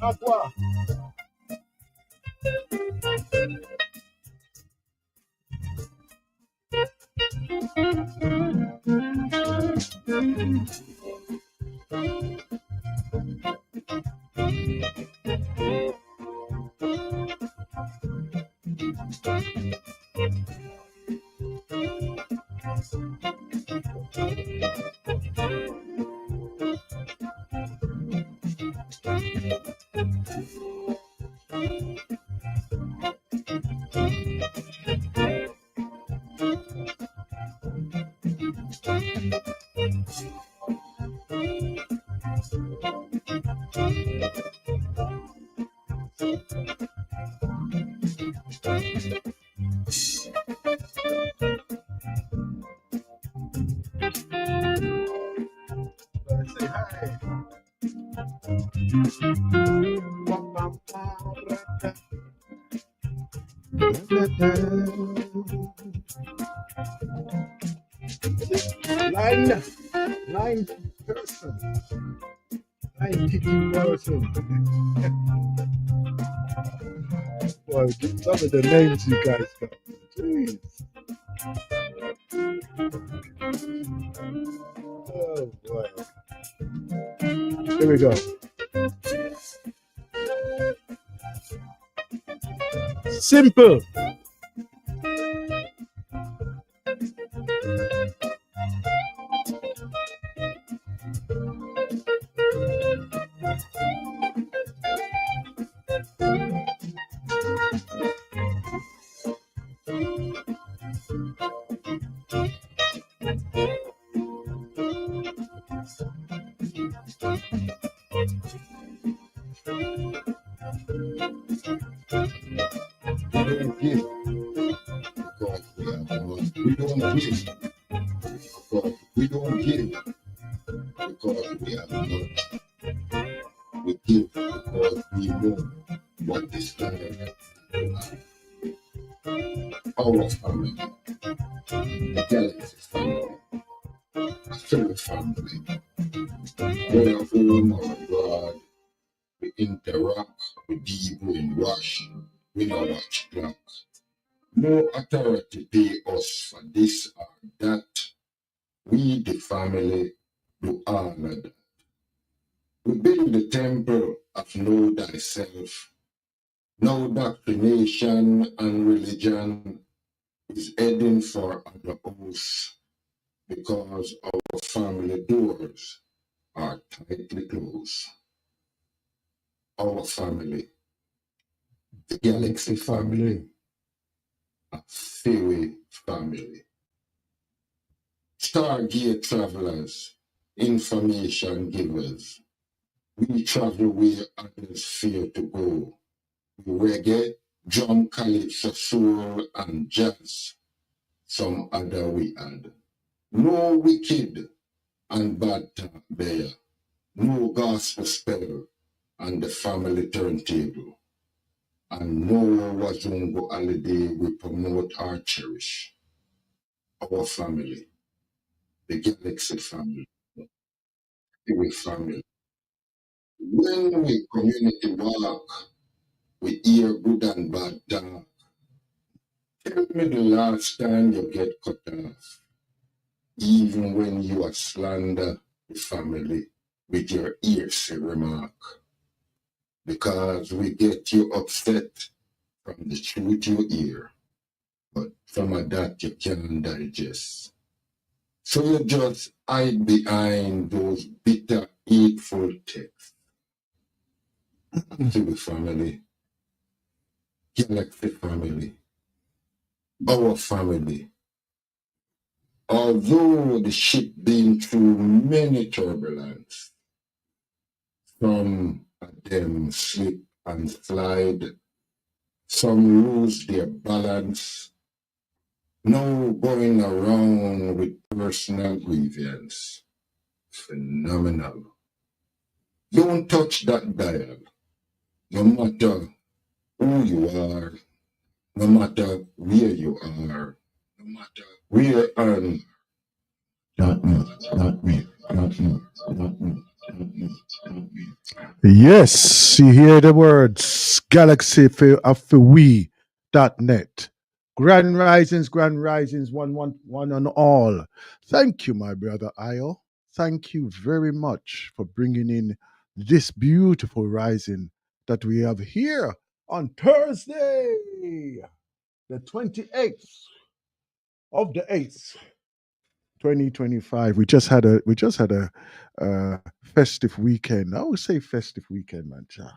Aqua. Say hi. Nine person. 90 person. Boy, some of the names you guys got. Jeez. Oh boy. Here we go. Simple. Don't give because we are God. We don't give because we don't give because we are not. We give because we know what is like our family, the galaxy family, a fellow family, where home or abroad, we interact, we deep, we wash, we don't watch clock. No authority pay us for this or that. We, the family, do all of that. We build the temple of know thyself. No doctrination and religion is heading for other hosts because our family doors are tightly closed. Our family, the Galaxy family, a Fairy family. Stargate travelers, information givers. We travel where others fear to go. Reggae, drum, calypso, soul, and jazz. Some other we add. No wicked and bad talk there. No gospel spell on the family turntable. And no Wazungu holiday we promote or cherish. Our family, the Galaxy family, the family. When we community walk, we hear good and bad talk. Tell me the last time you get cut off, even when you are slander the family with your earsy remark. Because we get you upset from the truth you hear, but some of that you can't digest. So you just hide behind those bitter, hateful texts. Active family, Galaxy family, our family. Although the ship been through many turbulence, some of them slip and slide, some lose their balance, no going around with personal grievance. Phenomenal. Don't touch that dial, no matter who you are, no matter where you are, no matter where and not me, not me, not me, not me, not me, not me. Yes, you hear the words Galaxy for we.net. Grand risings, one and all. Thank you, my brother Io. Thank you very much for bringing in this beautiful rising that we have here on Thursday, the 28th of the 8th, 2025. We just had a festive weekend. I would say festive weekend, man. Cha.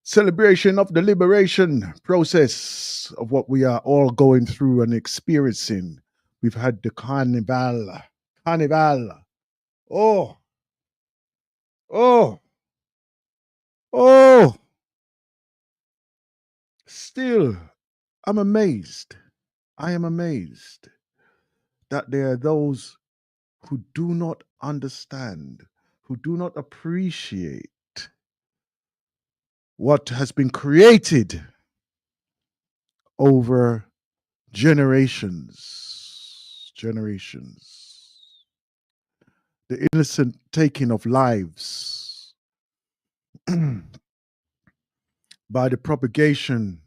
Celebration of the liberation process of what we are all going through and experiencing. We've had the carnival. Carnival. Oh, oh, oh. Still, I'm amazed. I am amazed that there are those who do not understand, who do not appreciate what has been created over generations. The innocent taking of lives by the propagation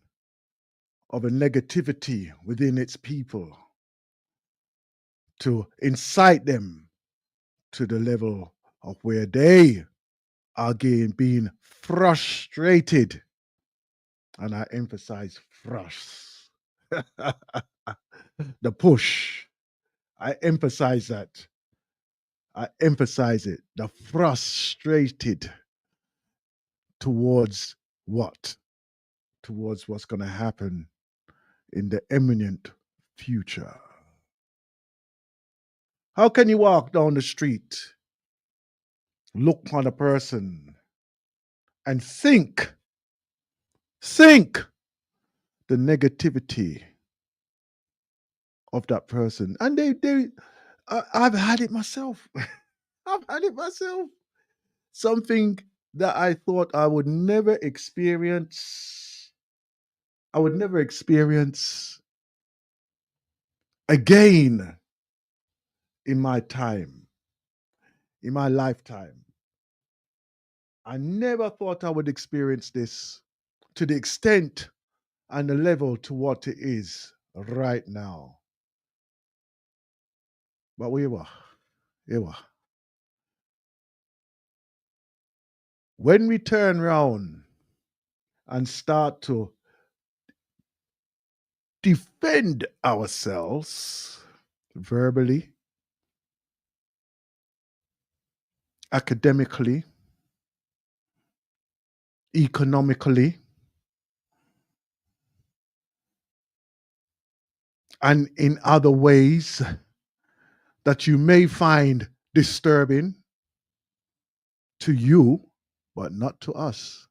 of a negativity within its people to incite them to the level of where they are being frustrated. And I emphasize frust. The push. I emphasize that. I emphasize it. The frustrated towards what? Towards what's going to happen in the imminent future. How can you walk down the street, look on a person, and think the negativity of that person? And I've had it myself. I've had it myself. Something that I thought I would never experience. I would never experience again in my time, in my lifetime. I never thought I would experience this to the extent and the level to what it is right now. But we were. When we turn around and start to defend ourselves verbally, academically, economically, and in other ways that you may find disturbing to you, but not to us,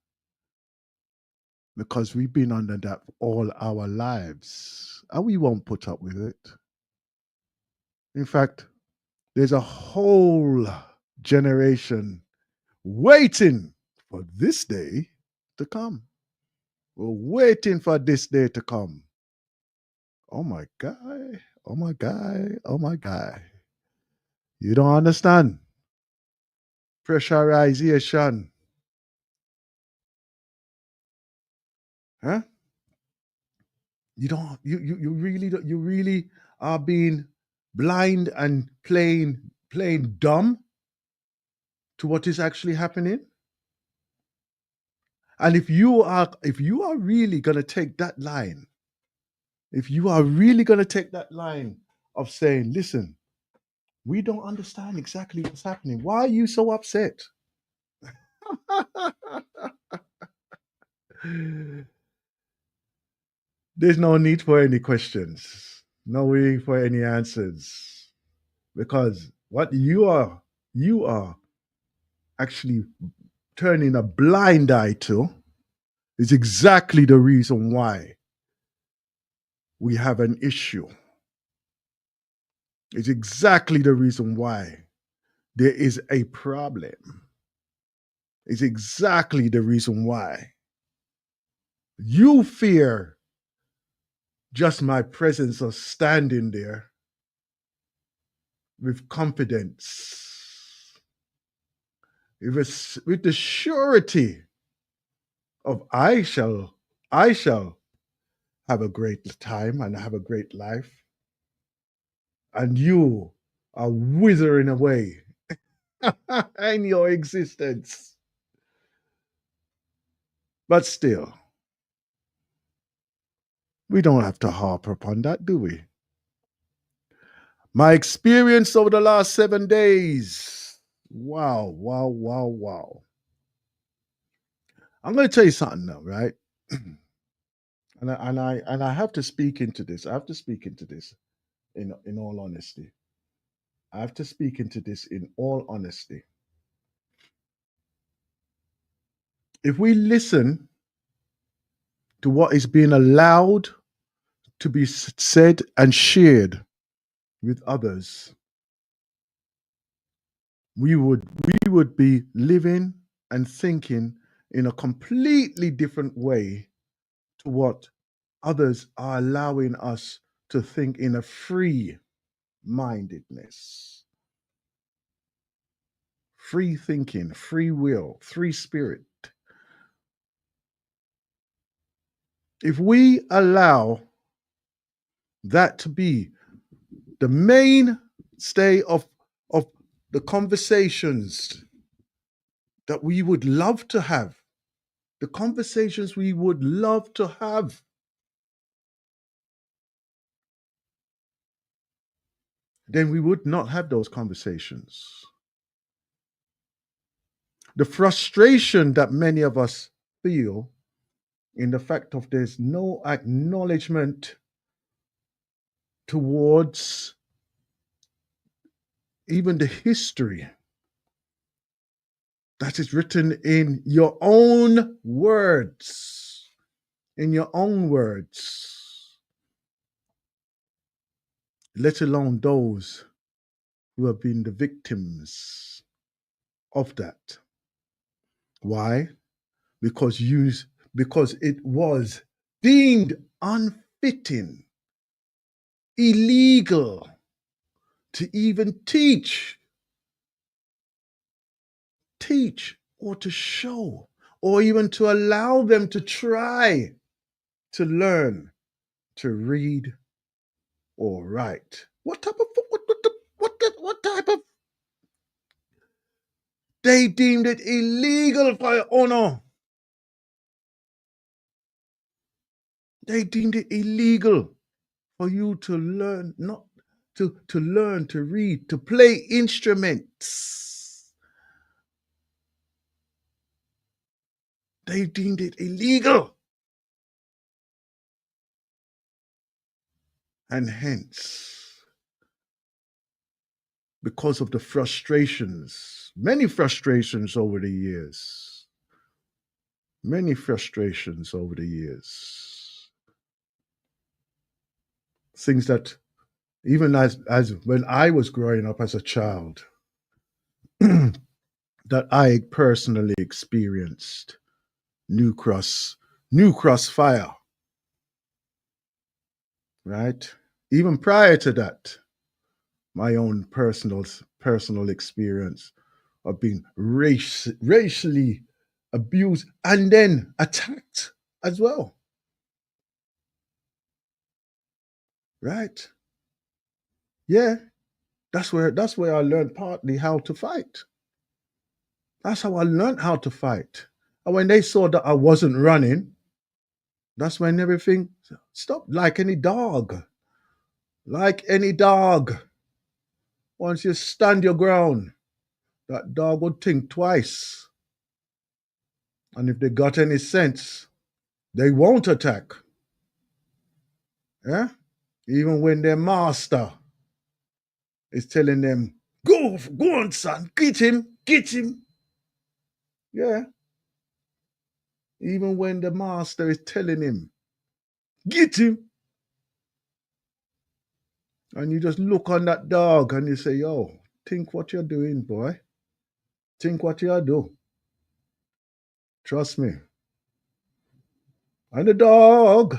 because we've been under that all our lives and we won't put up with it. In fact, there's a whole generation waiting for this day to come. We're waiting for this day to come. Oh my guy, oh my guy, oh my guy. You don't understand. Pressurization. Huh? You really are being blind and plain dumb to what is actually happening. And if you are really gonna take that line, if you are really gonna take that line of saying, listen, we don't understand exactly what's happening. Why are you so upset? There's no need for any questions, no need for any answers, because what you are actually turning a blind eye to is exactly the reason why we have an issue. It's exactly the reason why there is a problem. It's exactly the reason why you fear just my presence of standing there with confidence, with the surety of I shall have a great time and have a great life, and you are withering away in your existence. But still, we don't have to harp upon that, do we? My experience over the last 7 days. Wow, wow, wow, wow. I'm going to tell you something now, right? And I have to speak into this. I have to speak into this in all honesty. I have to speak into this in all honesty. If we listen to what is being allowed to be said and shared with others, we would be living and thinking in a completely different way to what others are allowing us to think in a free mindedness, free thinking, free will, free spirit. If we allow that to be the mainstay of the conversations that we would love to have, the conversations we would love to have, then we would not have those conversations. The frustration that many of us feel in the fact of there's no acknowledgement towards even the history that is written in your own words, in your own words, let alone those who have been the victims of that. Why? Because because it was deemed unfitting, illegal to even teach or to show or even to allow them to try to learn to read or write. What type of what type of they deemed it illegal for honor. They deemed it illegal for you to learn not to learn to read, to play instruments. They deemed it illegal. And hence, because of the frustrations, many frustrations over the years, things that even as when I was growing up as a child, that I personally experienced New Cross, New Cross fire, right? Even prior to that, my own personal experience of being racially abused and then attacked as well, right? Yeah, that's where I learned partly how to fight. That's how I learned how to fight. And when they saw that I wasn't running, that's when everything stopped. Like any dog. Once you stand your ground, that dog would think twice. And if they got any sense, They won't attack. Yeah? Even when their master is telling them, go on, son, get him, get him. Yeah. Even when the master is telling him, get him. And you just look on that dog and you say, yo, think what you're doing, boy. Think what you're doing. Trust me. And the dog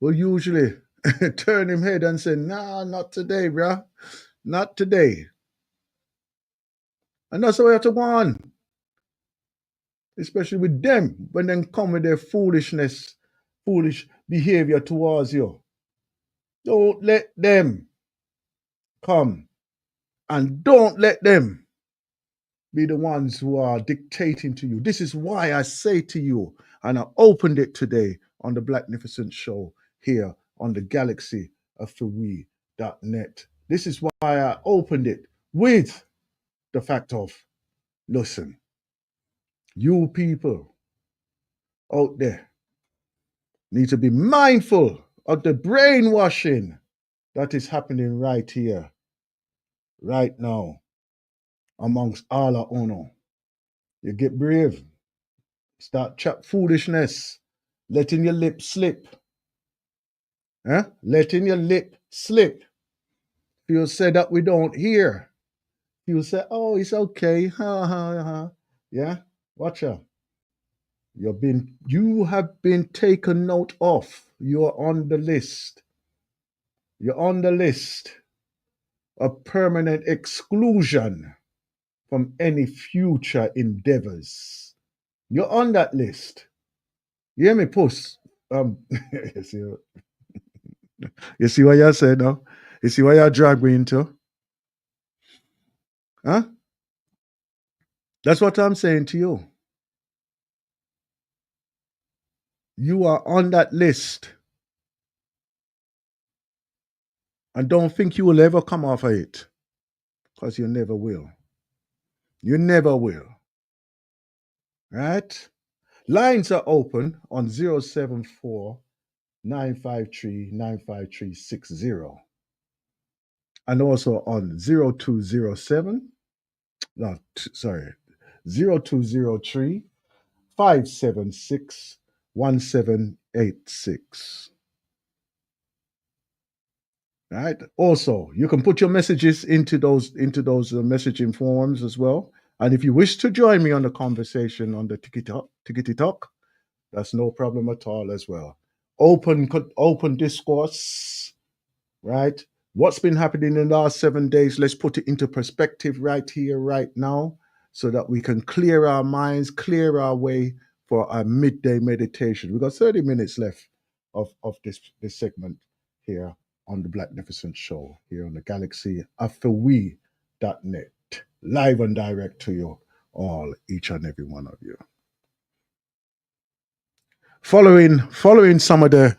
will usually turn him head and say, nah, not today, bruh. Not today. And that's the way you have to go on. Especially with them, when they come with their foolishness, foolish behavior towards you. Don't let them come. And don't let them be the ones who are dictating to you. This is why I say to you, and I opened it today on the Blacknificent show here on the galaxy of FWE.net. This is why I opened it with the fact of, listen, you people out there need to be mindful of the brainwashing that is happening right here, right now, amongst all our own. You get brave, start chat foolishness, letting your lip slip. Letting your lip slip. You'll say that we don't hear. You'll say, oh, it's okay. Ha ha ha. Yeah? Watch out. You have been taken note of. You're on the list. You're on the list of permanent exclusion from any future endeavors. You're on that list. You hear me, Puss? You see, you see what you said now? You see what you drag me into? Huh? That's what I'm saying to you. You are on that list. And don't think you will ever come off of it. Because you never will. You never will. Right? Lines are open on 074 953 95360. And also on 0207, no, sorry, 0203 576 1786. Right. Also, you can put your messages into those messaging forms as well. And if you wish to join me on the conversation on the Tikiti Talk, that's no problem at all as well. Open discourse, right? What's been happening in the last 7 days? Let's put it into perspective right here, right now, so that we can clear our minds, clear our way for our midday meditation. We've got 30 minutes left of this segment here on the Blacknificent Show, here on the galaxy after we.net, live and direct to you all, each and every one of you. Following some of the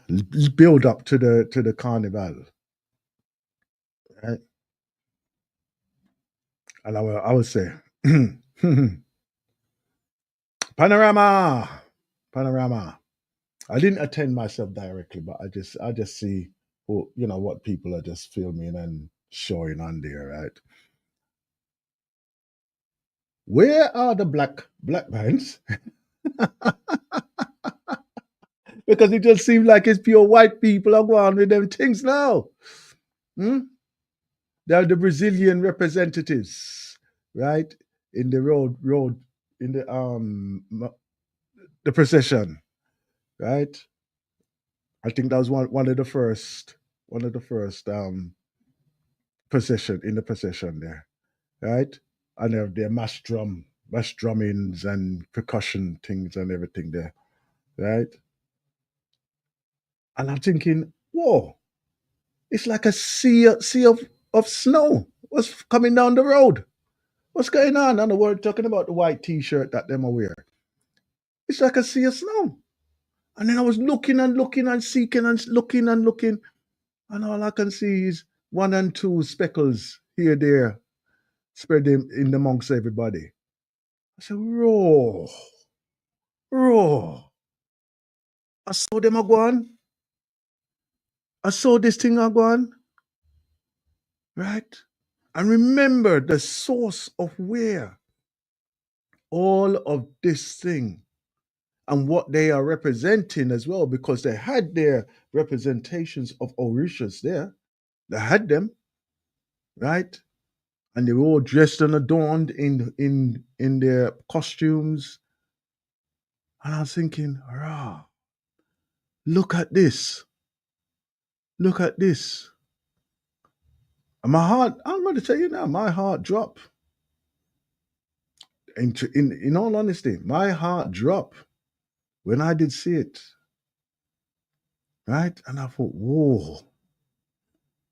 build up to the carnival, right? And I would say, panorama. I didn't attend myself directly, but I just see what people are just filming and showing on there, right? Where are the black bands? Because it just seems like it's pure white people are going with them things now. Hmm? They're the Brazilian representatives, right? In the road in the procession, right? I think that was one of the first procession in the procession there, right? And their mass drummings and percussion things and everything there, right? And I'm thinking, whoa, it's like a sea of snow. What's coming down the road? What's going on? And we're talking about the white T-shirt that them are wear. It's like a sea of snow. And then I was looking and looking and seeking and looking, and all I can see is one and two speckles here, there, spread them in amongst everybody. I said, raw. I saw them a go on. I saw this thing a go on, right? And remember the source of where all of this thing and what they are representing as well, because they had their representations of Orishas there. They had them, right? And they were all dressed and adorned in their costumes. And I was thinking, rah, look at this. Look at this. And my heart, I'm going to tell you now, my heart dropped. In all honesty, my heart dropped when I did see it. Right? And I thought, whoa,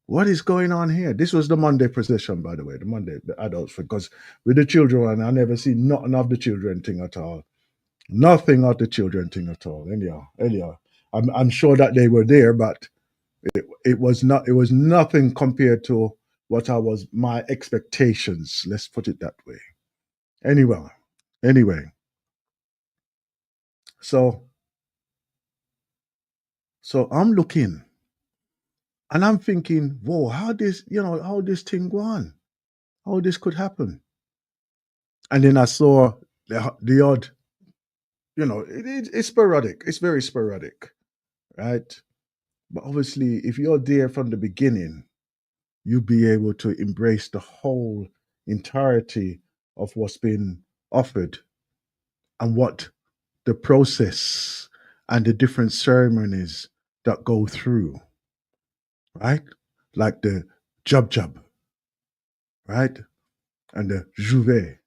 what is going on here? This was the Monday procession, by the way, the adults, because with the children, I never see nothing of the children thing at all. Nothing of the children thing at all. Anyhow. I'm sure that they were there, but it was not. It was nothing compared to what I was my expectations. Let's put it that way. Anyway. So I'm looking and I'm thinking, whoa, how this thing go on? How this could happen? And then I saw the odd, it's sporadic. It's very sporadic, right? But obviously, if you're there from the beginning, you'll be able to embrace the whole entirety of what's been offered and what the process and the different ceremonies that go through, right? Like the jub, right? And the juve,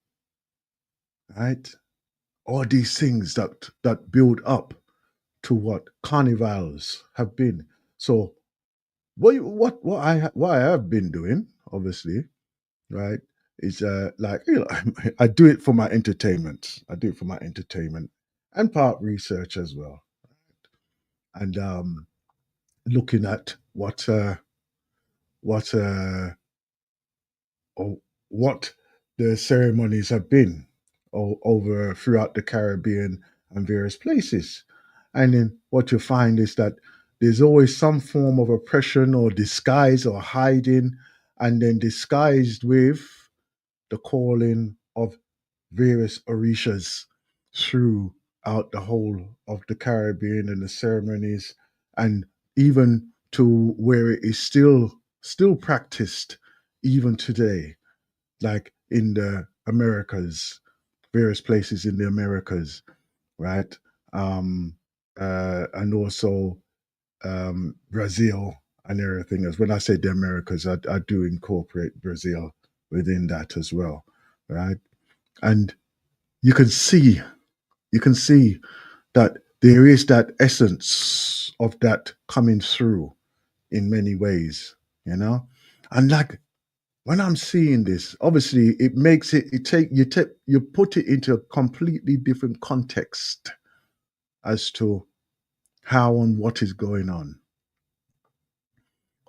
right? All these things that build up to what carnivals have been. So what I have been doing, obviously, right, is like I do it for my entertainment. I do it for my entertainment and part research as well, and looking at what or what the ceremonies have been over throughout the Caribbean and various places. And then what you find is that there's always some form of oppression or disguise or hiding, and then disguised with the calling of various orishas throughout the whole of the Caribbean and the ceremonies, and even to where it is still practiced even today, like in the Americas, various places in the Americas, right? Um, and also Brazil and everything. As when I say the Americas, I do incorporate Brazil within that as well, right? And you can see, you can see that there is that essence of that coming through in many ways, and like when I'm seeing this, obviously it makes you put it into a completely different context as to how and what is going on.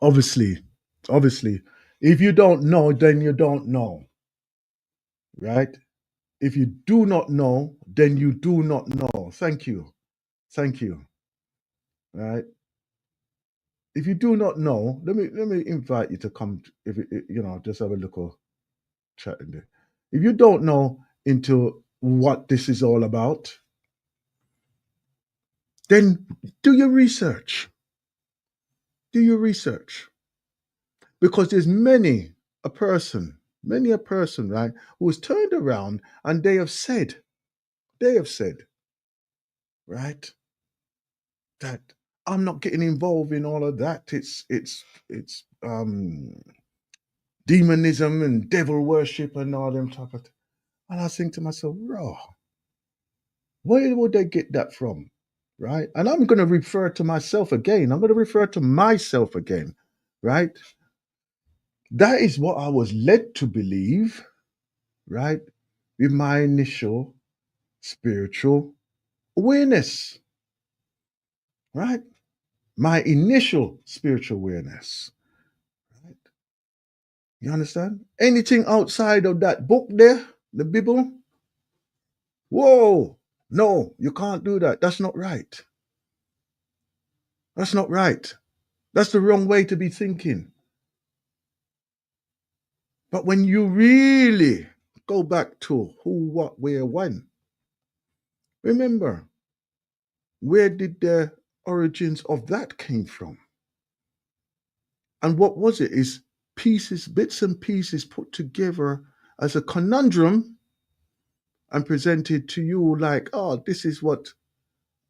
Obviously, obviously, if you don't know, then you don't know, right? If you do not know, then you do not know. Thank you, right? If you do not know, let me invite you to come. If just have a little chat in there. If you don't know into what this is all about, then do your research. Do your research. Because there's many a person, right, who has turned around and they have said, right, that I'm not getting involved in all of that. It's demonism and devil worship and all them type of. And I think to myself, raw, where would they get that from? Right? And I'm going to refer to myself again. I'm going to refer to myself again, right? That is what I was led to believe, right? With my initial spiritual awareness, right? My initial spiritual awareness, right? You understand? Anything outside of that book there, the Bible, whoa, no, you can't do that. That's not right. That's not right. That's the wrong way to be thinking. But when you really go back to who, what, where, when, remember, where did the origins of that came from? And what was it? Is pieces, bits and pieces put together as a conundrum and presented to you like, oh, this is what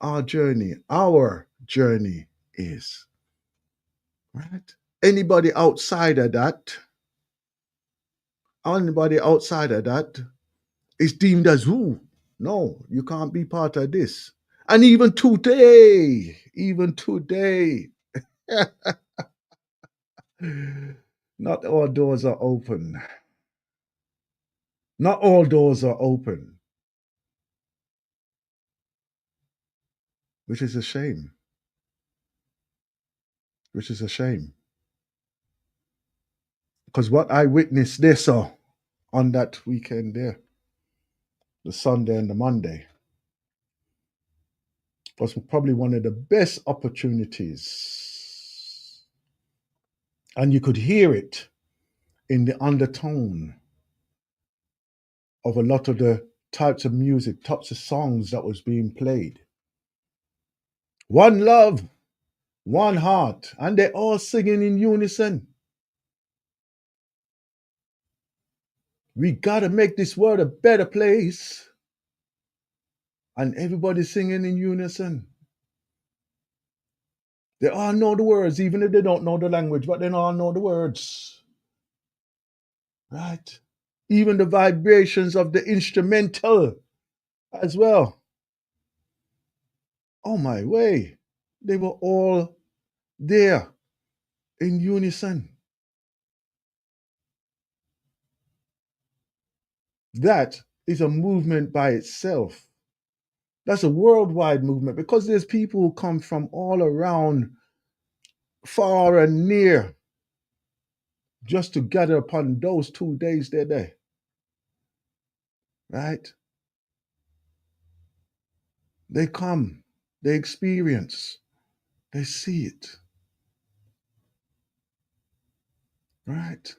our journey is. Right? Anybody outside of that, anybody outside of that is deemed as who? No, you can't be part of this. And even today, not all doors are open. Not all doors are open, which is a shame. Which is a shame. Because what I witnessed there, so on that weekend there, the Sunday and the Monday, was probably one of the best opportunities. And you could hear it in the undertone of a lot of the types of music, types of songs that was being played. One love, one heart, and they're all singing in unison. We gotta make this world a better place. And everybody's singing in unison. They all know the words, even if they don't know the language, but they all know the words. Right? Even the vibrations of the instrumental as well. Oh my way. They were all there in unison. That is a movement by itself. That's a worldwide movement because there's people who come from all around, far and near, just to gather upon those 2 days they're there. Right? They come, they experience, they see it. Right?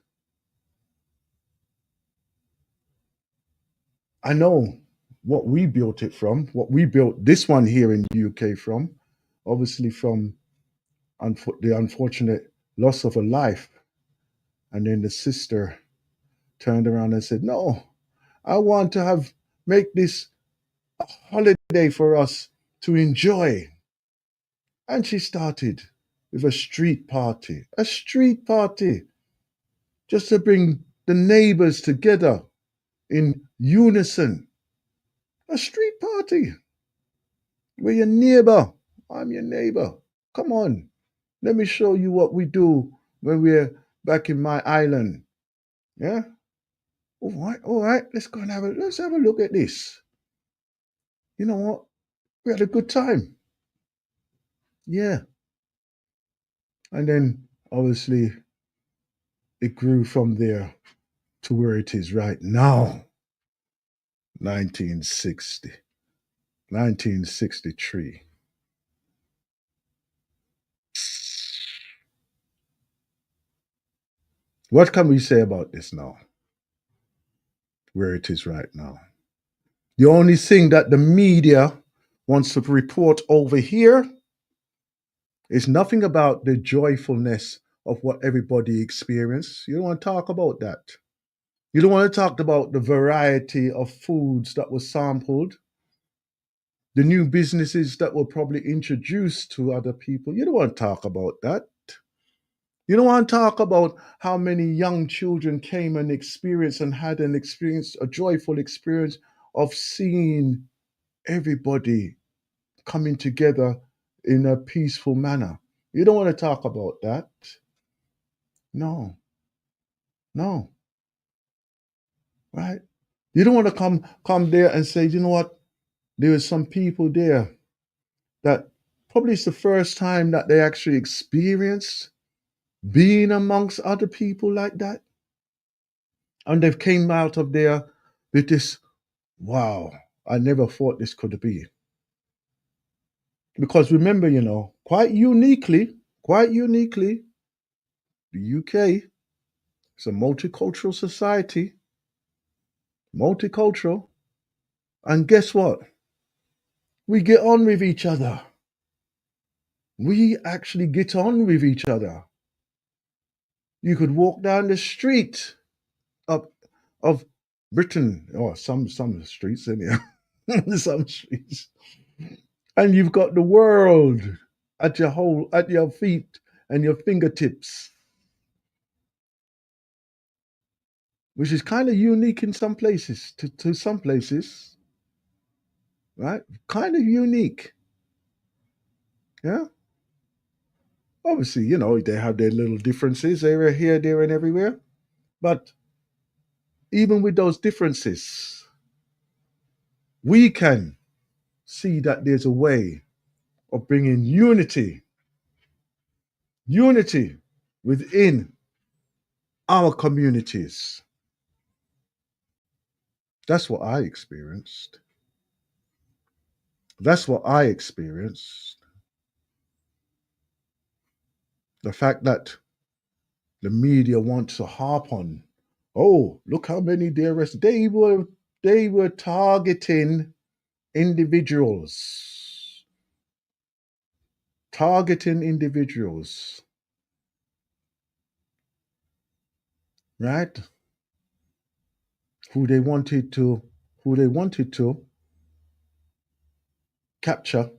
I know what we built it from, what we built this one here in the UK from, obviously from the unfortunate loss of a life. And then the sister turned around and said, no, I want to make this a holiday for us to enjoy. And she started with a street party, just to bring the neighbors together in unison. A street party. We're your neighbor. I'm your neighbor. Come on. Let me show you what we do when we're back in my island. Yeah? All right. Let's have a look at this. You know what? We had a good time. Yeah. And then obviously it grew from there to where it is right now. 1960. 1963. What can we say about this now? Where it is right now. The only thing that the media wants to report over here is nothing about the joyfulness of what everybody experienced. You don't want to talk about that. You don't want to talk about the variety of foods that were sampled, the new businesses that were probably introduced to other people. You don't want to talk about that. You don't want to talk about how many young children came and experienced and had an experience, a joyful experience of seeing everybody coming together in a peaceful manner. You don't want to talk about that. No, no, right? You don't want to come there and say, you know what? There were some people there that probably it's the first time that they actually experienced being amongst other people like that. And they've came out of there with this, wow, I never thought this could be. Because remember, quite uniquely, the UK is a multicultural society, multicultural. And guess what? We get on with each other. We actually get on with each other. You could walk down the street of, of Britain, or some streets, anyhow, some streets, and you've got the world at your feet and your fingertips, which is kind of unique in some places to some places, right? Kind of unique, yeah. Obviously, they have their little differences here, there, and everywhere, but even with those differences, we can see that there's a way of bringing unity within our communities. That's what I experienced. That's what I experienced. The fact that the media wants to harp on, oh, look how many they arrested. They were targeting individuals. Targeting individuals. Right? Who they wanted to capture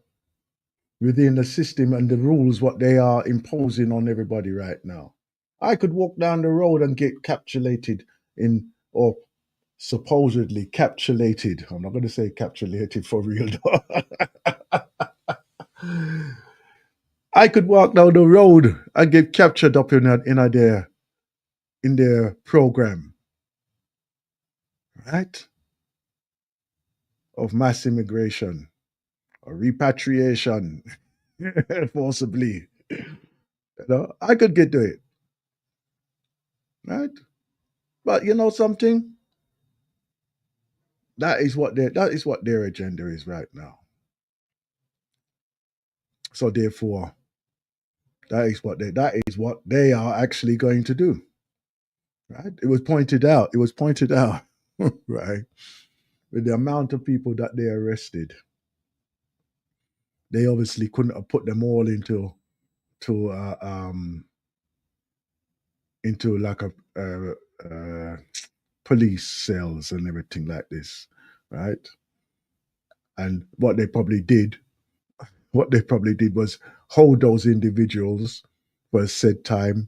within the system and the rules what they are imposing on everybody right now. I could walk down the road and get capitulated in, or supposedly capitulated. I'm not going to say capitulated for real though. I could walk down the road and get captured up in their program, right? Of mass immigration or repatriation, forcibly. I could get to it, right? But you know something? That is what their agenda is right now. So therefore, that is what they are actually going to do. Right? It was pointed out. Right, with the amount of people that they arrested, they obviously couldn't have put them all to into like a police cells and everything like this, right? And what they probably did was hold those individuals for a said time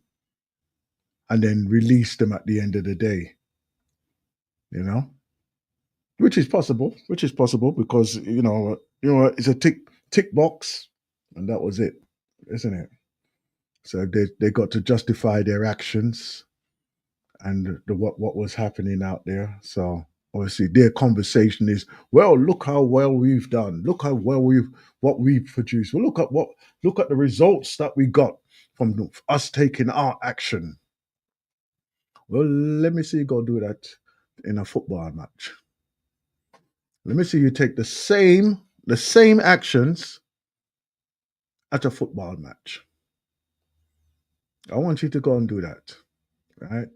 and then release them at the end of the day, you know, which is possible because it's a tick box, and that was it, isn't it? So they got to justify their actions and what was happening out there. So obviously their conversation is, well, look how well we've done. Look how well we've produced. Well, look at the results that we got from us taking our action. Well, let me see you go do that in a football match. Let me see you take the same actions at a football match. I want you to go and do that, right?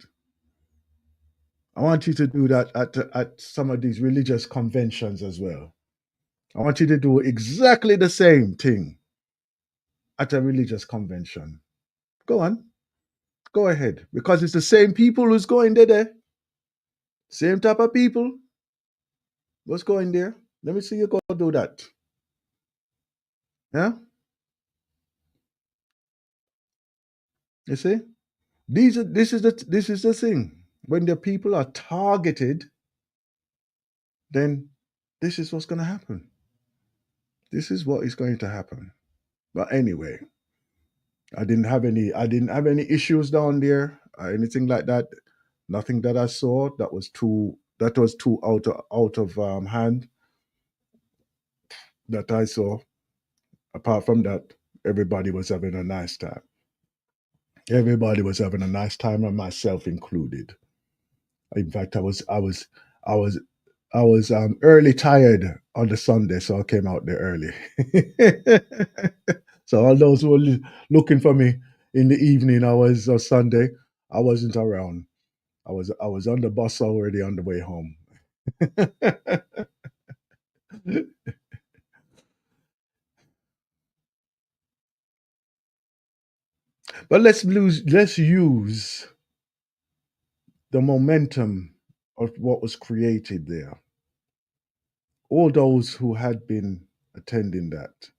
I want you to do that at some of these religious conventions as well. I want you to do exactly the same thing at a religious convention. Go on, go ahead, because it's the same people who's going there. Same type of people what's going there. Let me see you go do that. Yeah, you see, this is the thing. When the people are targeted, then this is what's going to happen. This is what is going to happen. But anyway, I didn't have any issues down there or anything like that. Nothing that I saw that was too out of hand that I saw. Apart from that, everybody was having a nice time. Everybody was having a nice time, and myself included. In fact, I was I was early tired on the Sunday, so I came out there early. So all those who were looking for me in the evening, I was Sunday. I wasn't around. I was on the bus already on the way home. But let's use the momentum of what was created there. All those who had been attending that.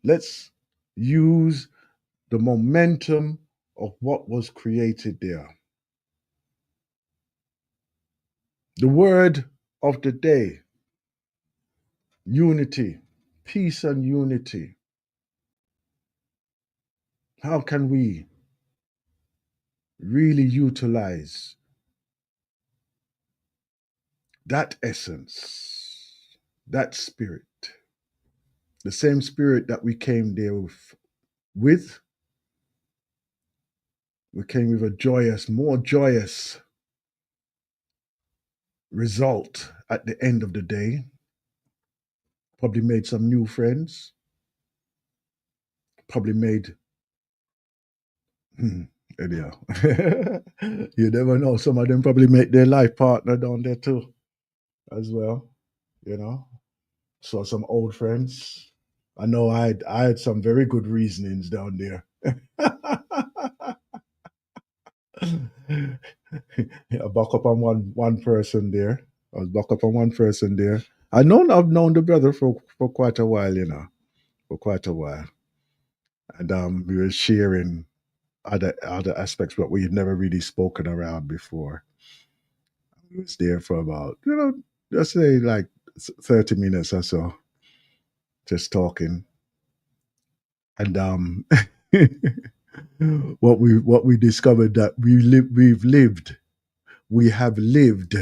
Let's use the momentum of what was created there. The word of the day: unity, peace, and unity. How can we really utilize that essence, that spirit, the same spirit that we came there with? We came with a joyous, more joyous result at the end of the day. Probably made some new friends. Probably made, anyhow. You never know. Some of them probably make their life partner down there too, as well. You know, saw some old friends. I know I had some very good reasonings down there. I buck up on one person there. I was buck up on one person there. I've known the brother for quite a while, for quite a while, and we were sharing other aspects, but we've never really spoken around before. We was there for about let's say like 30 minutes or so, just talking, and what we discovered that we have lived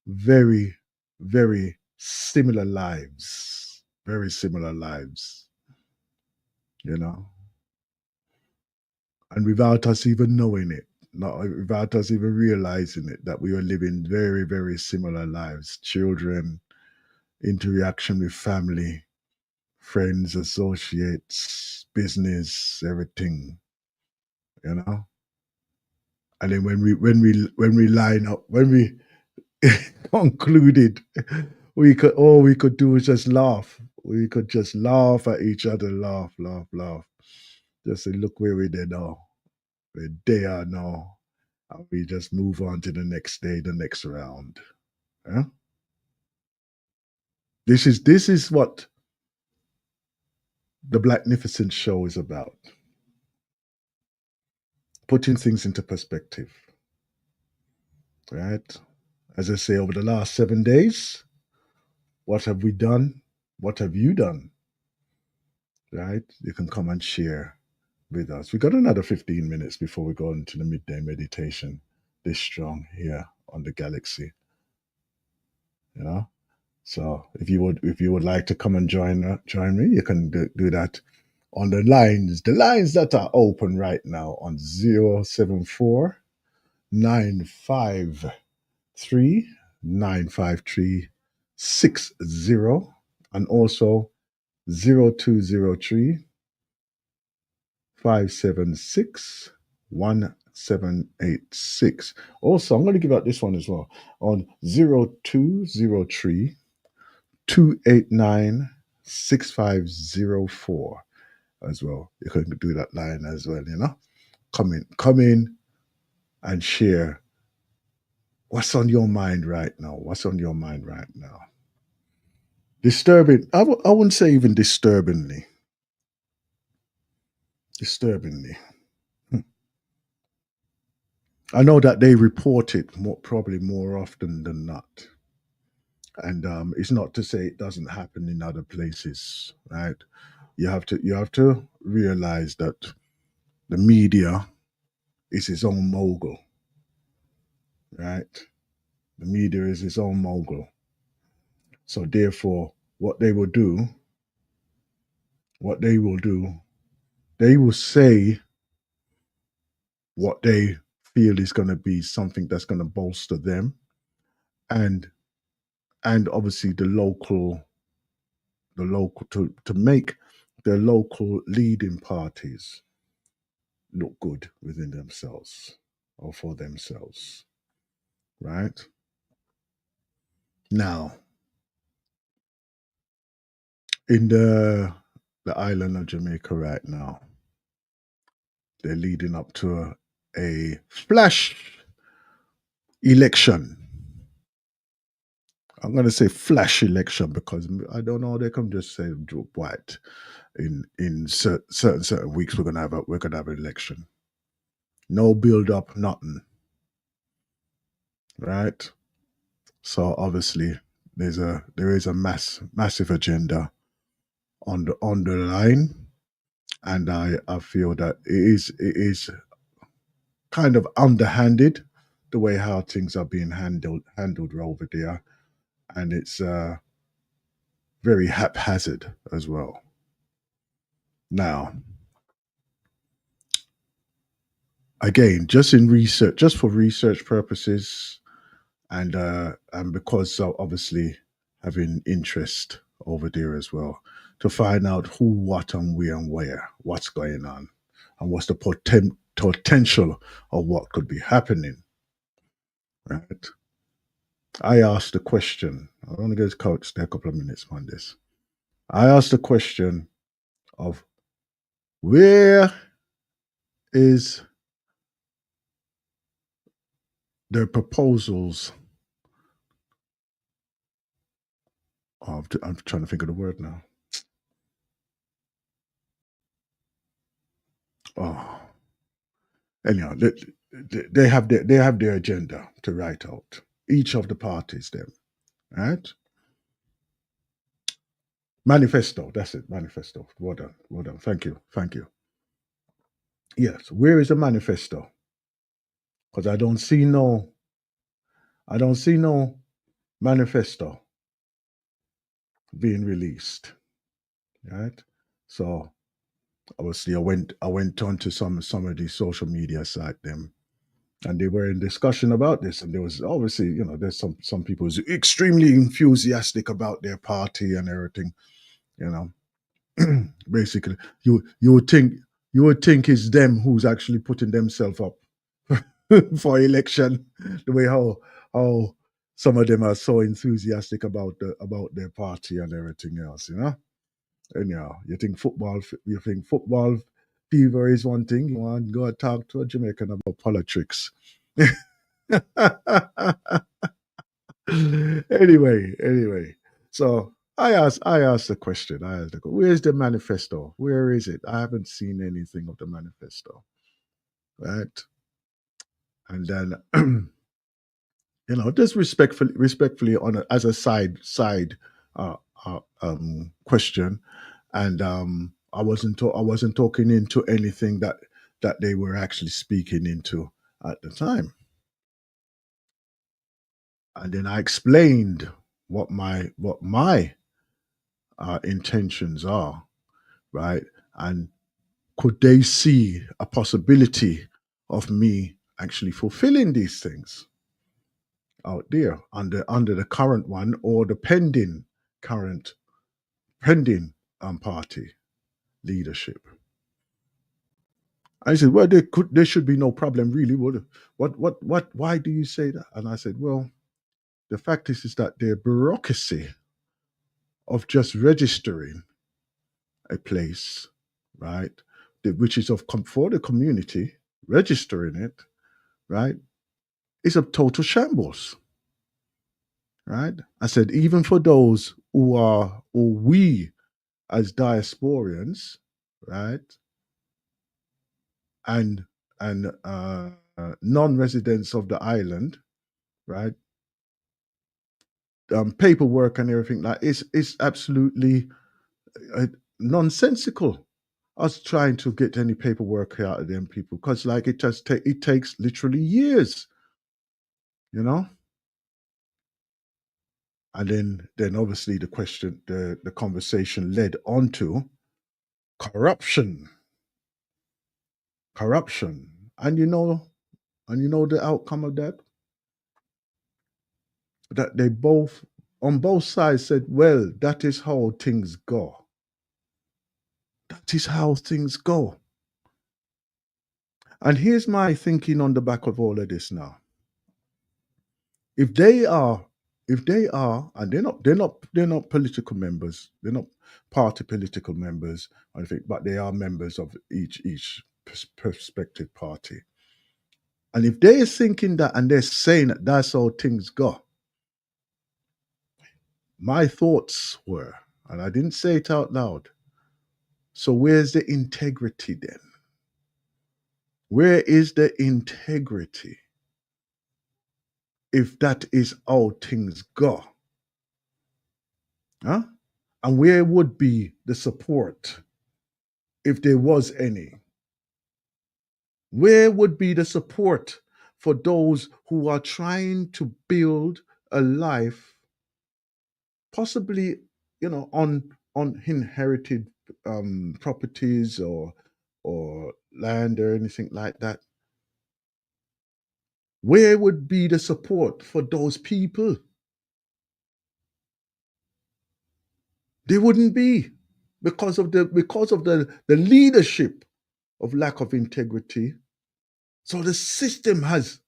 very, very similar lives. Very similar lives, you know, and without us even knowing it, not without us even realizing it, that we are living very, very similar lives. Children, interaction with family, friends, associates, business, everything, you know. And then when we line up, when we concluded, we could all we could do was just laugh. We could just laugh at each other, laugh, laugh, laugh. Just say, look where we did now. Where they are now. And we just move on to the next day, the next round. Huh? This is what the Blacknificent show is about. Putting things into perspective. Right? As I say, over the last 7 days, what have we done? What have you done? Right? You can come and share with us. We got another 15 minutes before we go into the midday meditation this strong here on the galaxy. You know? So if you would like to come and join me, you can do that on the lines that are open right now on 074-953-953-60, and also 0203 576-1786. Also, I'm going to give out this one as well on 0203-289-6504 as well. You can do that line as well. Come in and share what's on your mind right now. What's on your mind right now? Disturbing. I wouldn't say even disturbingly. Disturbingly. I know that they report it probably more often than not. And it's not to say it doesn't happen in other places, right? You have to realize that the media is its own mogul, right? The media is its own mogul. So therefore, what they will do, they will say what they feel is going to be something that's going to bolster them, and and obviously the local to make the local leading parties look good within themselves or for themselves, right? Now, in the island of Jamaica right now, they're leading up to a flash election. I'm going to say flash election because I don't know. They can just say what in certain weeks we're gonna have an election. No build up, nothing, right? So obviously there is a massive agenda on the line, and I feel that it is kind of underhanded the way how things are being handled over there, and it's very haphazard as well. Now, again, just for research purposes, and because obviously having interest over there as well, to find out who, what, and where, what's going on, and what's the potential of what could be happening. Right? I asked the question. I want to go to coach there a couple of minutes on this. I asked the question of where is the proposals of I'm trying to think of the word now. Oh, anyhow, they have their agenda to write out. Each of the parties, them, right? Manifesto. That's it. Manifesto. Well done. Well done. Thank you. Thank you. Yes. Where is the manifesto? Because I don't see no manifesto being released. Right. So obviously I went on to some of these social media site them, and they were in discussion about this, and there was obviously, there's some people who's extremely enthusiastic about their party and everything, you know. Basically, you would think it's them who's actually putting themselves up for election. The way how some of them are so enthusiastic about their party and everything else, you know. Anyhow, you think football fever is one thing. You want to go and talk to a Jamaican about politics. anyway. So I asked the question. Where's the manifesto? Where is it? I haven't seen anything of the manifesto. Right. And then just respectfully as a side uh, question, and I wasn't talking into anything that they were actually speaking into at the time. And then I explained what my intentions are, right? And could they see a possibility of me actually fulfilling these things out there under the current one or the current pending party leadership? I said, well, there should be no problem really. What why do you say that? And I said, well, the fact is that the bureaucracy of just registering a place, right, which is for the community, registering it, right, is a total shambles, right? I said, even for those who we as diasporians, right, and non-residents of the island, right, paperwork and everything like is absolutely nonsensical. Us trying to get any paperwork out of them people because like it takes literally years, you know. And then obviously the conversation led on to corruption, corruption, and the outcome of that they both on both sides said, well, that is how things go. That is how things go. And here's my thinking on the back of all of this now. If they are, and they're not political members, they're not party political members, I think, but they are members of each prospective party. And if they're thinking that and they're saying that that's how things go, my thoughts were, and I didn't say it out loud, so where's the integrity then? Where is the integrity if that is how things go? Huh? And where would be the support if there was any? Where would be the support for those who are trying to build a life, possibly, on inherited properties or land or anything like that? Where would be the support for those people? There wouldn't be, because of the leadership of lack of integrity. So the system has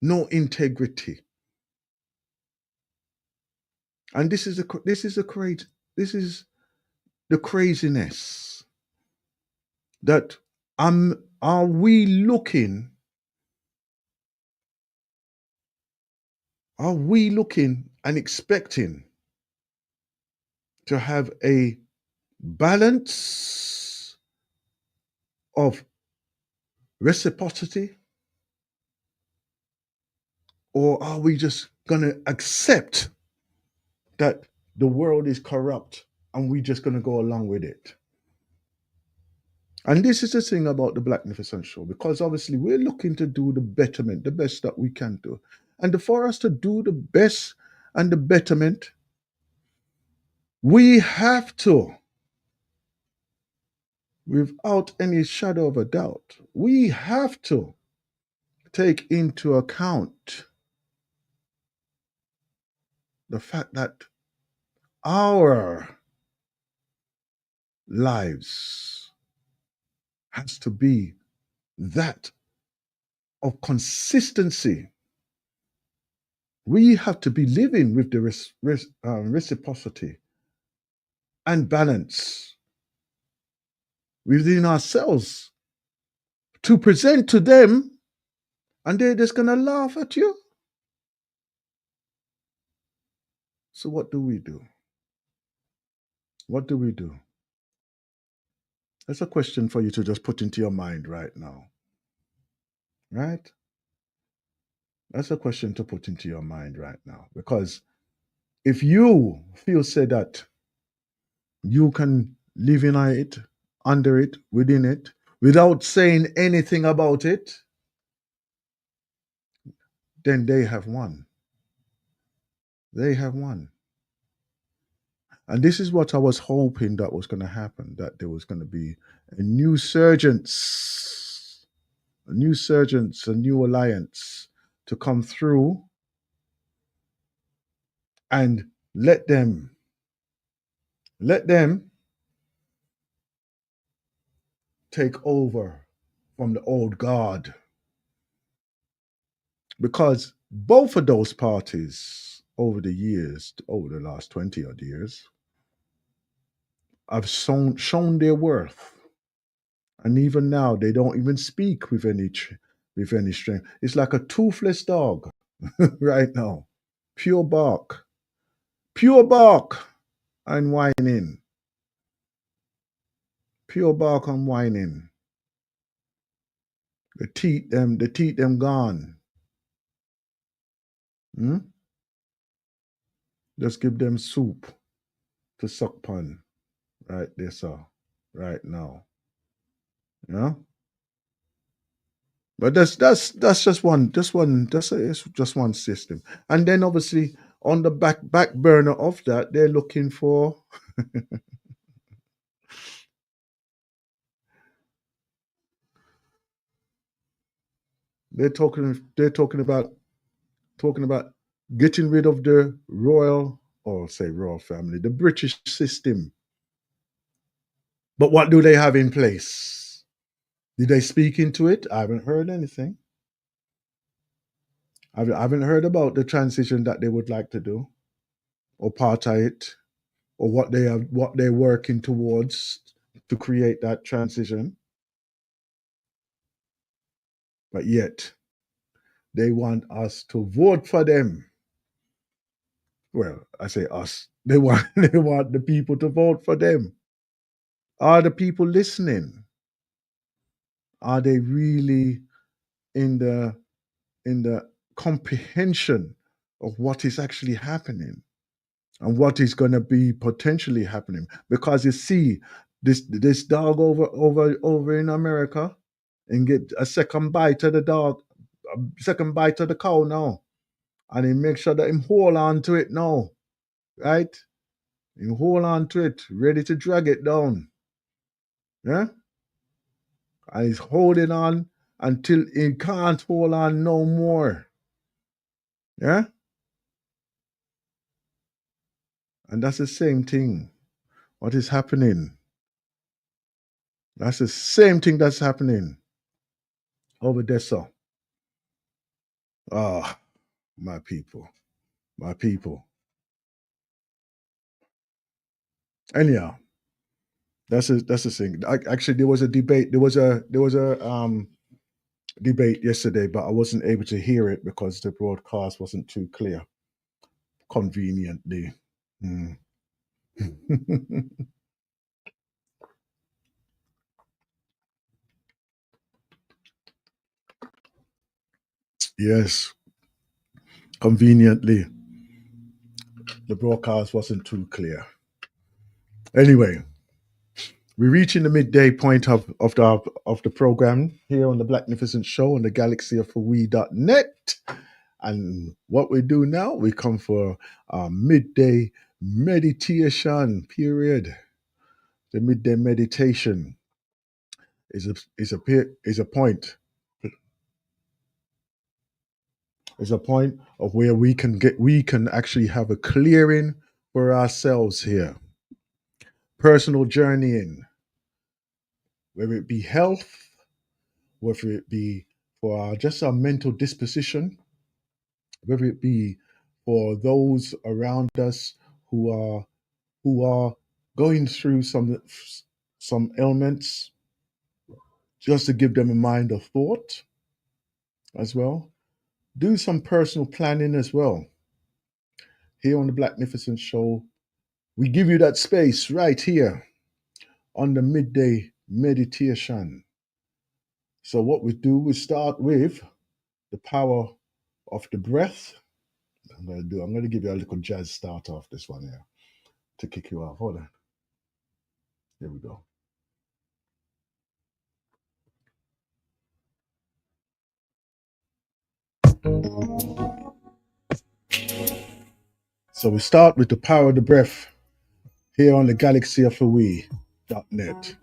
no integrity. And this is the craziness that are we looking and expecting to have a balance of reciprocity, or are we just going to accept that the world is corrupt and we're just going to go along with it? And this is the thing about the Blacknificent Show, because obviously we're looking to do the betterment, the best that we can do. And for us to do the best and the betterment, we have to, without any shadow of a doubt, we have to take into account the fact that our lives has to be that of consistency. We have to be living with the reciprocity and balance within ourselves to present to them, and they're just going to laugh at you. So what do we do? What do we do? That's a question for you to just put into your mind right now. Right? That's a question to put into your mind right now. Because if you feel say that you can live in it, under it, within it, without saying anything about it, then they have won. They have won. And this is what I was hoping that was going to happen, that there was going to be a new surgence, a new alliance to come through and let them take over from the old guard. Because both of those parties over the last 20 odd years, have shown their worth. And even now, they don't even speak with any strength. It's like a toothless dog right now. Pure bark. Pure bark and whining. Pure bark and whining. The teeth them gone. Hmm? Just give them soup to suck upon right there, sir. Right now. Yeah? But that's just one it's just one system. And then obviously on the back burner of that, they're looking for they're talking about getting rid of the royal or say royal family, the British system. But what do they have in place? Did they speak into it? I haven't heard anything. I haven't heard about the transition that they would like to do, or part of it, or what they're working towards to create that transition. But yet they want us to vote for them. Well, I say us. They want the people to vote for them. Are the people listening? Are they really in the comprehension of what is actually happening and what is going to be potentially happening? Because you see, this dog over in America and get a second bite of the dog, a second bite of the cow now, and he make sure that him hold on to it now, right? Him hold on to it, ready to drag it down, yeah. And he's holding on until he can't hold on no more, yeah. And that's the same thing. What is happening? That's the same thing that's happening over there, so. Ah, my people, my people. Anyhow, that's the thing. Actually, there was a debate. There was a debate yesterday, but I wasn't able to hear it because the broadcast wasn't too clear. Conveniently. Mm. Yes, conveniently, the broadcast wasn't too clear. Anyway, we're reaching the midday point of the program here on the Blacknificent Show on the galaxy of we.net. And what we do now, we come for our midday meditation period. The midday meditation is a point. Is a point of where we can actually have a clearing for ourselves here. Personal journeying, whether it be health, whether it be for just our mental disposition, whether it be for those around us who are going through some ailments, just to give them a mind of thought as well. Do some personal planning as well. Here on the Blacknificent Show, we give you that space right here on the midday meditation. So what we do, we start with the power of the breath. I'm gonna give you a little jazz start off this one here to kick you off. Hold on. Here we go. So we start with the power of the breath here on the galaxy of we.net.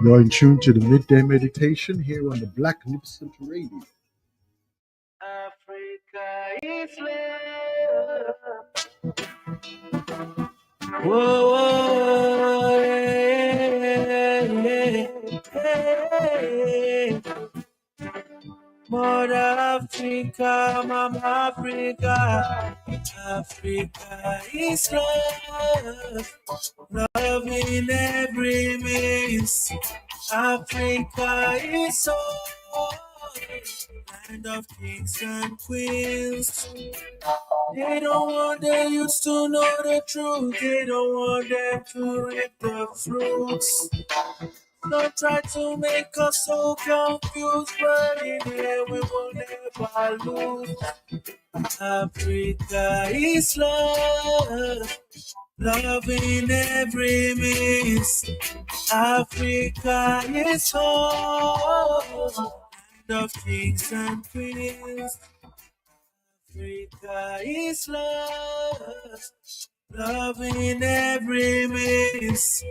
You're in tune to the midday meditation here on the Blacknificent Radio. Africa is love. Whoa, hey. Mother Africa, Mama Africa. Africa is love. Love in every means. Africa is soul. Land of kings and queens. They don't want the youth to know the truth. They don't want them to reap the fruits. Don't try to make us so confused, but in here we will never lose. Africa is love, love in every means. Africa is home, land of kings and queens. Africa is love, love in every means.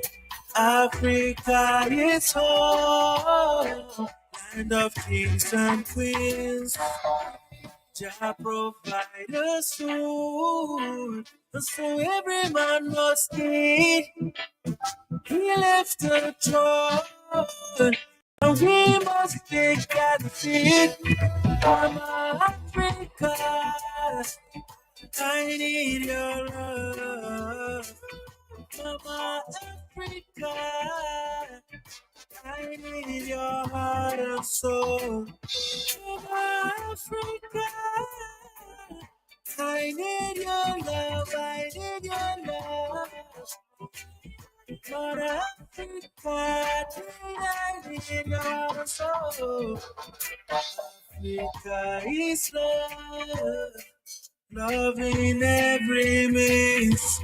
Africa is home, land of kings and queens. Jah provide us food, so every man must eat. He left the throne, and we must take that seat. Mama Africa, I need your love. Mama Africa, I need your heart and soul. Mama Africa, I need your love, I need your love. Mother Africa, I need your heart and soul. Africa is love, love in every means.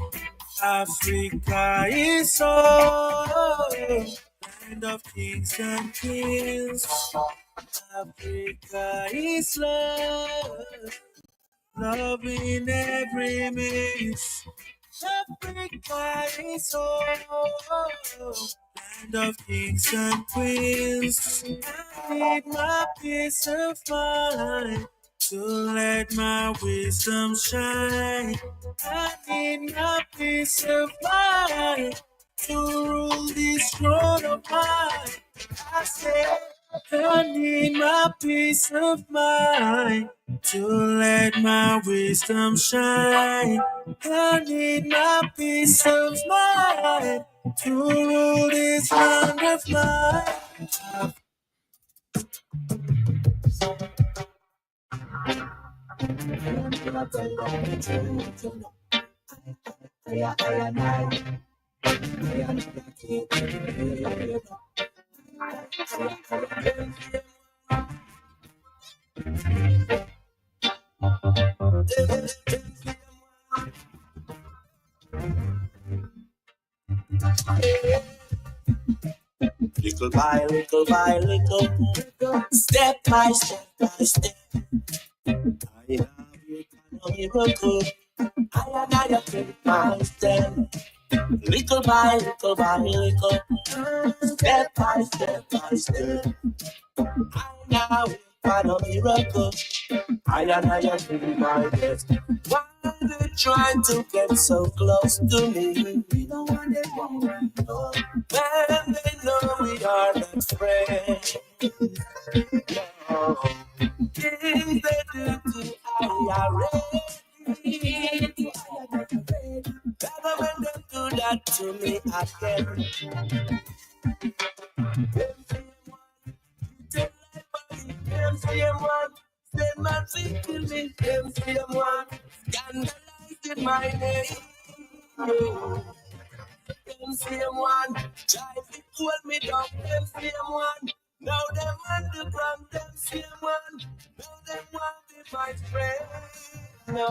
Africa is all, land of kings and queens. Africa is love, love in every means. Africa is all, land of kings and queens. need my peace of mind to let my wisdom shine. I need my peace of mind to rule this throne of mine. I said, I need my peace of mind to let my wisdom shine. I need my peace of mind to rule this land of mine. Little by little by little, step by step by step, I have a miracle. I am a take my step. Little by little by little, step by step by step, I now find a miracle. I do my best. Why they trying to get so close to me? We don't want it wrong. When they know we are not friends. No. Things they do to I already. Better when they do that to me again. MC1, send my feet to me. MC1, scandalized in my name. MC1, try to pull me down. MC1, now them underground. MC1, now them want be my friend. No.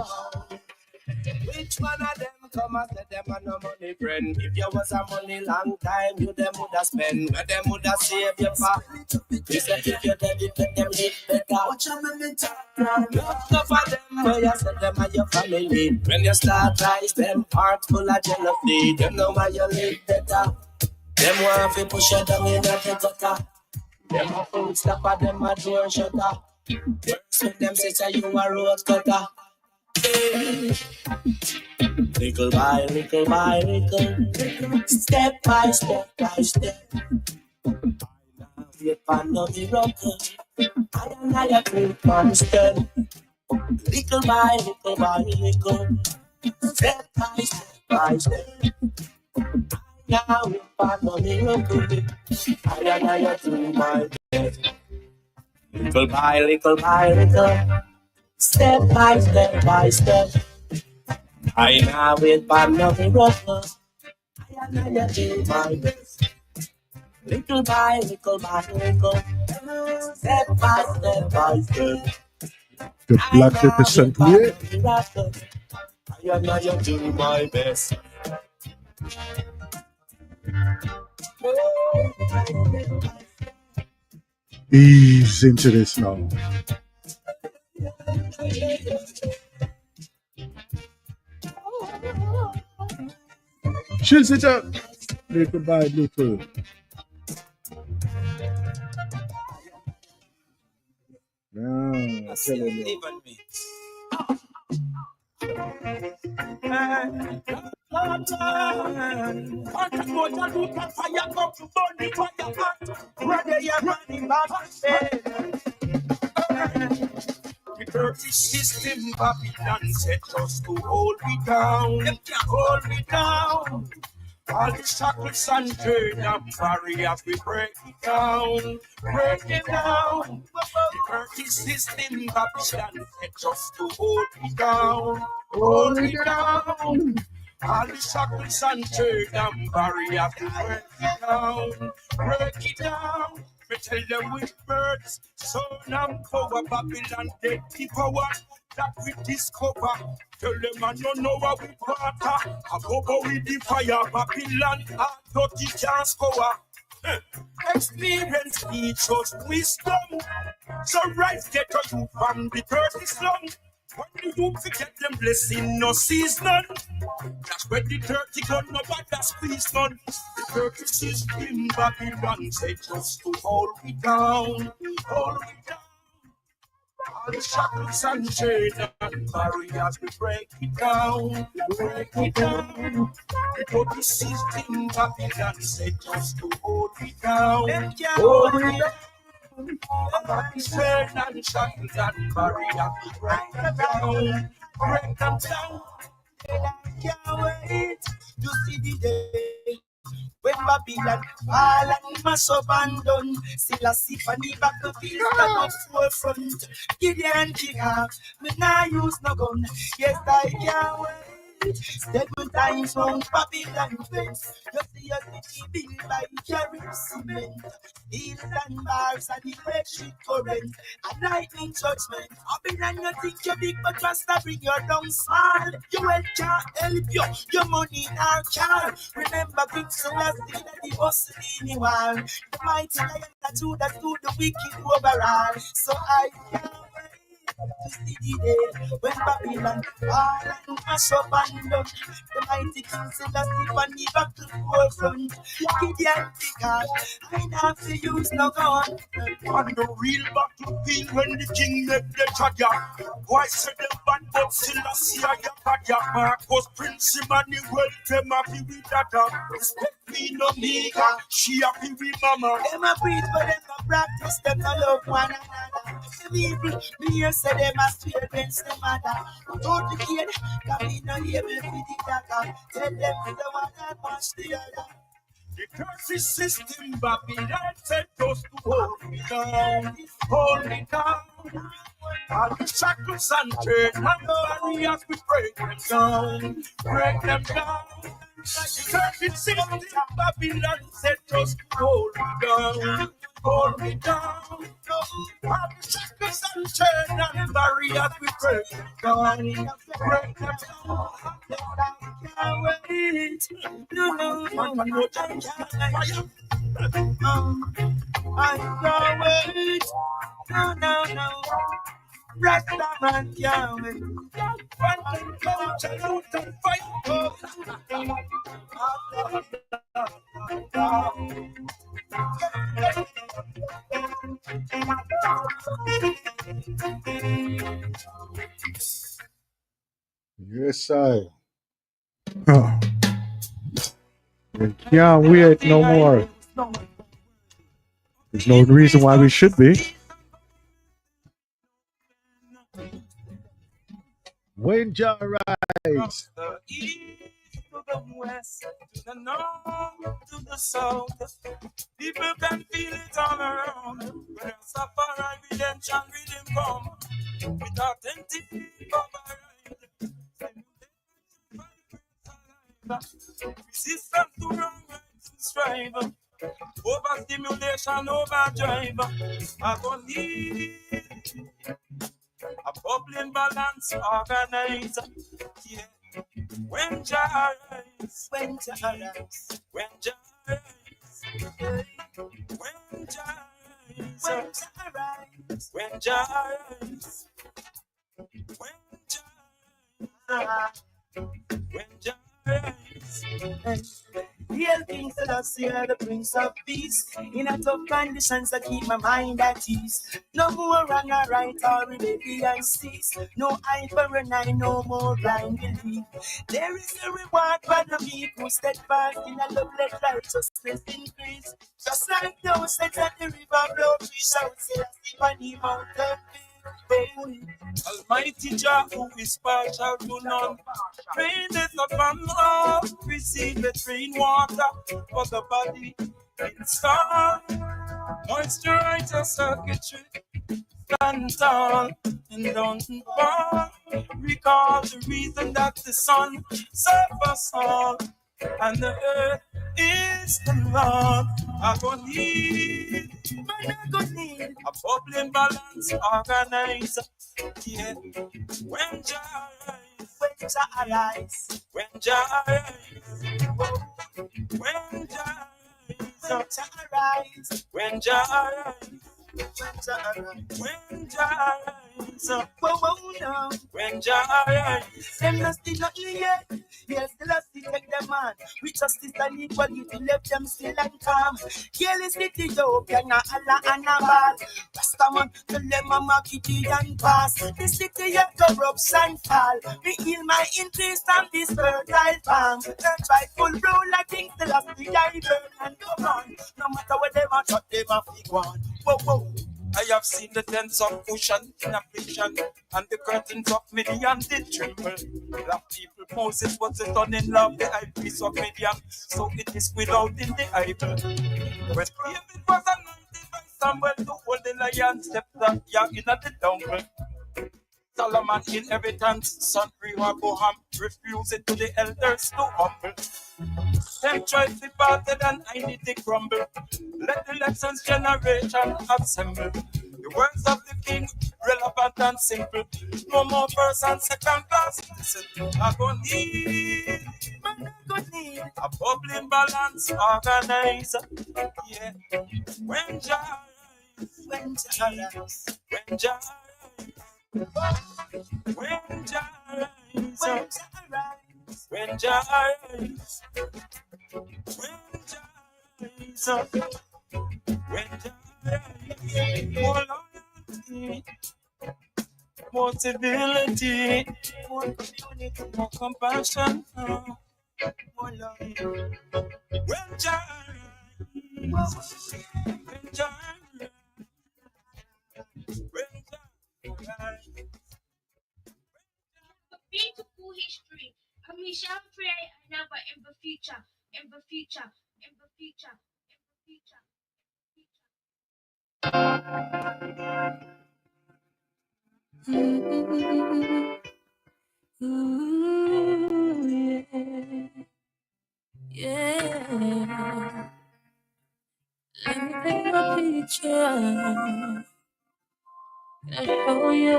Which one of them come and say them are no money friend? If you was a money long time, you them woulda spend. Where them woulda save you for? You say if you dead, it make them live better. Watch out, me talk. Enough of them, where you say them are your family. When you start rise, them hearts full of jealousy. Them know why you live better. Them want to push you down in a gutter. Them a food stopper, them a door shutter. First when them say you a road cutter. Little by little, step by step by step. I now wait for no miracle. I a take one step. Little by little, step by step. I now wait for no miracle. I a do my best. Little by little. Step by step by step, I now wait for no miracle. I do my best. Little by little, step by step by step. The Blacknificent here. I do my best. Ease into this now. Shiz it up, little by little. Yeah, I'm telling you. The dirty system, Babylon set us to hold me down, hold me down. All the shackles and chains and barriers, we break it down, break it down. The dirty system, Babylon set us to hold me down, hold me down. All the shackles and chains and barriers, we break it down, break it down. We tell them with birds, son and power, Babylon dead the power that we discover. Tell them I don't know what we water, a bubble with the fire, Babylon hard 30 can't score. Experience teach us wisdom, so rise get a you from the dirty slum. When the youth get them blessing, no sees none. That's when the dirty gun, nobody squeeze none. The dirty system, Babylon said just to hold me down, hold me down. All the shackles and chains and barriers, we break it down, break it down. The dirty system, Babylon said just to hold me down, hold me down. All the chains and shackles and barriers, we break them down, break them down. I can't wait to see the day when Babylon fall and mash up and done. Still a sip on the battlefield stand up forefront. Gideon kick off, me nah use no gun. Yes, I can't wait. 7 times round Babylon fence. You see a city built by carrying cement. Hills and bars and the electric current. A lightning judgment. Babylon, you think you're big, but Rasta bring you down small. Your wealth can't help you. Your money in our car. Remember, King Celestine and the hustling wall. The mighty lion that do the wicked overall. So I can't wait to see the day when Babylon fall and mash up and done. The mighty King Celestine and the battle forefront. Gideon because I have to use no gun. On the real battlefield when the king met the Jaya. Why said the band but Selassie Ayakaya. Marcos Prince Emmanuel, them happy with that. Respect me no nigga, she happy with mama. Them a breathe but them a practice, them no love one another. Them evil, me here say them a swear against the mother. Don't the kid, can be no able to the dagger. Tell them the one that watch the other. The curse system, Babylon said us to hold me down, hold me down. All the shackles and chains and barriers, we break them down, break them down. The curse system, Babylon said us to hold me down, hold me down. All the shackles and chains and barriers, we break them down, break them down. I can't wait. No, I can't wait. No. Rasta man can't wait. One coach and out and fight. Yes, I. We can't wait no more. There's no reason why we should be. When Jah rise. The east to the west, to the north, to the south. People can feel it all around. When Rastafari redemption rhythm come, with authentic people resistance to wrong rights and strive. Overstimulation, overdrive. I don't need a bubbling balance organize. Yeah. When Jah rise, when Jah rise, when Jah rise, when Jah rise, when Jah rise, when Jah rise, when Jah rise. Real things that I see are the Prince of Peace. In a tough conditions, I keep my mind at ease. No more wrong or right or rebellion cease. No eye for an eye, no more blind belief. There is a reward for the meek who steadfast in a love, let righteousness increase. Just like those that at the river flow, we shall say, sleep on the mountain. Almighty Jah, who is partial to none, raineth upon all, receive it rainwater for the body install, moisturize your circuitry, stand tall and don't fall. Recall the reason that the sun serves us all, and the earth is the Lord. I go need a bubbling balance organize. Yeah. When Jah rise, when Jah rise, when Jah rise, when Jah rise, when Jah rise, When Jah rise up, whoa, now. When Jah rise, them not still nothing yet. Yes, the last take them man. With justice and equality, left them still and calm. Careless Ethiopia, na Allah and a ball. Rastaman, tell them a market and pass. The city of corruption fall. Me heal my interest on this fertile farm. Earth by full blow like things the last the I burn and go on. No matter what them a shot, them a fig one. Whoa. I have seen the tents of cushion in affliction, and the curtains of Midian did tremble. Black people, Moses was it done in love, the high priest of Midian, so it is without in the Bible. When David was anointed by Samuel to hold the lion, stepped up young in the jungle. Solomon inheritance, son Rehoboam, refused it to the elders to humble. Them choice departed and I need to crumble. Let the lessons generation assemble. The words of the king, relevant and simple. No more first and second class citizen. I go need a bubbling balance organizer. Yeah. When Jah rise, when Jah rise, when Jah rise, when Jah rise, when Jah rise, when Jah rise up, when Jah rise, more loyalty, more civility, more community, more compassion, more love. When Jah rise, when Jah rise, when Jah rise. Beautiful history, and we shall create another in the future, in the future, in the future, in the future. Yeah. Let me paint a picture. I show you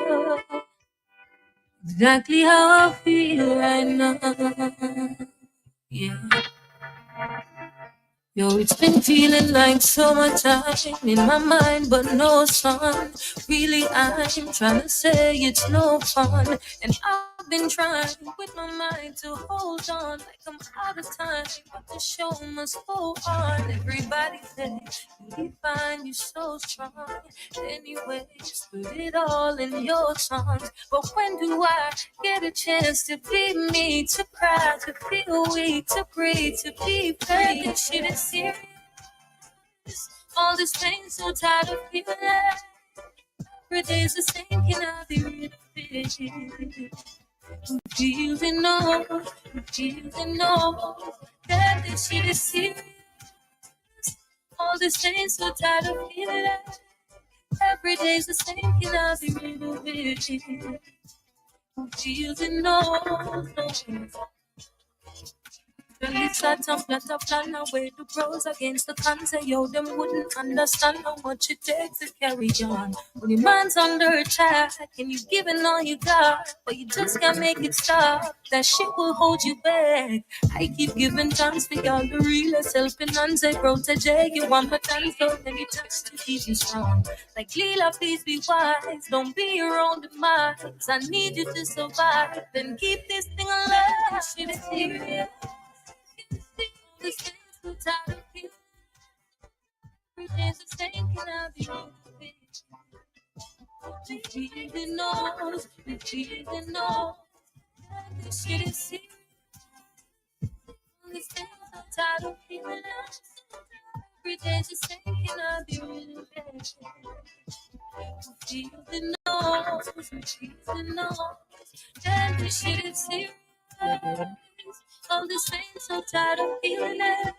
exactly how I feel right now. Yeah. Yo, it's been feeling like summertime in my mind, but no sun. Really, I'm trying to say it's no fun. And I've been trying with my mind to hold on like I'm out of time. But the show must go on. Everybody says you fine, you're so strong. Anyways, put it all in your songs. But when do I get a chance to be me, to cry, to feel weak, to breathe, to be free? This shit is serious. All this pain, so tired of feeling. Every day's the same, can I be rid of it? Confusing, no, confusing, no. That this shit is serious. All this pain, so tired of feeling. Every day's the same, can I be rid of it? Confusing, no, no. Really sat and flat a plan away the pros against the cons. Say, yo, them wouldn't understand how much it takes to carry on. When your mind's under attack and you're giving all you got, but you just can't make it stop. That shit will hold you back. I keep giving thanks for y'all the realest helping hands. Say, protege you one more time, so many times to keep you strong. Like Leela, please be wise. Don't be your own demise. I need you to survive and keep this thing alive. Shit is serious. This thing's so tired of feeling. Everything's the same, can I be with you? Repeating knows, repeating knows. This shit is serious. This thing's so tired of feeling. Everything's the same, can I be with you? Repeating knows, repeating knows. Damn, this shit is serious. All this pain, so tired of feeling it.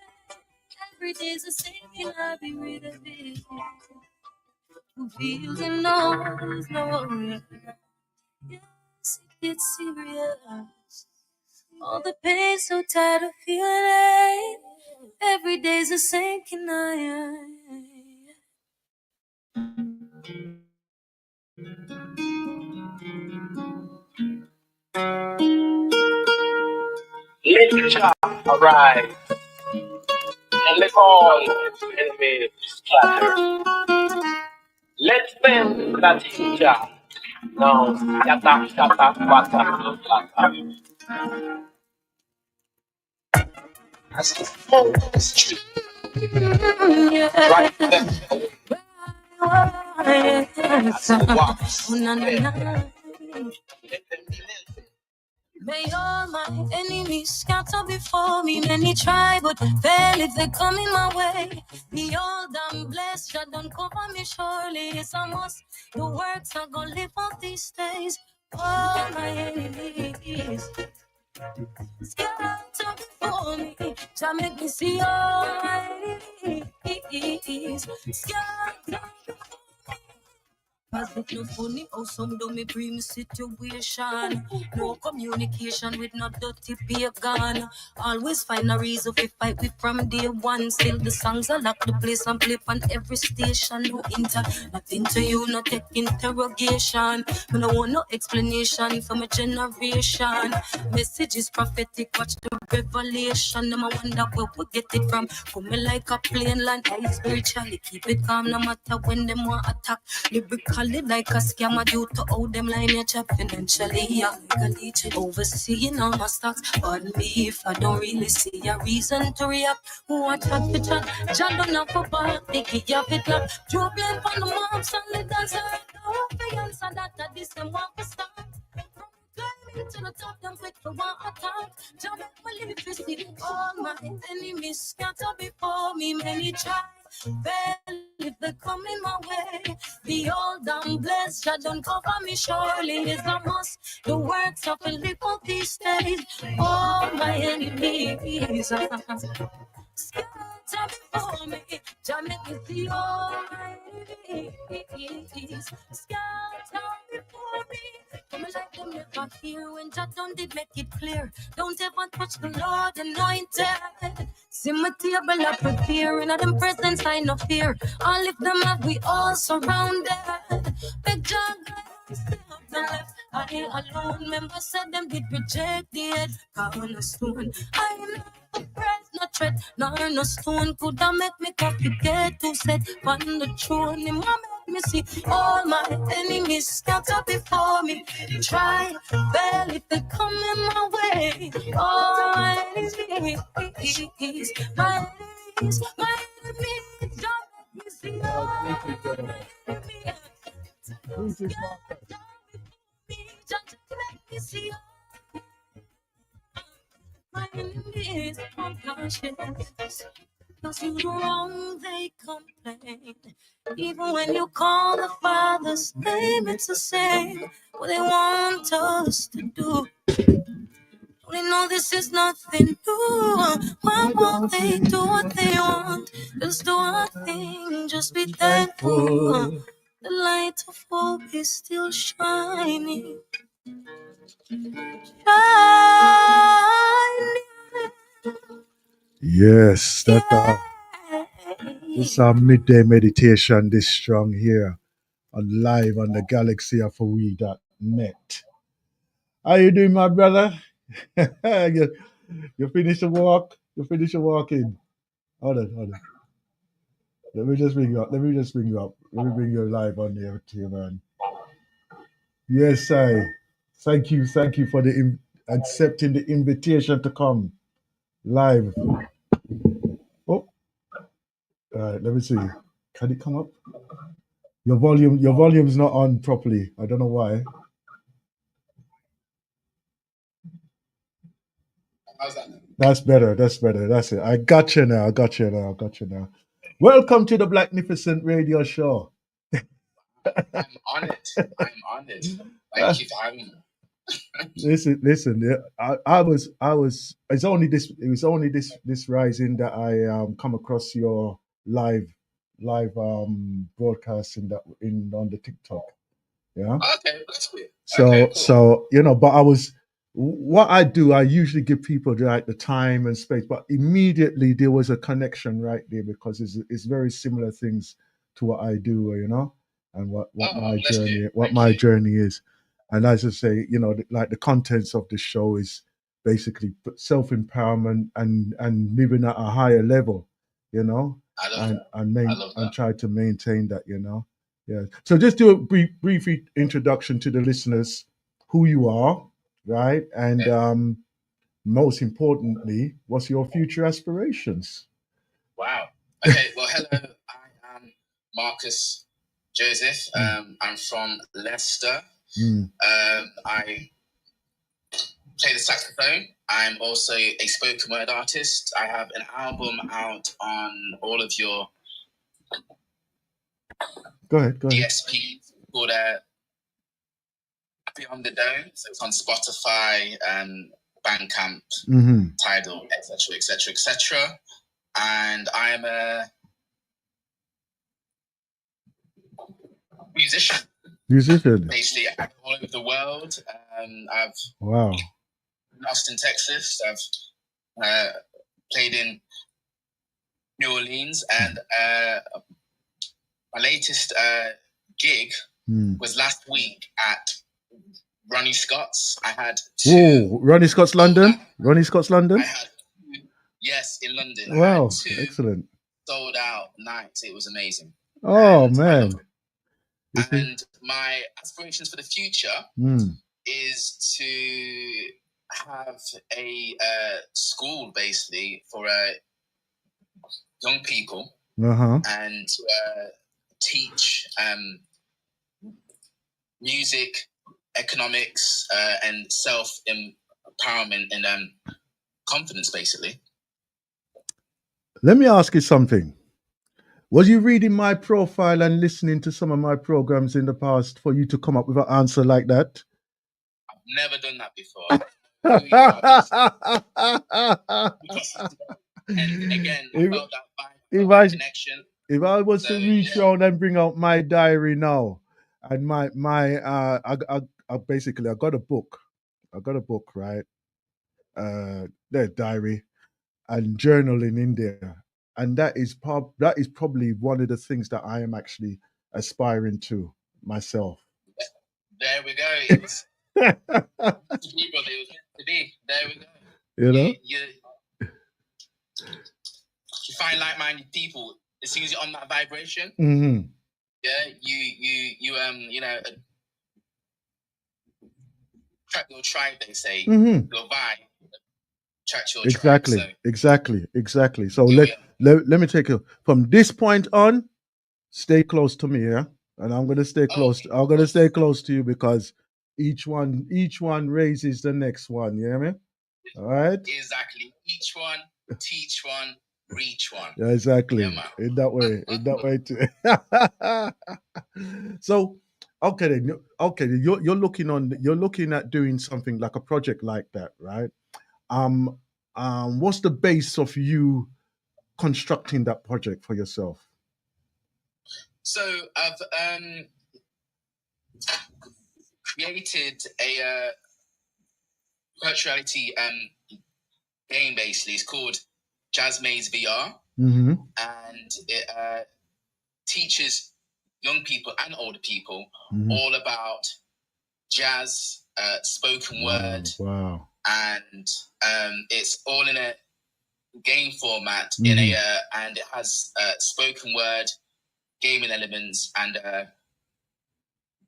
Every day's the same, can I be rid of it? Who feels and knows, no. Yes, it gets serious. All the pain, so tired of feeling it. Every day's the same, can I? Let Jah arise and let all enemies scatter. Let's spend that teacher. Now, yata, shata, wata, lata. As the fall on the street, right there, as the walks, let them live. May all my enemies scatter before me. Many try, but fail if they come in my way. Behold, I'm blessed, God don't cover me surely. It's a must. The works are gonna live on these days. All my enemies scatter before me. Try make me see all my enemies scatter. Cause it no funny how some do me bring situation. No communication with no dirty pagan. Always find a reason to fight with from day one. Still the songs are lock the place and play on every station. No nothing to you, no take interrogation. Me no want no explanation from a generation. Message is prophetic, watch the revelation. Them I wonder where we get it from. Coming like a plane land, I spiritually keep it calm no matter when them want attack. Lyrically like a scammer due to how them line your chap financially. Yeah, legally overseeing all my stocks. Pardon me if I don't really see a reason to react. Who I chat for chat, John don't have a ball, they get your bit up. Joe blame on the moms and the dancers. No for answer that this them want to start. Climbing to the top, them quick for one attack. Jump back my live to see all my enemies scatter before me. Many try, fail if they come in my way. Behold, I'm blessed, God don't cover me surely. It's a must, the works of a live on these days. All my enemies scatter before me. Jah make me see all my enemies scatter before me. Come like them never hear when Jah done did make it clear. Don't ever touch the Lord anointed. See my table up prepare in them presence I no fear. All if them have we all surrounded. Big Jah step the left. I alone member said them did reject the head. Cornerstone. I know bread, no threat, no stone could have make me coffee get to set on the throne. Him want make me see all my enemies scatter before me. Try, fail if they come in my way. All my enemies, my enemies, my enemies, don't make me see all my enemies. Just make me see my enemies on conscience. Cause you wrong, they complain. Even when you call the Father's name, it's the same. What they want us to do. They know this is nothing new. Why won't they do what they want? Just do one thing, just be thankful. The light of hope is still shining. Yes, that's it's our midday meditation this strong here on live on the galaxyofwe.net. How you doing, my brother? you finish the walk? You finish the walking? Hold on. Let me just bring you up. Let me bring you live on there to you, man. Yes, I. Thank you for the accepting the invitation to come live. Oh, all right. Let me see. Can it come up? Your volume's not on properly. I don't know why. How's that? That's better. That's it. I got you now. Welcome to the Blacknificent Radio Show. I'm on it. Thank you for having me. Listen. I was. It was only this rising that I come across your live broadcasting that in on the TikTok. Yeah. Okay, that's weird. So Okay, cool. so but I was what I do. I usually give people like the time and space, but immediately there was a connection right there because it's very similar things to what I do, and what my journey journey is. And as I say, like the contents of the show is basically self empowerment and living at a higher level, I love that. and try to maintain that. Yeah. So just do a brief introduction to the listeners, who you are, right? And most importantly, what's your future aspirations? Wow. Okay. Well, hello. I am Marcus Joseph. I'm from Leicester. I play the saxophone. I'm also a spoken word artist. I have an album out on all of your Go ahead. DSPs called Beyond the Dome. So it's on Spotify and Bandcamp, Tidal, etc., etc., etc. And I'm a musician. Basically, all over the world. I've in Austin, Texas. I've played in New Orleans, and my latest gig was last week at Ronnie Scott's. I had two. Ronnie Scott's London. Ronnie Scott's London. I had two, yes, in London. Wow, I had two excellent. sold out nights. It was amazing. Oh, man. And my aspirations for the future is to have a school, basically, for young people and teach music, economics, and self-empowerment and confidence, basically. Let me ask you something. Was you reading my profile and listening to some of my programs in the past for you to come up with an answer like that? I've never done that before. And again, I felt that connection. If I was to reach around and bring out my diary now, and I basically I got a book. Right? The diary and journaling in there. And that is probably one of the things that I am actually aspiring to myself. There we go. It's there we go. You know, you find like-minded people as soon as you're on that vibration. Yeah, you know, track your tribe. They say your vibe. Exactly. So let me take it from this point on. Stay close to me, yeah, and I'm gonna stay close. I'm gonna stay close to you because each one raises the next one. You hear me? All right. Exactly. Each one, teach one, reach one. Yeah, exactly. Yeah, in that way too. So, okay, you're looking at doing something like a project like that, right? What's the base of you constructing that project for yourself? So I've created a virtual reality game. Basically, it's called Jazz Maze VR, and it teaches young people and older people all about jazz, spoken word. Wow. And it's all in a game format and it has spoken word, gaming elements, and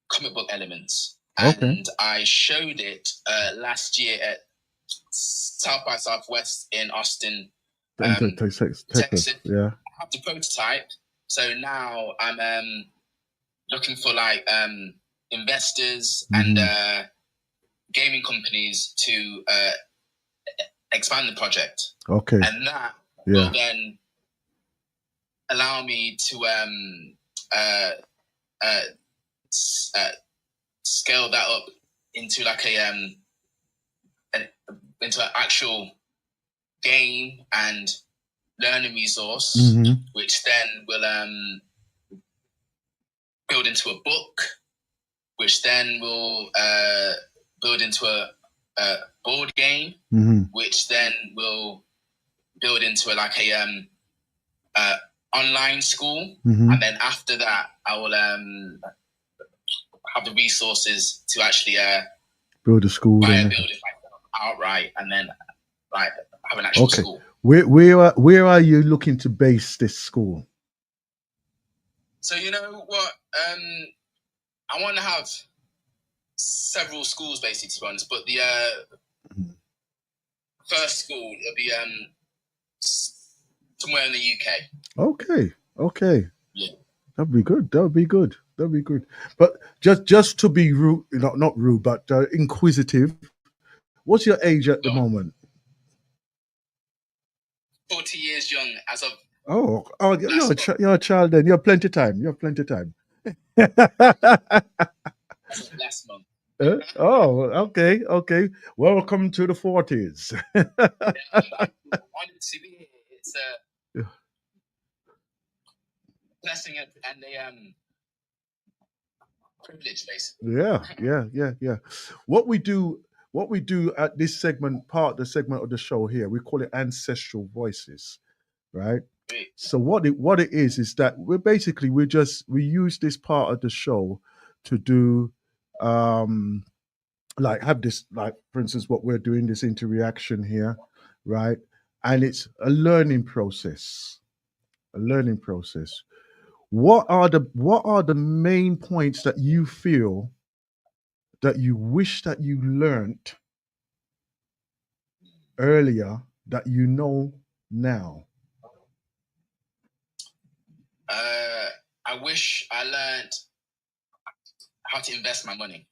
comic book elements. Okay. And I showed it last year at South by Southwest in Austin, Texas. Yeah. I have the prototype, so now I'm looking for like investors and gaming companies to expand the project. Okay. And that will then allow me to scale that up into like into an actual game and learning resource, which then will build into a book, which then will build into a board game, which then will build into a online school, and then after that, I will have the resources to actually build a school, buy a building outright, and then like have an actual school. Where are you looking to base this school? So you know what? I want to have several schools basically, to be honest. But the first school it'll be somewhere in the UK. Okay. Yeah. That'd be good. But just to be rude, not rude, but inquisitive. What's your age at the moment? 40 years young as of. Oh, you're a child then. You have plenty time. Last month. Oh, okay. Welcome to the 40s. Yeah, I wanted to be here. It's a blessing and a privilege, basically. Yeah. What we do at this the segment of the show here, we call it Ancestral Voices, right? Great. So what it is that we use this part of the show to do like have this, like for instance what we're doing, this interaction here, right? And it's a learning process. What are the main points that you feel that you wish that you learned earlier that you know now? I wish I learned how to invest my money,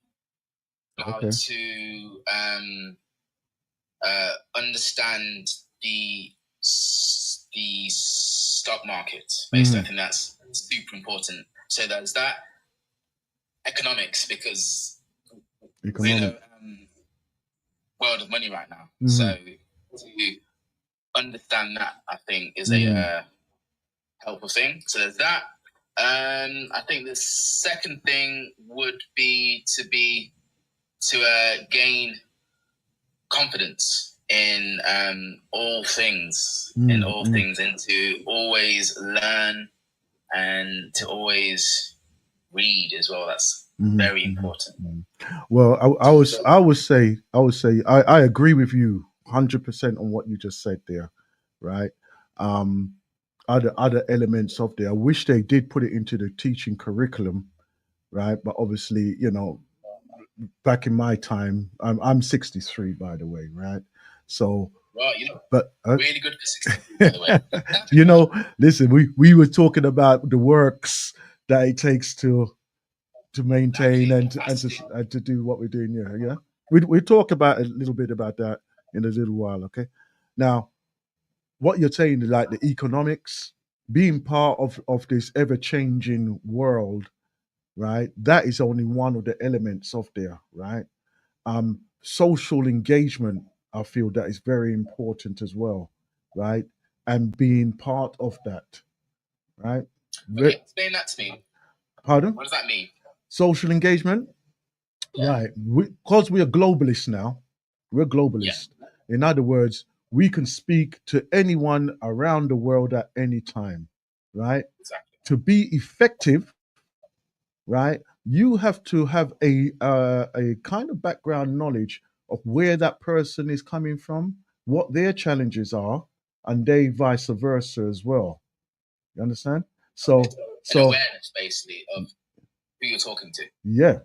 how to understand the stock market. Basically, I think that's super important. So there's that. Economics, because we're in a world of money right now. So to understand that, I think, is a helpful thing. So there's that. I think the second thing would be to gain confidence in all things, and to always learn and to always read as well. That's very important. Well, I would say I agree with you 100% on what you just said there, right? Other elements of there, I wish they did put it into the teaching curriculum, right? But obviously, back in my time, I'm 63, by the way, right? So, really good for 63, by the way. Listen, we were talking about the works that it takes to maintain and to do what we're doing here. Yeah, we talk about a little bit about that in a little while. Okay, now what you're saying, like the economics, being part of this ever changing world, right? That is only one of the elements of there, right? Social engagement, I feel that is very important as well, right? And being part of that, right? Okay, explain that to me. Pardon? What does that mean? Social engagement? Yeah. Right. Because we are globalists now. We're globalists. Yeah. In other words, we can speak to anyone around the world at any time, right? Exactly. To be effective, right, you have to have a kind of background knowledge of where that person is coming from, what their challenges are, and they vice versa as well. You understand? So awareness basically of who you're talking to. Yeah.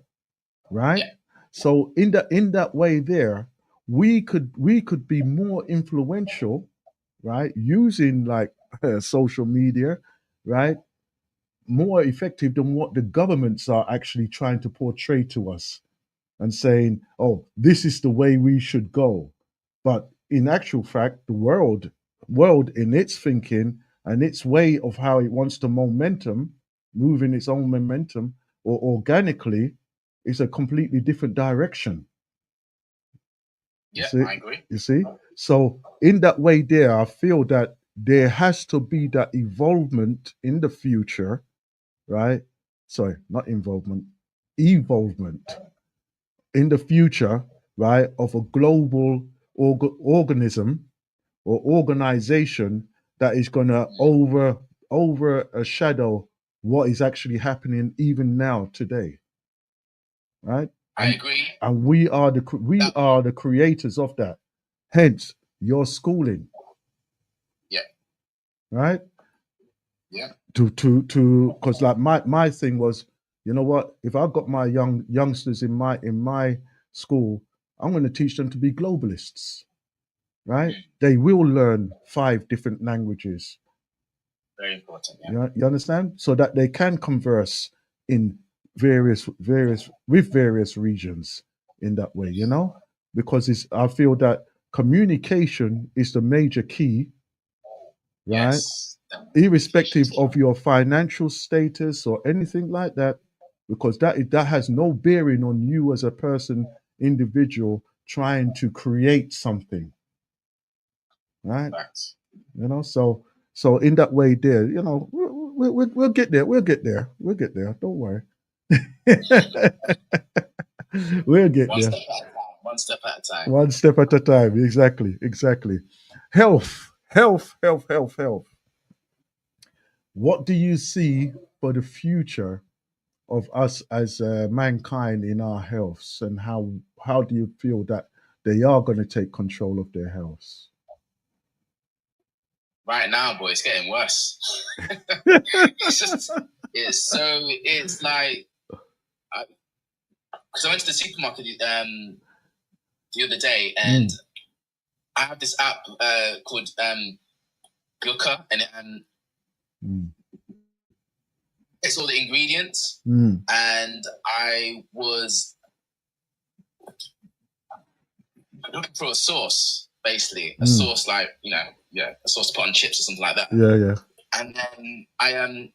Right? Yeah. So in that way there, we could be more influential, right? Using like social media, right? More effective than what the governments are actually trying to portray to us and saying, oh, this is the way we should go. But in actual fact, the world in its thinking and its way of how it wants to move in its own momentum or organically, is a completely different direction. Yeah, I agree. You see? So in that way there, I feel that there has to be that evolvement in the future, right? Sorry, not evolvement in the future, right, of a global organism or organization that is going to overshadow what is actually happening even now today, right? I agree. And we are the creators of that. Hence, your schooling. Yeah. Right? Yeah. Because like my thing was, you know what? If I've got my youngsters in my school, I'm going to teach them to be globalists, right? They will learn 5 different languages. Very important. Yeah. You understand? So that they can converse in various regions in that way, you know? Because I feel that communication is the major key, right? Yes. Irrespective of your financial status or anything like that, because that has no bearing on you as a person, individual trying to create something, right? Facts. You know, so in that way, there, you know, we'll get there. We'll get there. We'll get there. Don't worry. We'll get there. One step at a time. One step at a time. Exactly. Health. What do you see for the future of us as mankind in our healths, and how do you feel that they are going to take control of their healths? Right now, boy, it's getting worse. It's like, because I went to the supermarket the other day, and I have this app called Gluka, and it's all the ingredients, and I was looking for a sauce, basically a sauce like, you know, a sauce to put on chips or something like that. Yeah. And then I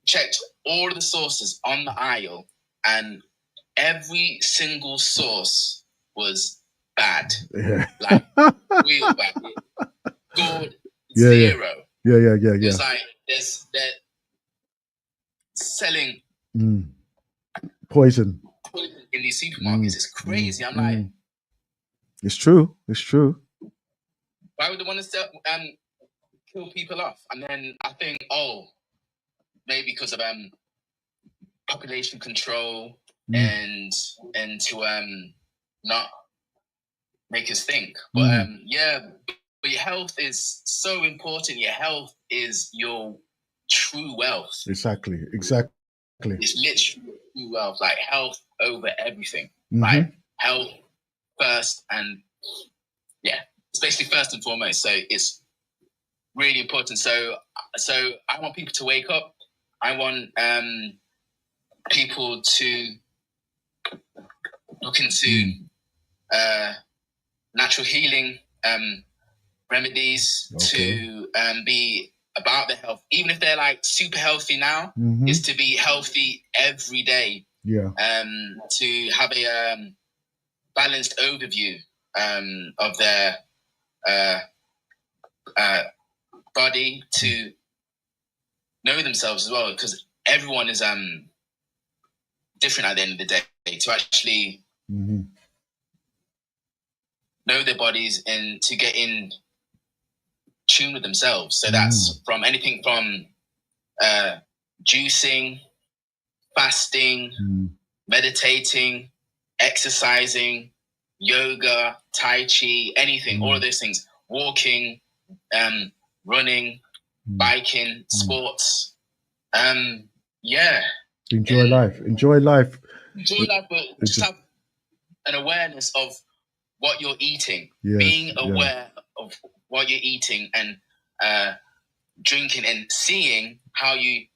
checked all of the sauces on the aisle, and every single sauce was bad. Yeah. Like real bad. Good. Zero. Yeah. It's like they're selling poison in these supermarkets. It's crazy. I'm like, it's true. why would they want to kill people off? And then I think, maybe because of population control and to not make us think. But but your health is so important. Your health is your true wealth. Exactly. It's literally true wealth. Like health over everything. Like health first, and it's basically first and foremost. So it's really important. So I want people to wake up. I want people to look into natural healing remedies, to be about their health, even if they're like super healthy now, is to be healthy every day. Yeah. To have a balanced overview of their body, to know themselves as well, because everyone is different at the end of the day. To actually know their bodies and to get in tune with themselves. So that's from anything from juicing, fasting, meditating, exercising, yoga, tai chi, anything, all of those things, walking, running, biking, sports. Enjoy life, but just have an awareness of what you're eating. Being aware of what you're eating and drinking, and seeing how you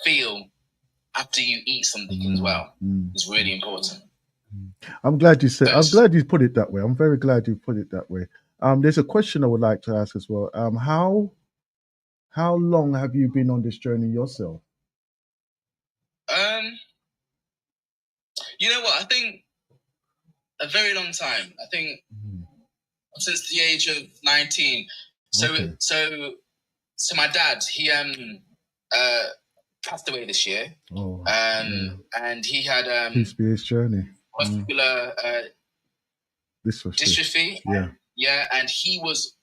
feel after you eat something as well is really important. I'm glad you put it that way. I'm very glad you put it that way. There's a question I would like to ask as well. How long have you been on this journey yourself? You know what? I think a very long time. I think since the age of 19. So my dad, he passed away this year. And he had peace be his journey. Muscular dystrophy. Yeah, and he was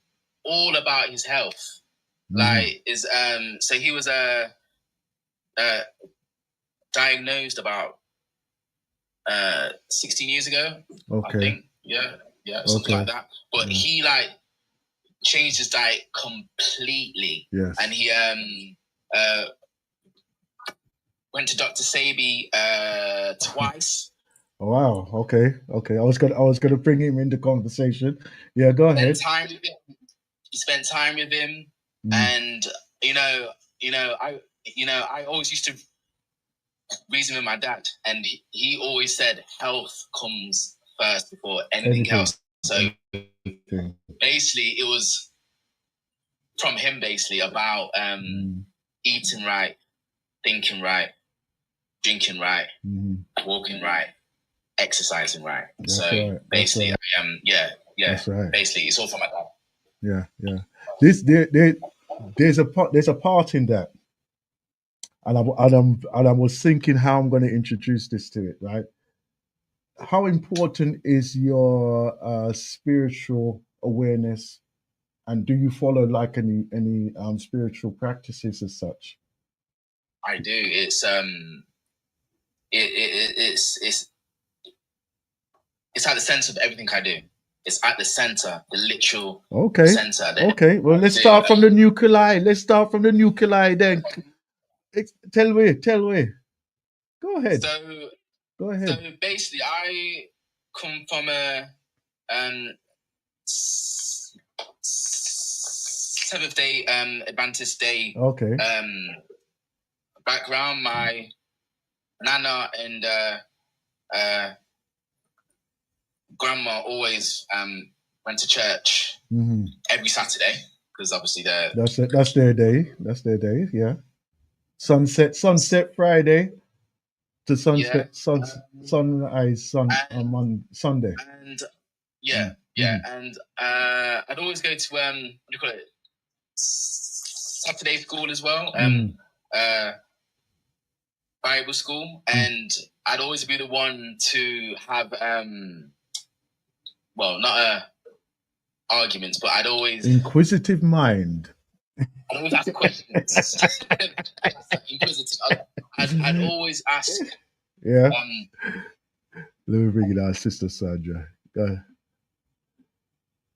all about his health. Like so he was diagnosed about 16 years ago. I think. Yeah, something like that. But he like changed his diet completely. Yes. And he went to Dr. Sabi twice. Oh, wow. Okay. I was gonna bring him into conversation. Yeah, go ahead. Spent time with him, and I always used to reason with my dad, and he always said health comes first before anything else. So basically, it was from him basically about eating right, thinking right, drinking right, walking right, exercising right. That's so right. basically, right. That's right. Basically, it's all from my dad. Yeah. There's a part in that, and I was thinking how I'm going to introduce this to it. Right? How important is your spiritual awareness, and do you follow like any spiritual practices as such? I do. It's it's at the center of everything I do. It's at the center, the literal center. Okay. Well, let's start from the nuclei. Then. Tell me. Go ahead. So basically, I come from a Seventh-day Adventist day background. My nana and grandma always went to church every Saturday, because obviously that's their day. Yeah. Sunset Friday to sunset sunrise on Sunday. And and I'd always go to what do you call it, Saturday school as well, Bible school, and I'd always be the one to have not arguments, but I'd always inquisitive mind. I'd always ask questions. I'd always ask. Yeah. Let me bring it out, Sister Sandra. Go ahead.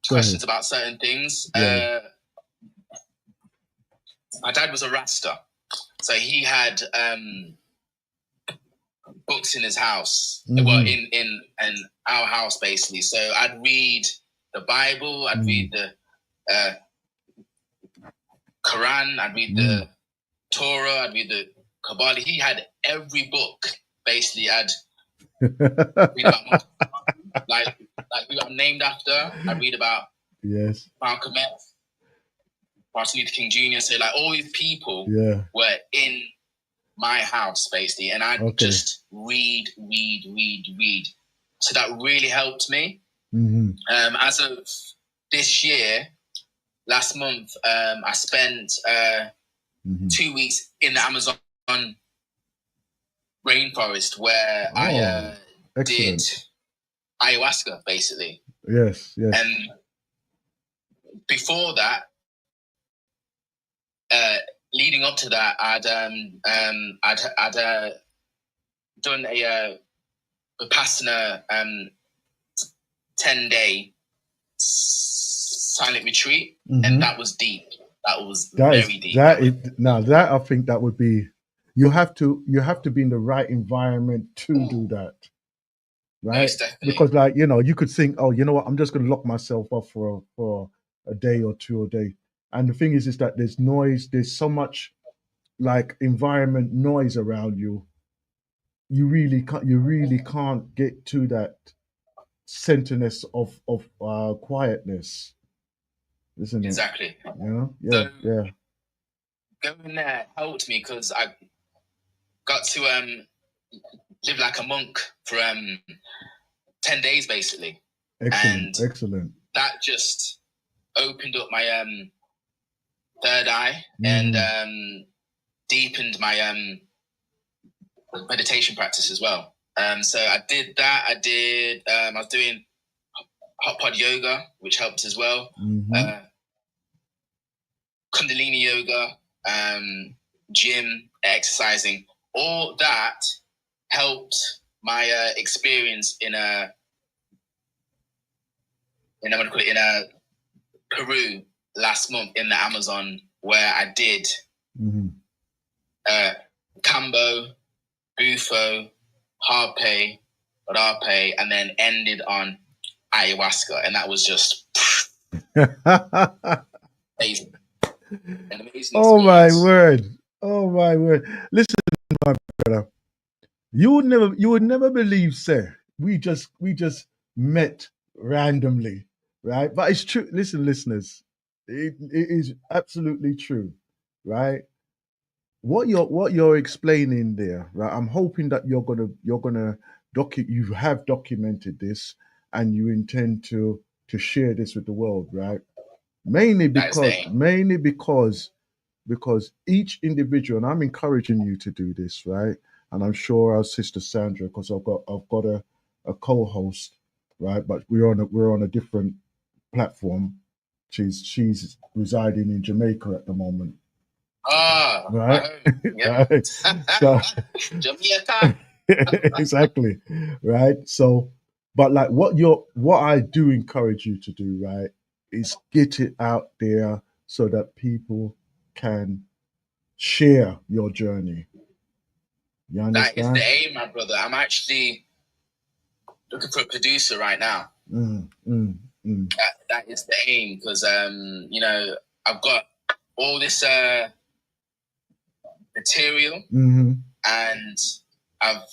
Questions about certain things. Yeah. My dad was a Rasta, so he had books in his house. Well, in our house basically. So I'd read the Bible. I'd read the Quran. I'd read the Torah. I'd read the Kabbalah. He had every book basically. I'd read about like who I'm named after. I read about Malcolm X, Martin Luther King Jr. So like all these people were in my house basically, and I'd just read. So that really helped me. As of this year, last month, I spent 2 weeks in the Amazon rainforest where I did ayahuasca, basically. Yes. And before that, leading up to that, I'd done a Vipassana 10-day silent retreat, and that was deep. That was very deep. That I think that would be. You have to be in the right environment to do that, right? Because you could think, oh, you know what, I'm just going to lock myself up for a day or two a day. And the thing is that there's noise. There's so much like environment noise around you. You really can't get to that centerness of quietness, isn't it? Exactly. Yeah. Going there helped me because I got to live like a monk for 10 days basically. Excellent. That just opened up my third eye and deepened my meditation practice as well. So I did that. I was doing hot pod yoga, which helped as well. Kundalini yoga, gym, exercising, all that helped my experience in Peru last month in the Amazon, where I did Cambo, Bufo, Harpe, Rape, and then ended on ayahuasca, and that was just amazing. An amazing Oh my experience. word! Oh my word! Listen, my brother, you would never believe, sir. We just met randomly, right? But it's true. Listen, listeners, it is absolutely true, right? What you're explaining there, right? I'm hoping that you're gonna you have documented this and you intend to share this with the world, right? Mainly because each individual, and I'm encouraging you to do this, right? And I'm sure our sister Sandra, because I've got a co-host, right? But we're on a different platform. She's residing in Jamaica at the moment, right? Yeah. Right. So Jamaica. exactly, right? So, but like what I do encourage you to do, right, is get it out there so that people can share your journey. You That is understand? the aim, my brother. I'm actually looking for a producer right now. That is the aim, because I've got all this material, and I've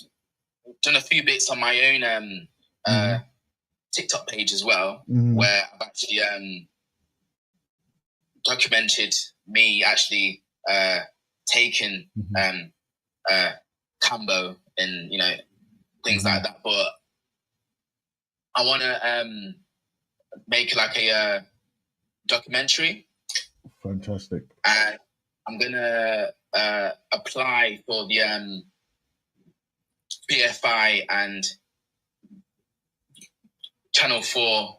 done a few bits on my own TikTok page as well, where I've actually documented me actually taking Cambo and things like that. But I want to make like a documentary. Fantastic. And I'm gonna apply for the PFI and Channel 4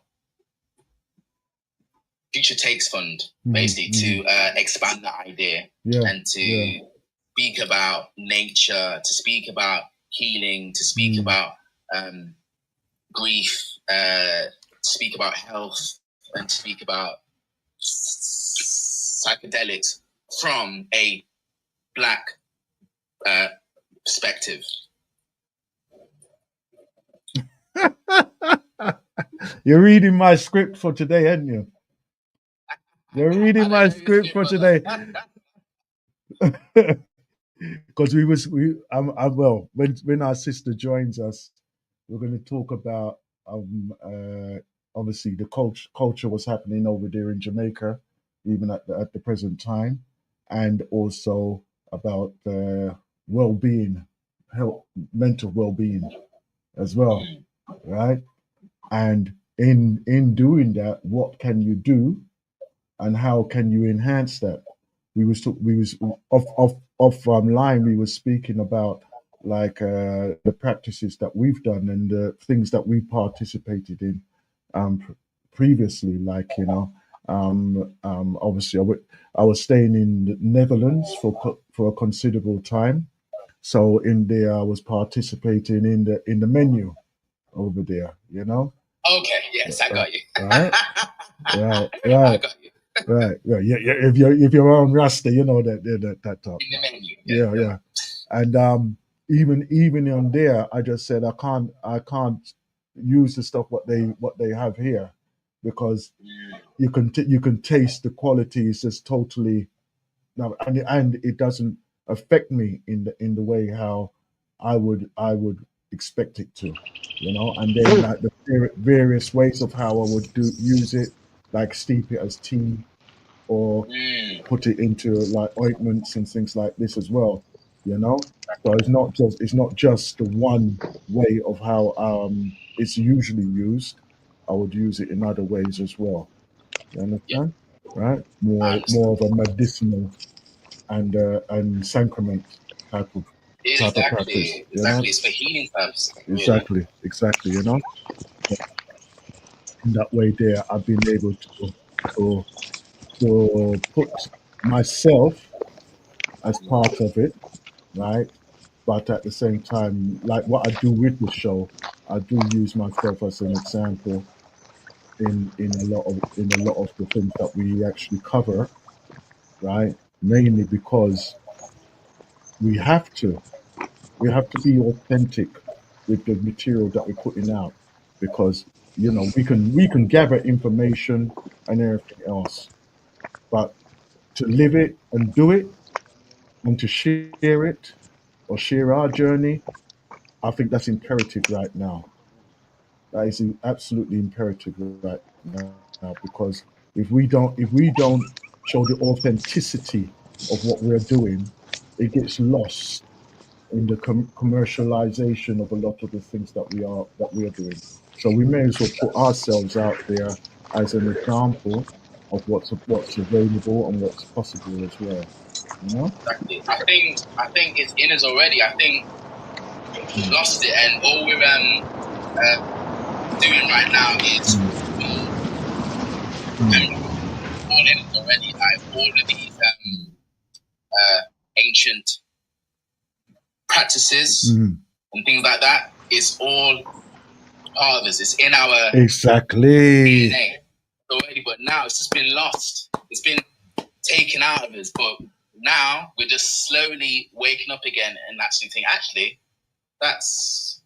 Future Takes Fund, basically, to expand that idea and to speak about nature, to speak about healing, to speak about grief, to speak about health, and to speak about psychedelics from a Black perspective. You're reading my script for today, aren't you? You're reading my script for today. Because well, when our sister joins us, we're going to talk about obviously the culture was happening over there in Jamaica, even at the present time, and also about well-being, health, mental well-being as well, right? And in doing that, what can you do, and how can you enhance that? We was off line. We were speaking about like the practices that we've done and the things that we participated in previously. Like obviously I was staying in the Netherlands for a considerable time. So in there, I was participating in the menu over there. You know. Okay. Yes, I got you. Right. I Right. got you. Right. Yeah. If you're on Rasta, you know that talk. In the menu. Yeah. And even on there, I just said I can't use the stuff what they have here, because you can taste the quality is just totally no, and it doesn't affect me in the way how I would expect it to, and then like the various ways of how I would use it, like steep it as tea or put it into like ointments and things like this as well, so it's not just the one way of how it's usually used. I would use it in other ways as well. You understand? Right? More of a medicinal and sacrament type of practice. Exactly. It's for healing purposes. Exactly. In that way, there I've been able to put myself as part of it, right? But at the same time, like what I do with the show, I do use myself as an example in a lot of the things that we actually cover, right? Mainly because we have to be authentic with the material that we're putting out, because we can gather information and everything else, but to live it and do it and to share it or share our journey, I think that's imperative right now. That is absolutely imperative right now, because if we don't show the authenticity of what we're doing, it gets lost in the commercialization of a lot of the things that we are doing. So we may as well put ourselves out there as an example of what's available and what's possible as well. You know? Exactly. I think it's in us already. I think we've lost it, and all we're doing right now is all in us already. Like all of these ancient practices and things like that. It's all part of us. It's in our Exactly. DNA already, but now it's just been lost. It's been taken out of us, but now we're just slowly waking up again and actually think, actually, that's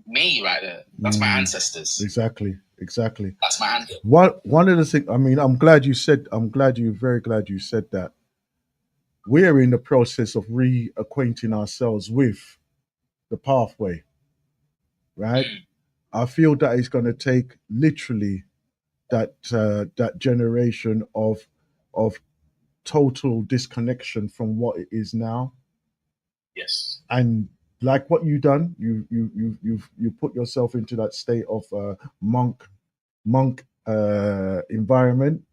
me right there. That's my ancestors. Exactly. That's my ancestors. One of the things, I mean, I'm very glad you said that. We're in the process of reacquainting ourselves with the pathway, right? I feel that it's going to take literally that generation of total disconnection from what it is now. Yes. And like what you've done, you put yourself into that state of monk environment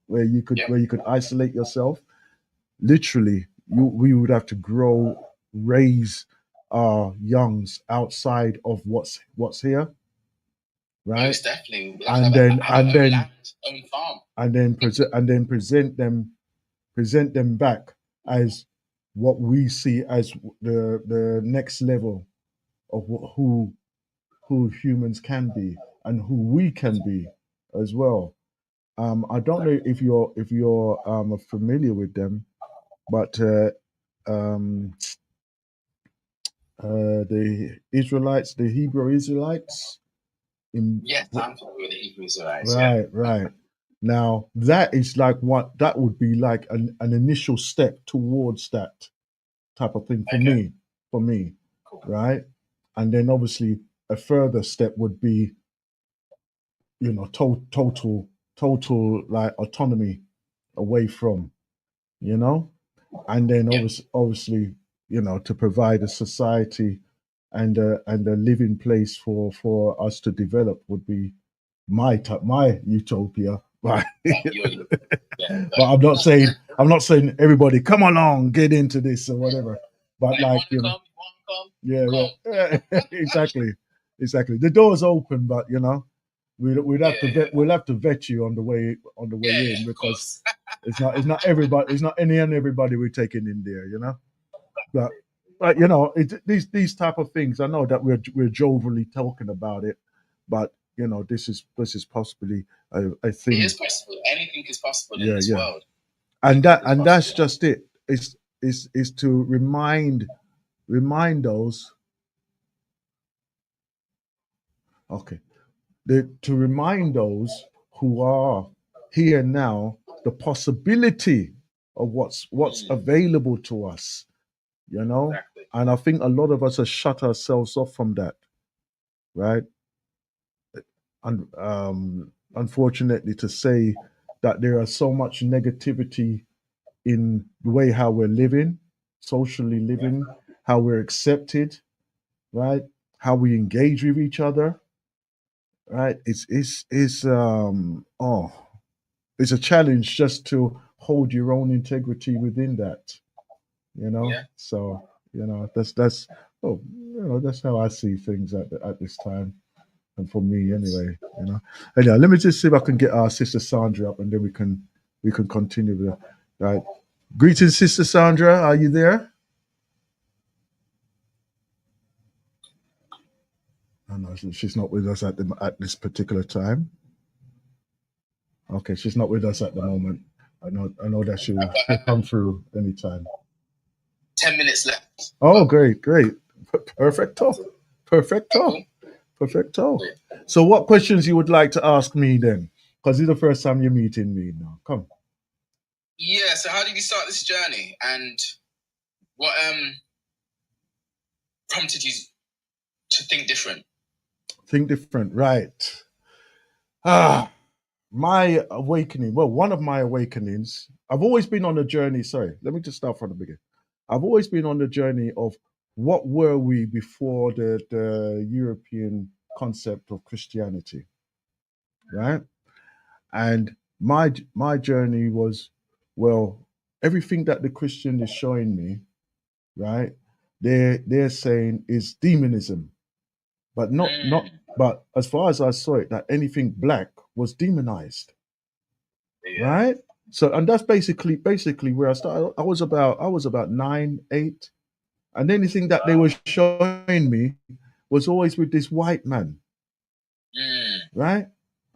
where you could isolate yourself. Literally, we would have to raise our youngs outside of what's here, right? Most definitely. And then own farm. And then present them back as what we see as the next level of who humans can be and who we can be as well. I don't know if you're familiar with them, but the Israelites, the Hebrew Israelites. Yes, I'm familiar with the Hebrew Israelites. Right. Now that is like that would be like an initial step towards that type of thing for me, cool. Right? And then obviously a further step would be, total like autonomy away from, and then obviously, to provide a society and a living place for us to develop would be my utopia. Right. But I'm not saying everybody come along, get into this or whatever. But yeah, exactly. The door's open, but we'll have to vet you on the way in, because it's not everybody, it's not any and everybody we're taking in there, But these type of things, I know that we're jovially talking about it, but this is possibly a thing. It is possible. Anything is possible in this world. And that's just it. It's to remind those. Okay. To remind those who are here now the possibility of what's available to us, Exactly. And I think a lot of us have shut ourselves off from that, right? And unfortunately to say that there are so much negativity in the way how we're living, socially living, how we're accepted, right? How we engage with each other, right? It's a challenge just to hold your own integrity within that, So that's how I see things at this time, and for me anyway. Anyhow, let me just see if I can get our sister Sandra up, and then we can continue with right. Greetings, Sister Sandra. Are you there? Oh, no, she's not with us at this particular time. Okay, she's not with us at the moment. I know that she'll come through anytime. 10 minutes left. Oh, great. Perfecto. Cool. Perfecto. So what questions you would like to ask me then? Because it's the first time you're meeting me now. Come. Yeah, so how did you start this journey? And what prompted you to think different? Think different, right. My awakening, well, one of my awakenings, I've always been on a journey. Sorry, let me just start from the beginning. I've always been on the journey of what were we before the European concept of Christianity, right? And my journey was, well, everything that the Christian is showing me, right? They're saying is demonism, but not but as far as I saw it, that anything black was demonized, right? So, and that's basically where I started. I was about 9, 8, and anything that they were showing me was always with this white man, right?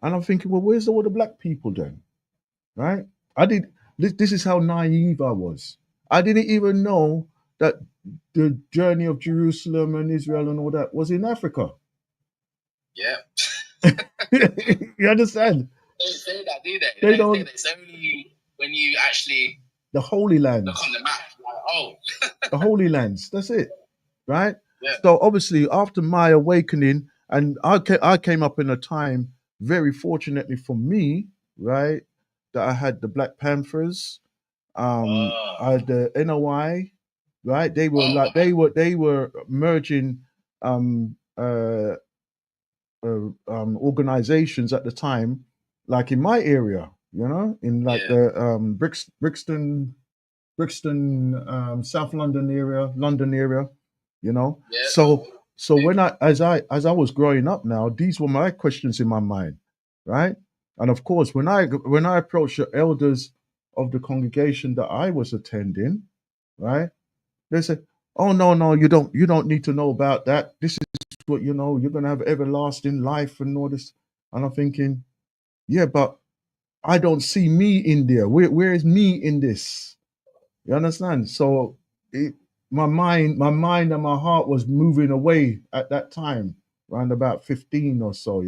And I'm thinking, well, where's all the black people then, right? I did. This is how naive I was. I didn't even know that the journey of Jerusalem and Israel and all that was in Africa. Yeah. You understand? They don't say that, do they? They don't. Say that. It's only when you actually The Holy Lands. look on the map, like, oh. The Holy Lands. That's it, right? Yeah. So obviously, after my awakening, and I came up in a time, very fortunately for me, right, that I had the Black Panthers, I had the NOI, right? They were they were merging um, uh, organizations at the time, like in my area, in like the Brixton, South London area, Yeah. So when as I was growing up now, these were my questions in my mind, right? And of course, when I approached the elders of the congregation that I was attending, right, they said, "Oh no, you don't need to know about that. This is what you're gonna have everlasting life and all this." And I'm thinking, yeah, but I don't see me in there. Where is me in this? You understand? So my mind and my heart was moving away at that time, around about 15 or so,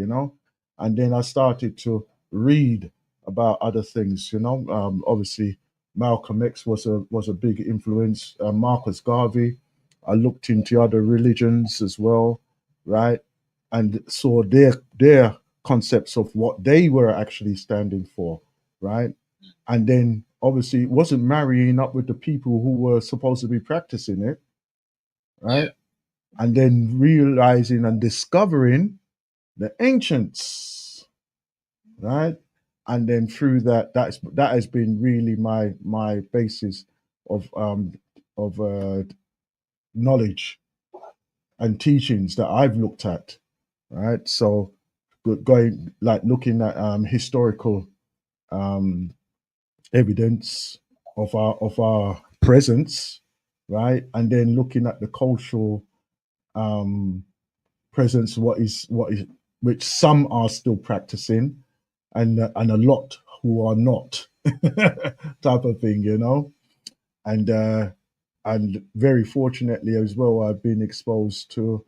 and then I started to read about other things. Obviously, Malcolm X was a big influence. Marcus Garvey. I looked into other religions as well, right, and saw their concepts of what they were actually standing for, right, and then obviously it wasn't marrying up with the people who were supposed to be practicing it, right? Yeah. And then realizing and discovering the ancients, right? And then through that has been really my basis of knowledge and teachings that I've looked at, right? So going like looking at historical um, evidence of our presence, right? And then looking at the cultural um, presence, what is which some are still practicing, and a lot who are not, type of thing, and very fortunately as well, I've been exposed to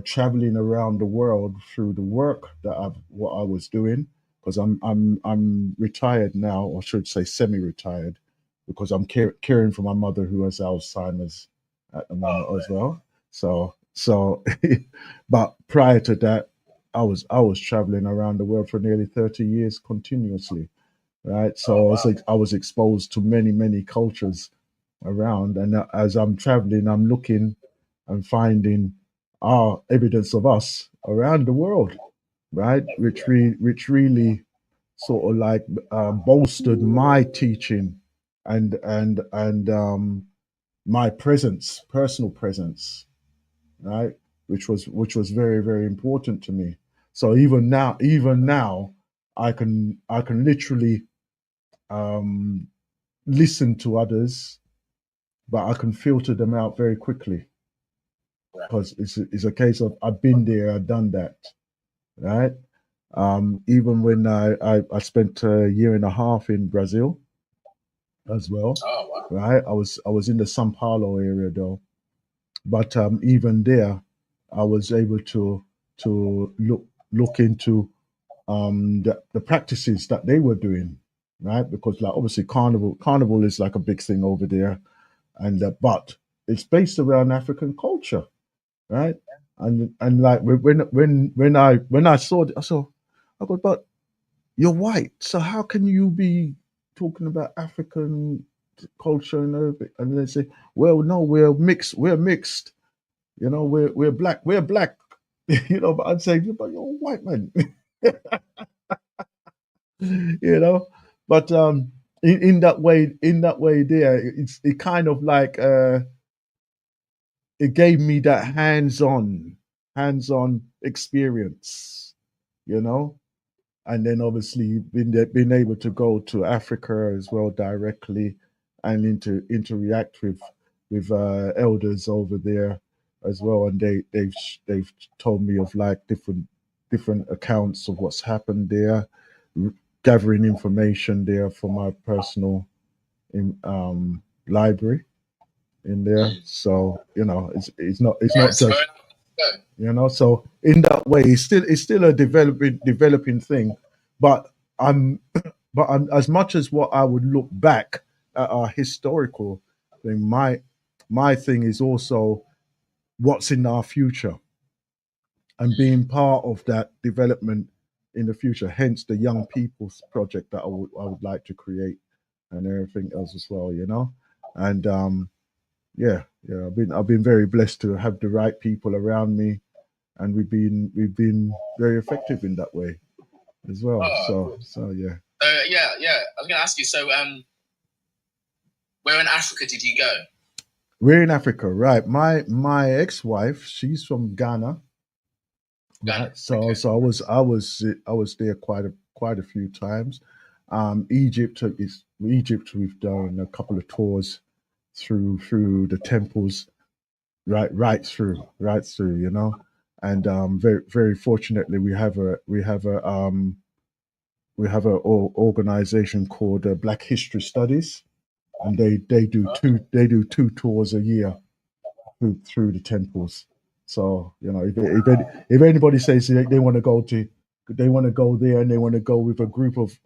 traveling around the world through the work that what I was doing, because I'm retired now, or should say semi-retired, because I'm caring for my mother who has Alzheimer's at the moment as well. So, but prior to that, I was traveling around the world for nearly 30 years continuously, right? So I was exposed to many cultures around, and as I'm traveling, I'm looking and finding our evidence of us around the world, right? Which really sort of like bolstered my teaching and my personal presence, right? Which was very important to me. So even now, I can literally um, listen to others, but I can filter them out very quickly, because it's a case of I've been there, I've done that, right? Even when I spent a year and a half in Brazil as well, Oh, wow. right? I was in the São Paulo area though, but even there, I was able to look into the practices that they were doing, right? Because like obviously carnival is like a big thing over there, and but it's based around African culture, right? And like when I saw it, I go, but you're white, so how can you be talking about African culture and everything? And they say, well, no, we're mixed, you know, we're black, you know. But I'd say, but you're a white man, you know. But in that way, there, it kind of like it gave me that hands-on experience, you know. And then obviously being able to go to Africa as well directly, and interact with elders over there as well, and they've told me of like different accounts of what's happened there, gathering information there for my personal library in there. So you know, it's not just, you know. So in that way, it's still a developing thing, but I'm as much as what I would look back at our historical thing, my thing is also what's in our future and being part of that development in the future. Hence the young people's project that I would like to create and everything else as well, you know. And yeah, I've been very blessed to have the right people around me, and we've been very effective in that way as well. So yeah. Yeah. I was gonna ask you. So, where in Africa did you go? We're in Africa, right? My ex-wife, she's from Ghana, right? So Okay. so I was there quite a few times. Egypt we've done a couple of tours through the temples, right through, you know. And very fortunately we have a organization called Black History Studies, and they do two tours a year through the temples. So you know, if anybody says they want to go there and they want to go with a group of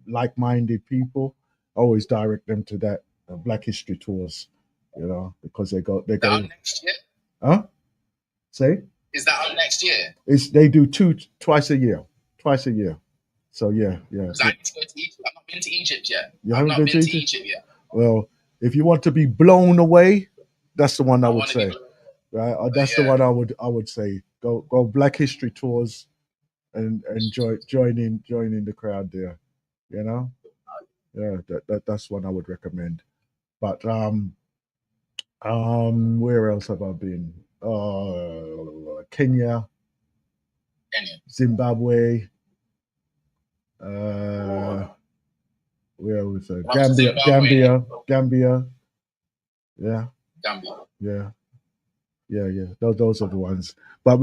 like-minded people, I always direct them to that Black History tours, you know, because they go next year. Huh? Say? Is that on next year? They do twice a year. So yeah. Because I need to go to Egypt. I've not been to Egypt yet. You I've haven't not been been to to Egypt? Egypt yet. Well, if you want to be blown away, that's the one I would say. Right? That's the one I would say. Go Black History tours and join in the crowd there. You know? Yeah, that's one I would recommend. But where else have I been? Kenya, Zimbabwe, where was it? Gambia. Yeah. Gambia. Yeah. Those are the ones. But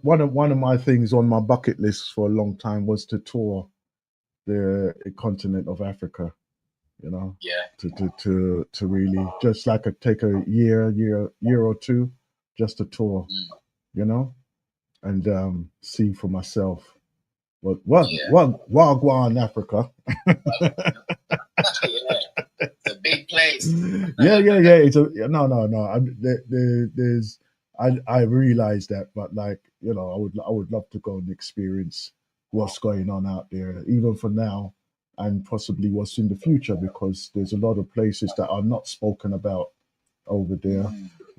one of my things on my bucket list for a long time was to tour the continent of Africa. You know. Yeah. To really just like take a year or two, just to tour. You know, and see for myself. What Wagwan Africa. It's a big place. yeah. It's a no. There's I realize that, but like, you know, I would love to go and experience what's going on out there, even for now, and possibly what's in the future, because there's a lot of places that are not spoken about over there,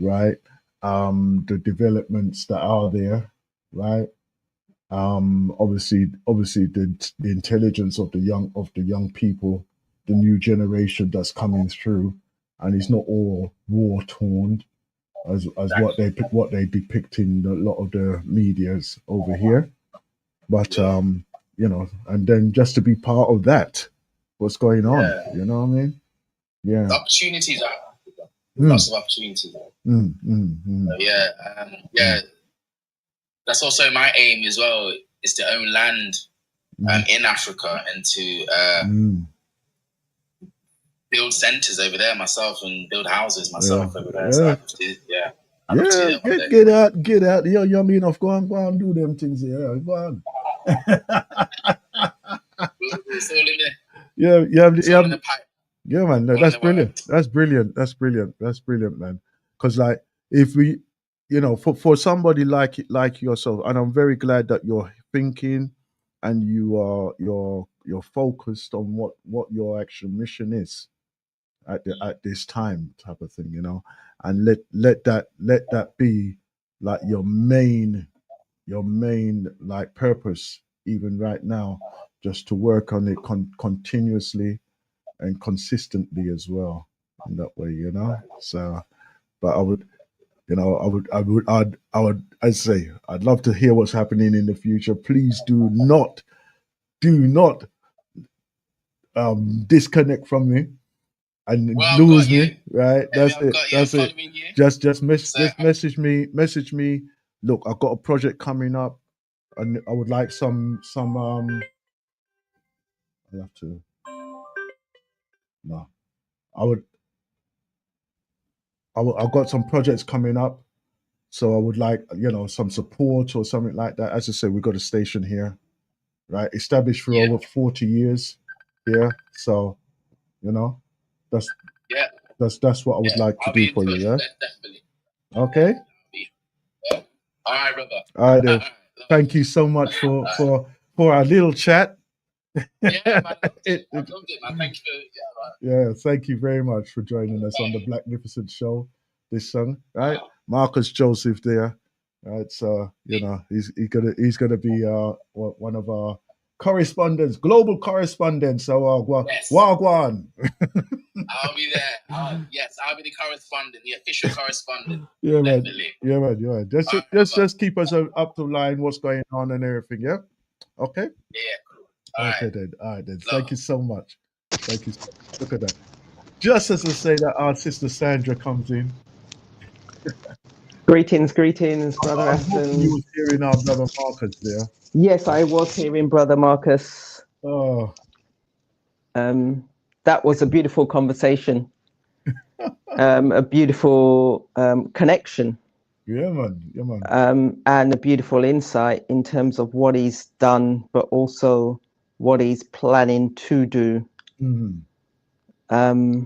right? The developments that are there, right? Obviously the intelligence of the young people, the new generation that's coming through, and it's not all war torn as what they depict in a lot of the medias over here. But you know, and then just to be part of that, what's going on, you know what I mean? Yeah. The opportunities are lots of opportunities. Yeah. That's also my aim as well, is to own land in Africa and to build centers over there myself and build houses myself over there. So I'd love to, I'd love to do that one day. Get out. Yo, yummy enough. Go on, do them things here. Go on. It's all in there. Yeah, yeah, man. No, that's brilliant. That's brilliant, man. Because like, if we, for somebody like yourself, and I'm very glad that you're thinking, and you're focused on what your actual mission is at this time, type of thing, and let that be like your main like purpose, even right now, just to work on it continuously and consistently as well, in that way, so. But I'd say I'd love to hear what's happening in the future. Please do not disconnect from me and lose me, right? That's it. Just message me. Look, I've got a project coming up, and I would like some I'll have to no. I've got some projects coming up, so I would like, some support or something like that. As I say, we've got a station here, right? Established for over 40 years here. So, that's what I would like to do for you, yeah? Definitely. Okay? All right, brother. All right, then. Thank you so much for our little chat. Yeah, man, I loved it, man. Thank you. Yeah, thank you very much for joining us on the Blacknificent show this song, right? Marcus Joseph there, right? So he's gonna be one of our correspondents, global correspondents. So Wagwan. I'll be there. Yes, I'll be the correspondent, the official correspondent. Yeah, man. Definitely. Yeah, man. Just keep us up to line, what's going on and everything. Yeah. Okay. Yeah. Cool. All right then. Thank you so much. Thank you. Look at that. Just as I say that, our sister Sandra comes in. Greetings, Brother Aston. You were hearing our brother Marcus there. Yes, I was hearing Brother Marcus. Oh. That was a beautiful conversation. A beautiful connection. Yeah, man. And a beautiful insight in terms of what he's done, but also what he's planning to do. Mm-hmm.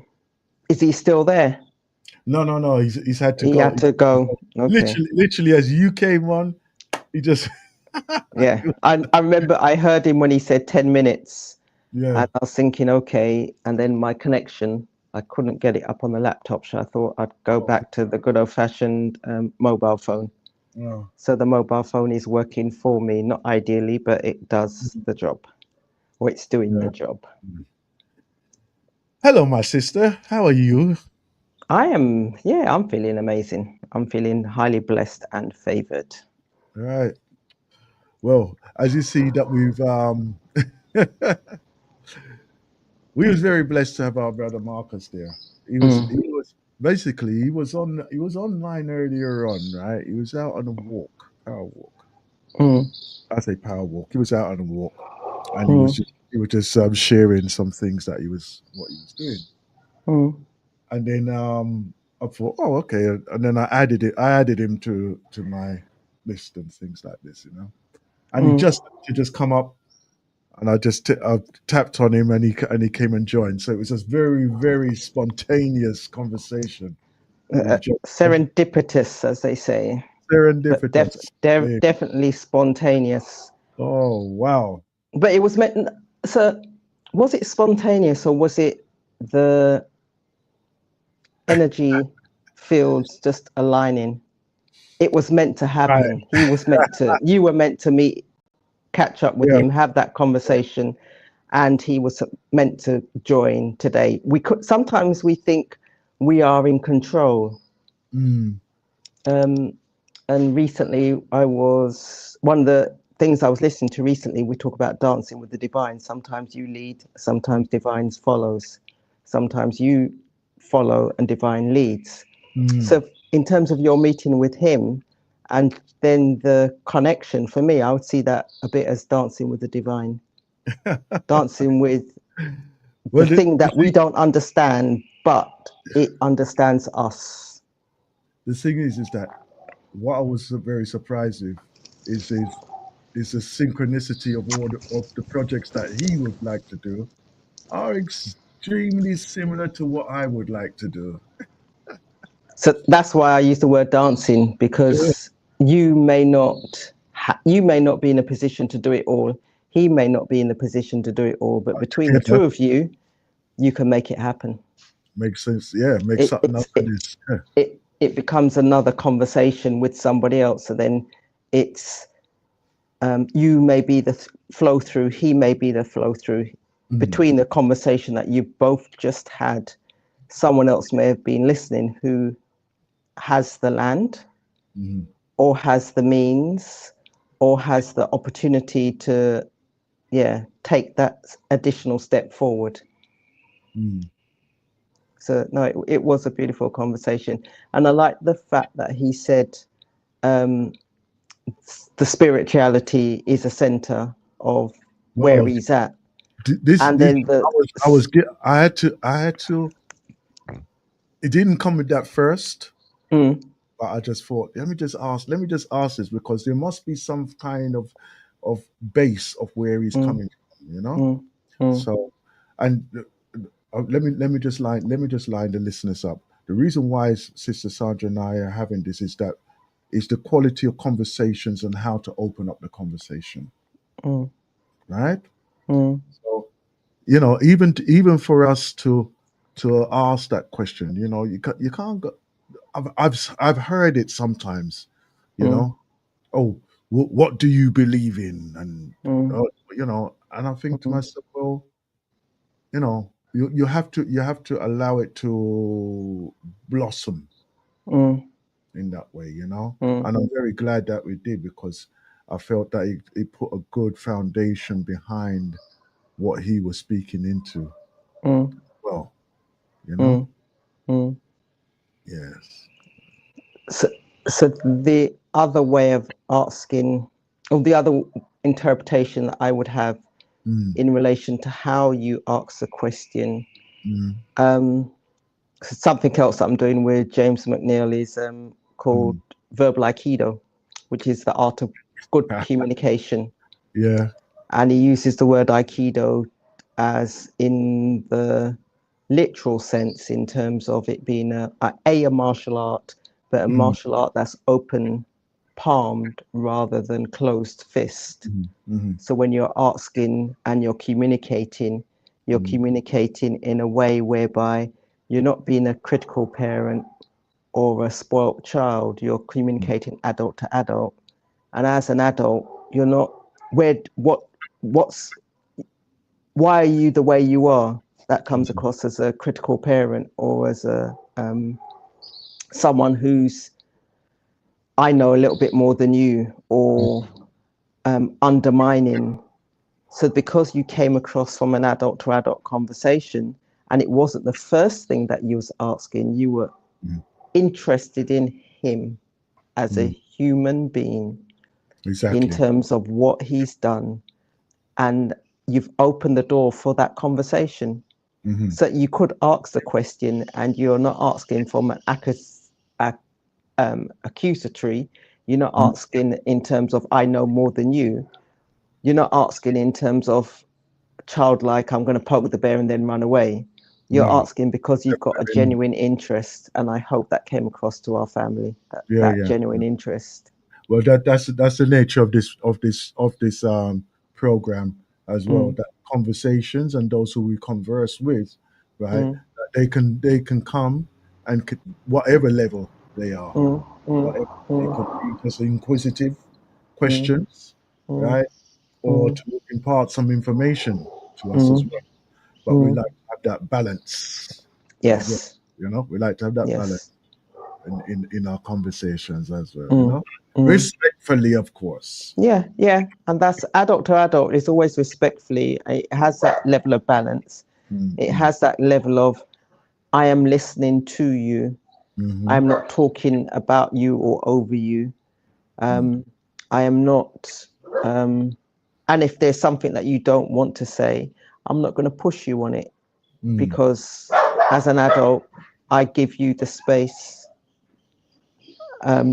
Is he still there? No. He's had to go. He had to go. Okay. Literally, as you came on, he just. Yeah, I remember I heard him when he said 10 minutes. Yeah. And I was thinking, okay, and then my connection, I couldn't get it up on the laptop, so I thought I'd go back to the good old-fashioned mobile phone. Oh. So the mobile phone is working for me, not ideally, but it does the job, or it's doing the job. Hello, my sister. How are you? I'm feeling amazing. I'm feeling highly blessed and favored. Right. Well, as you see that we was very blessed to have our brother Marcus there. He was online earlier on, right? He was out on a power walk. I say power walk. He was out on a walk, and he was just sharing some things that he was doing. And then I thought, oh, okay, and then I added him to my list and things like this, and he just come up. And I just I tapped on him, and he came and joined. So it was just very, very spontaneous conversation. Serendipitous, as they say. Serendipitous. Definitely spontaneous. Oh, wow. But it was meant. So, was it spontaneous, or was it the energy fields just aligning? It was meant to happen. Right. He was meant to. You were meant to meet. Catch up with him, have that conversation, and he was meant to join today. Sometimes we think we are in control. And recently one of the things I was listening to recently, we talk about dancing with the divine. Sometimes you lead, sometimes divine follows, sometimes you follow and divine leads. So in terms of your meeting with him, and then the connection, for me, I would see that a bit as dancing with the divine, dancing with the thing that we don't understand, but it understands us. The thing is that what I was very surprised with is the synchronicity of of the projects that he would like to do are extremely similar to what I would like to do. So that's why I use the word dancing, because you may not be in a position to do it all. He may not be in a position to do it all, but between the two of you, you can make it happen. Makes sense. Yeah, make something out of this. Yeah. It becomes another conversation with somebody else. So then it's you may be the flow through, he may be the flow through. Between the conversation that you both just had, someone else may have been listening who has the land or has the means or has the opportunity to take that additional step forward. So no, it was a beautiful conversation, and I like the fact that he said the spirituality is a center of where he's at. I had to. It didn't come with that first, but I just thought, let me just ask this, because there must be some kind of base of where he's coming from, you know. So, and let me just line the listeners up. The reason why Sister Sandra and I are having this is the quality of conversations and how to open up the conversation, right? So, you know, even for us to ask that question, you know, you can't go. I've heard it sometimes, you know. Oh, what do you believe in? And you know, and I think to myself, well, you know, you have to allow it to blossom in that way, you know. And I'm very glad that we did, because I felt that it put a good foundation behind what he was speaking into. Well, you know. Yes. So the other way of asking, or the other interpretation that I would have in relation to how you ask the question, something else that I'm doing with James McNeil is called verbal Aikido, which is the art of good communication. Yeah. And he uses the word Aikido as in the literal sense, in terms of it being a martial art, but a martial art that's open palmed rather than closed fist. So when you're asking and you're communicating in a way whereby you're not being a critical parent or a spoilt child. You're communicating adult to adult, and as an adult, you're not why are you the way you are? That comes across as a critical parent or as a someone who's, I know a little bit more than you, or undermining. So because you came across from an adult to adult conversation, and it wasn't the first thing that you was asking, you were interested in him as a human being, in terms of what he's done, and you've opened the door for that conversation. So you could ask the question, and you're not asking from an accusatory. You're not asking in terms of I know more than you. You're not asking in terms of childlike, I'm going to poke the bear and then run away. You're asking because you've got a genuine interest, and I hope that came across to our family. That genuine interest. Well, that's the nature of this program as well. That conversations and those who we converse with, right? They can come and whatever level they are, whatever they could be just inquisitive questions, right? Or to impart some information to us as well. But we like to have that balance as well. Yes. You know, we like to have that balance in our conversations as well. You know, respectfully, of course. Yeah, and that's adult to adult. It's always respectfully. It has that level of balance. It has that level of I am listening to you. I'm not talking about you or over you. I am not. And if there's something that you don't want to say, I'm not going to push you on it. because as an adult, I give you the space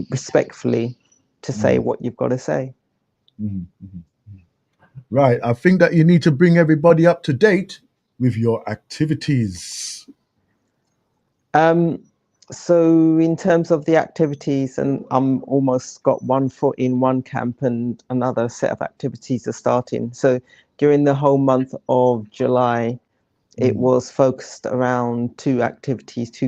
respectfully to say what you've got to say. Right. I think that you need to bring everybody up to date with your activities. So in terms of the activities, and I'm almost got one foot in one camp and another set of activities are starting. So during the whole month of July, it was focused around two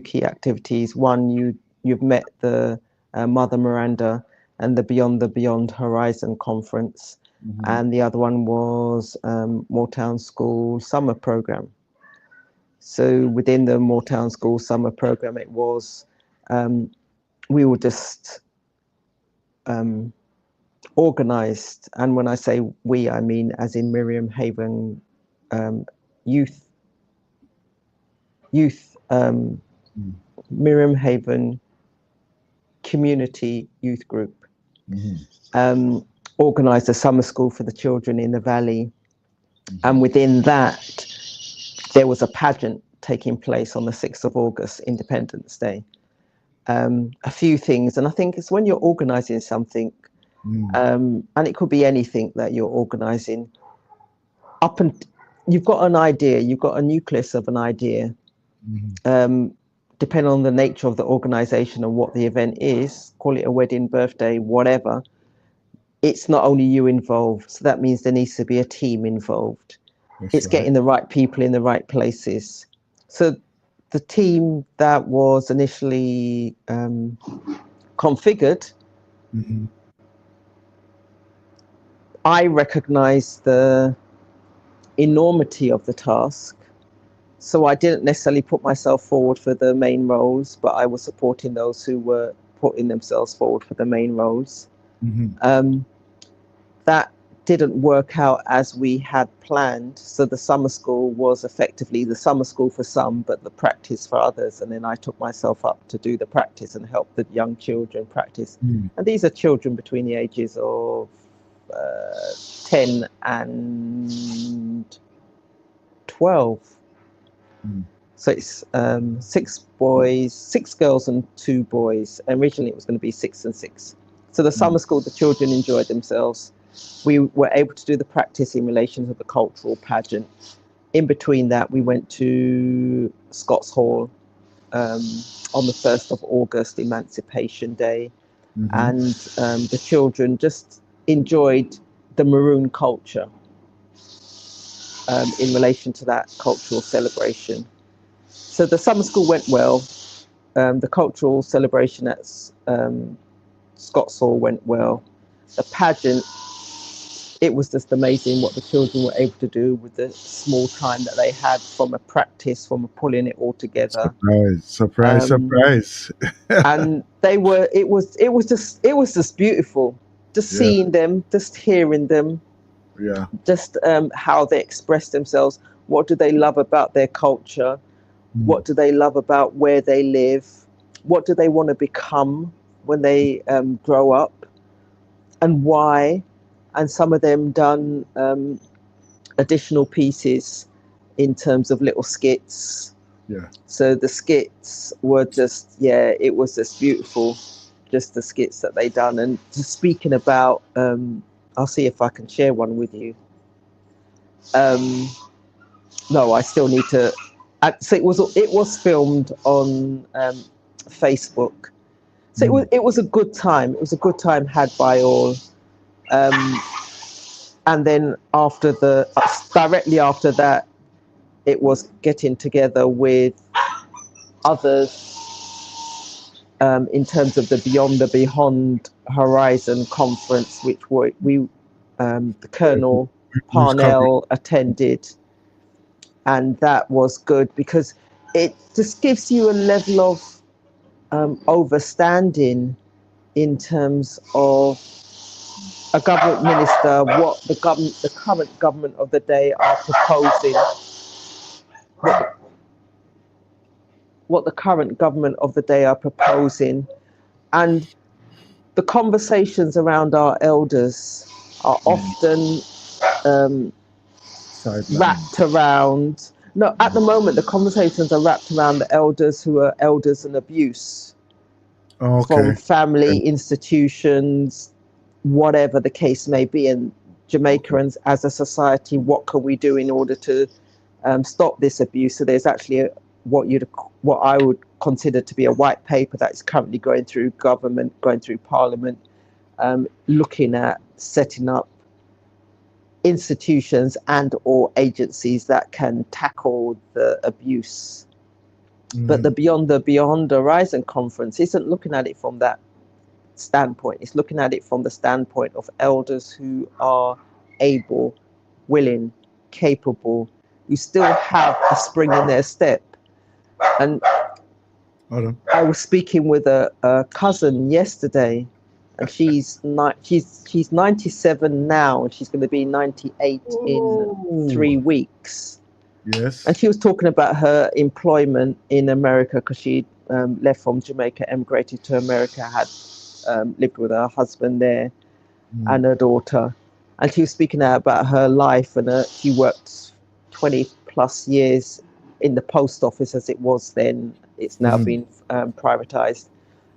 key activities. One, you've met the Mother Miranda and the Beyond Horizon conference, and the other one was Moortown School summer program. So within the Moortown School summer program, it was we were just organized, and when I say we, I mean as in Miriam Haven youth Miriam Haven community youth group organized a summer school for the children in the valley, and within that there was a pageant taking place on the 6th of August, Independence Day. A few things, and I think it's when you're organizing something, and it could be anything that you're organizing, you've got an idea, you've got a nucleus of an idea, depending on the nature of the organization and what the event is, call it a wedding, birthday, whatever, it's not only you involved, so that means there needs to be a team involved. It's getting the right people in the right places. So the team that was initially configured, I recognized the enormity of the task. So I didn't necessarily put myself forward for the main roles, but I was supporting those who were putting themselves forward for the main roles. That didn't work out as we had planned. So the summer school was effectively the summer school for some, but the practice for others. And then I took myself up to do the practice and help the young children practice. And these are children between the ages of 10 and 12. So it's 6 girls and 2 boys. Originally it was going to be 6 and 6. So the summer school, the children enjoyed themselves. We were able to do the practice in relation to the cultural pageant. In between that, we went to Scots Hall on the 1st of August, Emancipation Day. And the children just enjoyed the maroon culture in relation to that cultural celebration. So the summer school went well. The cultural celebration at Scots Hall went well. The pageant, it was just amazing what the children were able to do with the small time that they had from a practice, from pulling it all together. Surprise. And it was just beautiful, just seeing them, just hearing them, just how they express themselves. What do they love about their culture? What do they love about where they live? What do they want to become when they grow up, and why? And some of them done additional pieces in terms of little skits. So the skits were just, it was just beautiful, just the skits that they done. And just speaking about, I'll see if I can share one with you. No, I still need to. So it was filmed on Facebook. So it was a good time. It was a good time had by all. And then directly after that, it was getting together with others in terms of the Beyond Horizon conference, which the Colonel Parnell attended. And that was good because it just gives you a level of overstanding in terms of a government minister, what the current government of the day are proposing, what the current government of the day are proposing, and the conversations around our elders are often wrapped around No, at the moment, the conversations are wrapped around the elders who are elders in abuse from Okay. family, institutions, whatever the case may be. And Jamaicans, as a society, what can we do in order to stop this abuse? So there's actually what I would consider to be a white paper that is currently going through government, going through Parliament, looking at setting up institutions and or agencies that can tackle the abuse. But the Beyond Horizon conference isn't looking at it from that standpoint. It's looking at it from the standpoint of elders who are able, willing, capable, who still have a spring in their step. And I was speaking with a cousin yesterday, and she's 97 now, and she's going to be 98 in 3 weeks. Yes. And she was talking about her employment in America because she left from Jamaica, emigrated to America, had lived with her husband there and her daughter. And she was speaking out about her life, and she worked 20 plus years in the post office as it was then. It's now been privatized.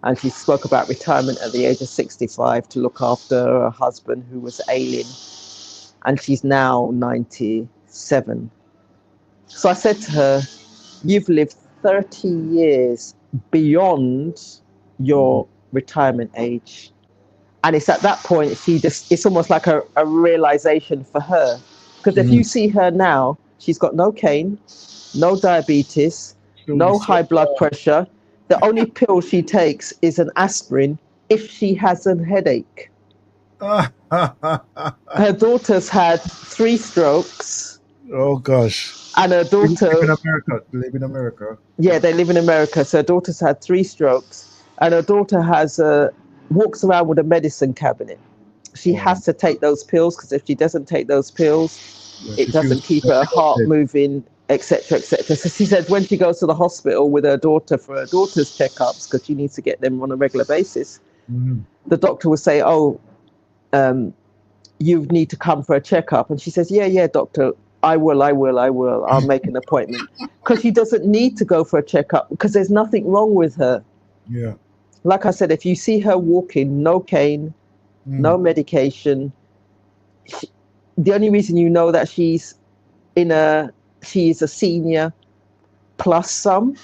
And she spoke about retirement at the age of 65 to look after her husband who was ailing. And she's now 97. So I said to her, you've lived 30 years beyond your retirement age. And it's at that point, it's almost like a realization for her. Because if you see her now, she's got no cane, no diabetes, no high blood pressure. The only pill she takes is an aspirin if she has a headache. Her daughter's had 3 strokes. Oh, gosh. And her daughter... They live in America. Yeah, they live in America. So her daughter's had 3 strokes. And her daughter walks around with a medicine cabinet. She has to take those pills, because if she doesn't take those pills, it doesn't keep her heart moving, etc., etc. So she said when she goes to the hospital with her daughter for her daughter's checkups, because she needs to get them on a regular basis, the doctor will say, you need to come for a checkup. And she says, yeah, doctor, I will. I'll make an appointment. Because she doesn't need to go for a checkup, because there's nothing wrong with her. Yeah. Like I said, if you see her walking, no cane, no medication, the only reason you know that she is a senior plus some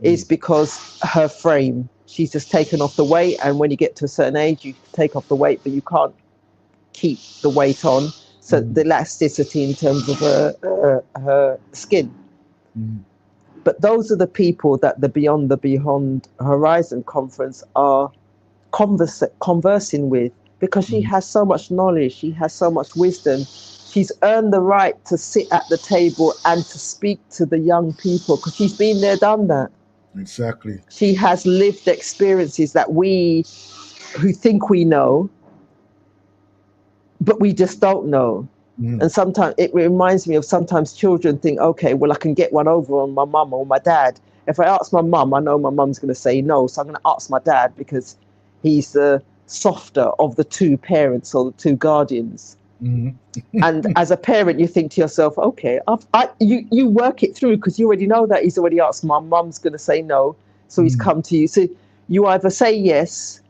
is because her frame. She's just taken off the weight, and when you get to a certain age, you take off the weight, but you can't keep the weight on. So the elasticity in terms of her skin. But those are the people that the Beyond Horizon conference are conversing with, because she has so much knowledge, she has so much wisdom. She's earned the right to sit at the table and to speak to the young people, because she's been there, done that. Exactly. She has lived experiences that we who think we know, but we just don't know. And sometimes it reminds me of sometimes children think, okay, well, I can get one over on my mum or my dad. If I ask my mum, I know my mum's going to say no. So I'm going to ask my dad, because he's the softer of the 2 parents or the 2 guardians. And as a parent, you think to yourself, okay, you work it through, because you already know that he's already asked. My mum's going to say no. So he's come to you. So you either say yes,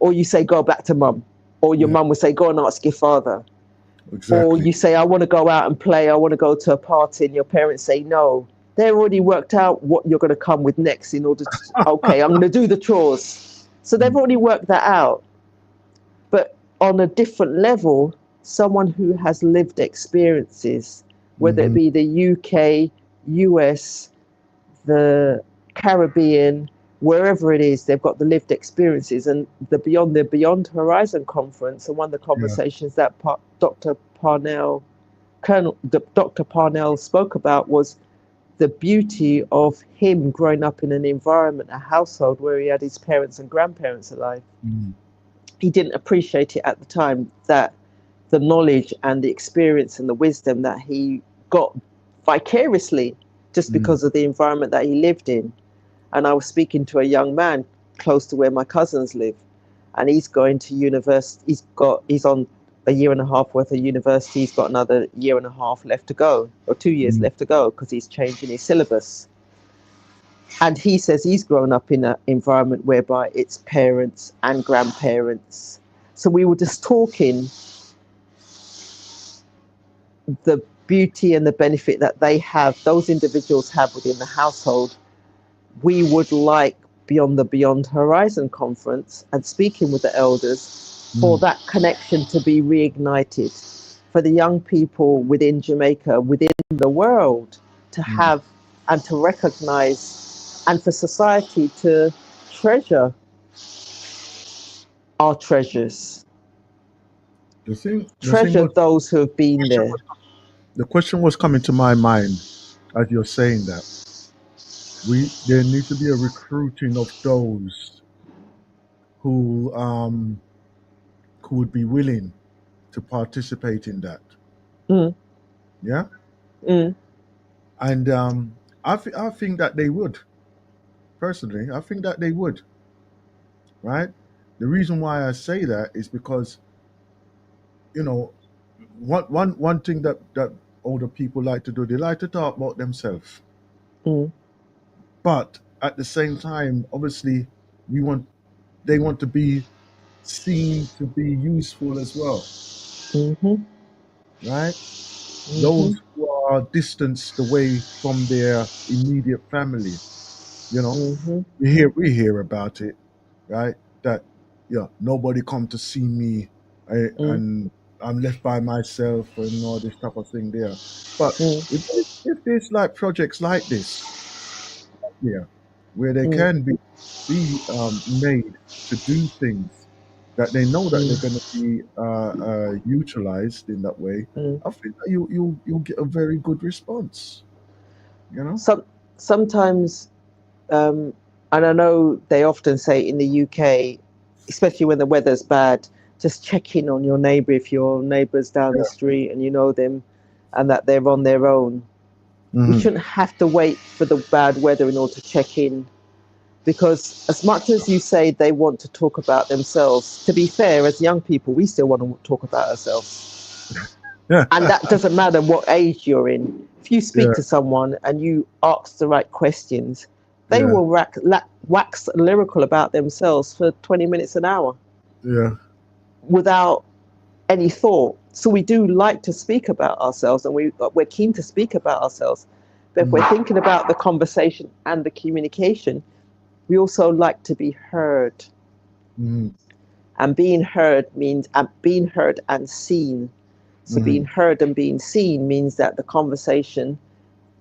or you say, go back to mum. Or your mum will say, go and ask your father. Exactly. Or you say, I want to go out and play, I want to go to a party, and your parents say no. They've already worked out what you're going to come with next in order to, okay, I'm going to do the chores. So they've already worked that out. But on a different level, someone who has lived experiences, whether it be the UK, US, the Caribbean, wherever it is, they've got the lived experiences. And the Beyond Horizon conference, and one of the conversations that Dr. Parnell spoke about was the beauty of him growing up in an environment, a household where he had his parents and grandparents alive. He didn't appreciate it at the time, that the knowledge and the experience and the wisdom that he got vicariously just because of the environment that he lived in. And I was speaking to a young man close to where my cousins live, and he's going to university. He's on a year and a half worth of university. He's got another year and a half left to go, or 2 years left to go, because he's changing his syllabus. And he says he's grown up in an environment whereby it's parents and grandparents. So we were just talking the beauty and the benefit that they have, those individuals have within the household. We would like Beyond the Beyond Horizon conference and speaking with the elders for that connection to be reignited, for the young people within Jamaica, within the world, to have and to recognize, and for society to treasure our treasures. Treasure those who have been there. The question was coming to my mind as you're saying that. There needs to be a recruiting of those who would be willing to participate in that. Yeah. And I think that they would. Personally, I think that they would. Right. The reason why I say that is because, one thing that older people like to do, they like to talk about themselves. But at the same time, obviously, they want to be seen to be useful as well. Right? Those who are distanced away from their immediate family, we hear about it, right? That nobody come to see me, and I'm left by myself and all this type of thing there. But if there's like projects like this, where they can be made to do things that they know that they're going to be utilized in that way, I think that you'll get a very good response. Sometimes, and I know they often say in the UK, especially when the weather's bad, just check in on your neighbour if your neighbour's down the street and you know them and that they're on their own. We shouldn't have to wait for the bad weather in order to check in, because as much as you say they want to talk about themselves, to be fair, as young people, we still want to talk about ourselves. And that doesn't matter what age you're in. If you speak to someone and you ask the right questions, they will wax lyrical about themselves for 20 minutes an hour. Without any thought. So we do like to speak about ourselves, and we're keen to speak about ourselves. But if we're thinking about the conversation and the communication, we also like to be heard. And being heard means being heard and seen. So being heard and being seen means that the conversation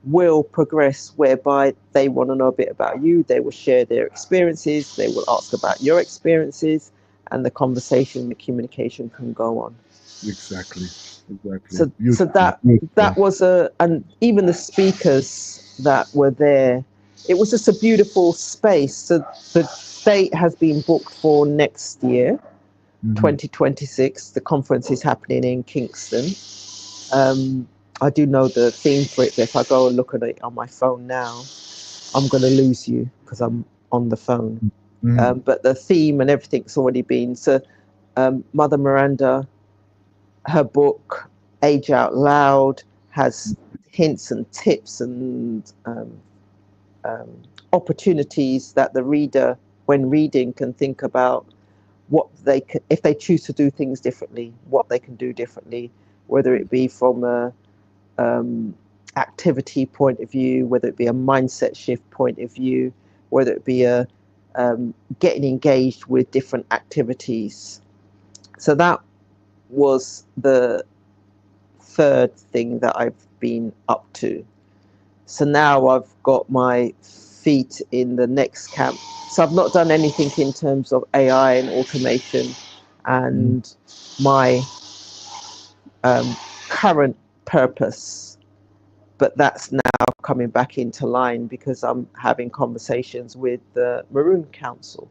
will progress, whereby they want to know a bit about you, they will share their experiences, they will ask about your experiences, and the conversation, the communication can go on. Exactly. So that was and even the speakers that were there, it was just a beautiful space. So the date has been booked for next year, 2026. The conference is happening in Kingston. I do know the theme for it, but if I go and look at it on my phone now, I'm going to lose you because I'm on the phone. But the theme and everything's already been. So Mother Miranda, her book, Age Out Loud, has hints and tips and opportunities that the reader, when reading, can think about what they can, if they choose to do things differently, what they can do differently, whether it be from a activity point of view, whether it be a mindset shift point of view, whether it be a getting engaged with different activities. So that was the third thing that I've been up to. So now I've got my feet in the next camp. So I've not done anything in terms of AI and automation, and my current purpose, but that's now coming back into line because I'm having conversations with the Maroon Council,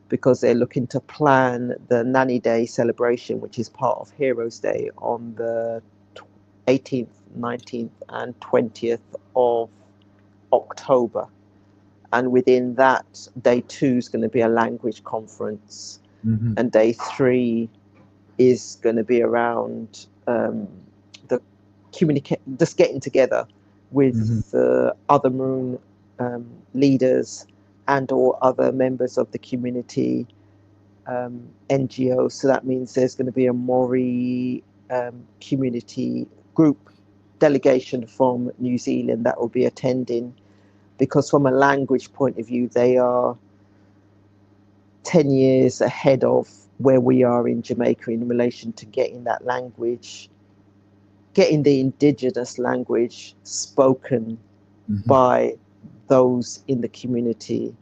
because they're looking to plan the Nanny Day celebration, which is part of Heroes Day, on the 18th, 19th and 20th of October. And within that, day 2 is going to be a language conference. And day 3 is going to be around the just getting together with other Maroon leaders and or other members of the community, NGOs. So that means there's going to be a Maori community group delegation from New Zealand that will be attending, because from a language point of view, they are 10 years ahead of where we are in Jamaica in relation to getting that language, getting the indigenous language spoken by those in the community.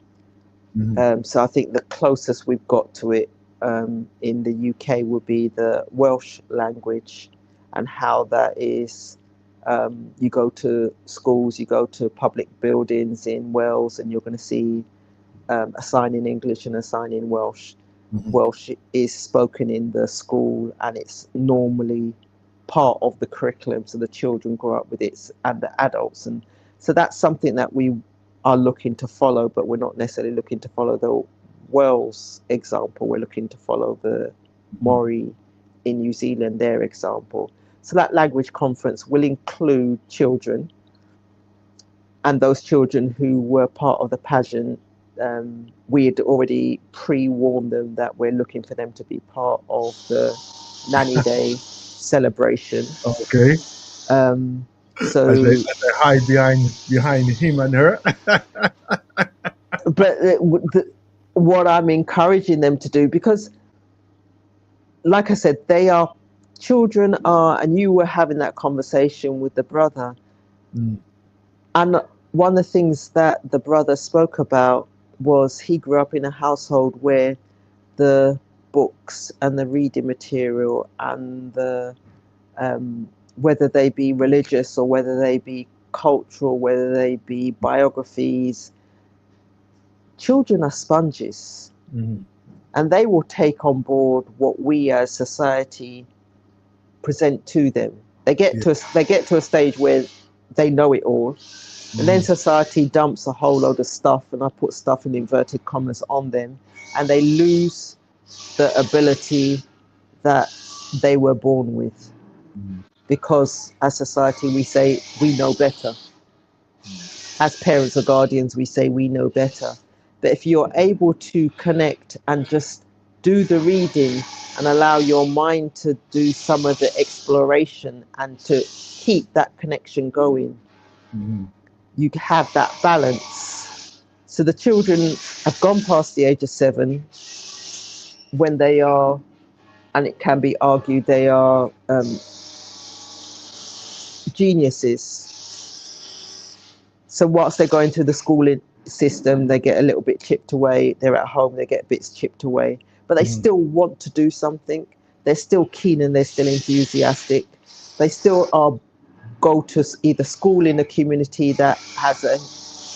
So I think the closest we've got to it in the UK would be the Welsh language, and how that is, you go to schools, you go to public buildings in Wales, and you're going to see a sign in English and a sign in Welsh. Welsh is spoken in the school, and it's normally part of the curriculum, so the children grow up with it and the adults. And so that's something that we are looking to follow, but we're not necessarily looking to follow the Wales example. We're looking to follow the Maori in New Zealand, their example. So that language conference will include children, and those children who were part of the pageant, we had already pre-warned them that we're looking for them to be part of the Nanny Day celebration. Okay. So as they hide behind him and her. But what I'm encouraging them to do, because like I said, children are, and you were having that conversation with the brother. And one of the things that the brother spoke about was he grew up in a household where the books and the reading material and the whether they be religious or whether they be cultural, whether they be biographies, children are sponges, and they will take on board what we as society present to them. They get to a stage where they know it all, and then society dumps a whole load of stuff, and I put stuff in inverted commas on them, and they lose the ability that they were born with, because as society we say we know better. As parents or guardians, we say we know better. But if you're able to connect and just do the reading and allow your mind to do some of the exploration and to keep that connection going, you have that balance. So the children have gone past the age of 7 when they are, and it can be argued they are geniuses. So whilst they're going through the schooling system, they get a little bit chipped away. They're at home, they get bits chipped away, but they still want to do something. They're still keen and they're still enthusiastic. They still go to either school in a community that has a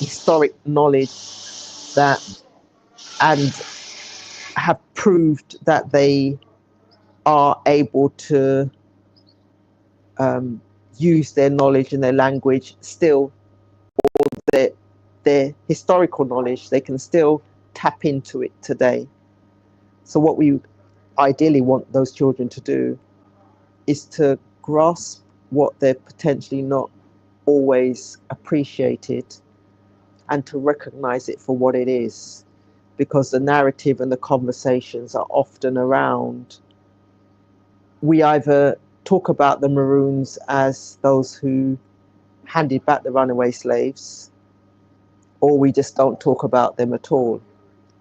historic knowledge that, and have proved that they are able to use their knowledge and their language still, or their historical knowledge, they can still tap into it today. So what we ideally want those children to do is to grasp what they're potentially not always appreciated, and to recognize it for what it is, because the narrative and the conversations are often around, we either talk about the Maroons as those who handed back the runaway slaves, or we just don't talk about them at all.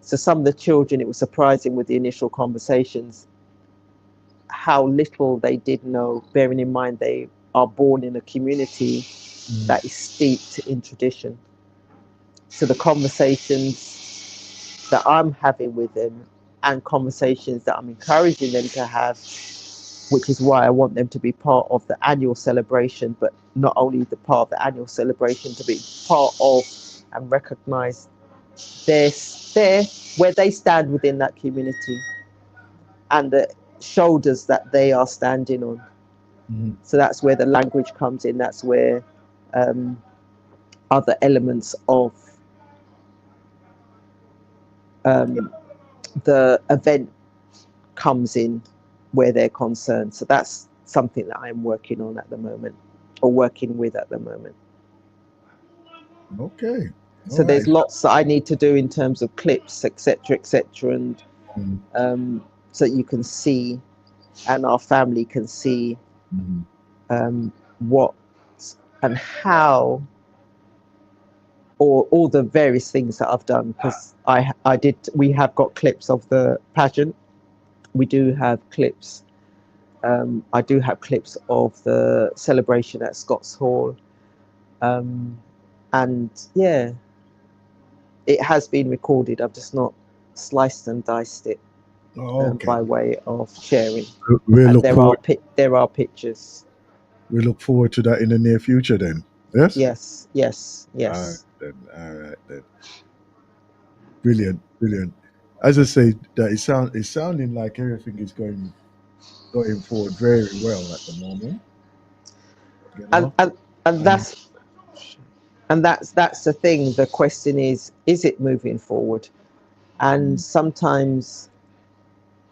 So some of the children, it was surprising with the initial conversations how little they did know, bearing in mind they are born in a community that is steeped in tradition. So the conversations that I'm having with them, and conversations that I'm encouraging them to have, which is why I want them to be part of the annual celebration, but not only the part of the annual celebration, to be part of and recognize their where they stand within that community and the shoulders that they are standing on. So that's where the language comes in. That's where other elements of the event comes in. where they're concerned. So that's something that I'm working on at the moment, or working with at the moment. Okay. So All right. there's lots that I need to do in terms of clips, etc., and so you can see, and our family can see what and how, or all the various things that I've done. Because we have got clips of the pageant. We do have clips. I do have clips of the celebration at Scots Hall, and yeah, it has been recorded. I've just not sliced and diced it by way of sharing. And there are pictures. We look forward to that in the near future then. Yes? Yes. All right then. Brilliant. As I say, that it's sounding like everything is going forward very well at the moment. You know? And that's the thing. The question is it moving forward? And sometimes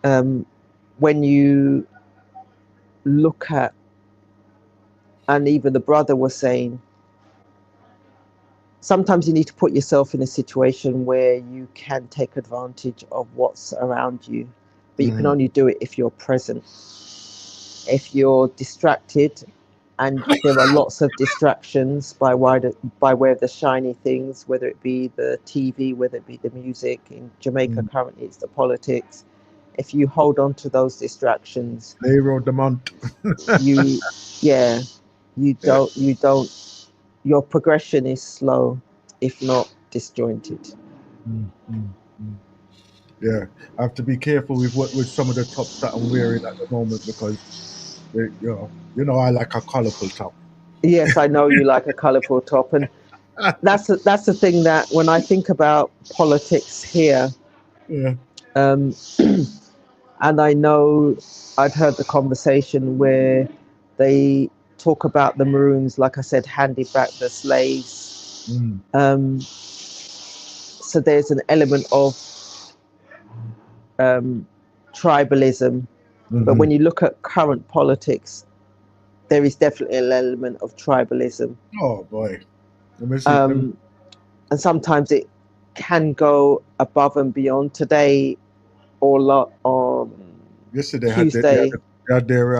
when you look at, and even the brother was saying, sometimes you need to put yourself in a situation where you can take advantage of what's around you, but you can only do it if you're present. If you're distracted, and there are lots of distractions by way of the shiny things, whether it be the TV, whether it be the music. In Jamaica currently it's the politics. If you hold on to those distractions, you don't, your progression is slow, if not disjointed. Yeah, I have to be careful with some of the tops that I'm wearing at the moment, because you know I like a colorful top. Yes, I know you like a colorful top, and that's the thing, that when I think about politics here, and I know I'd heard the conversation where they talk about the Maroons, like I said, handing back the slaves. So there's an element of tribalism, but when you look at current politics, there is definitely an element of tribalism. Oh boy. And sometimes it can go above and beyond. Today, or yesterday Tuesday, they had their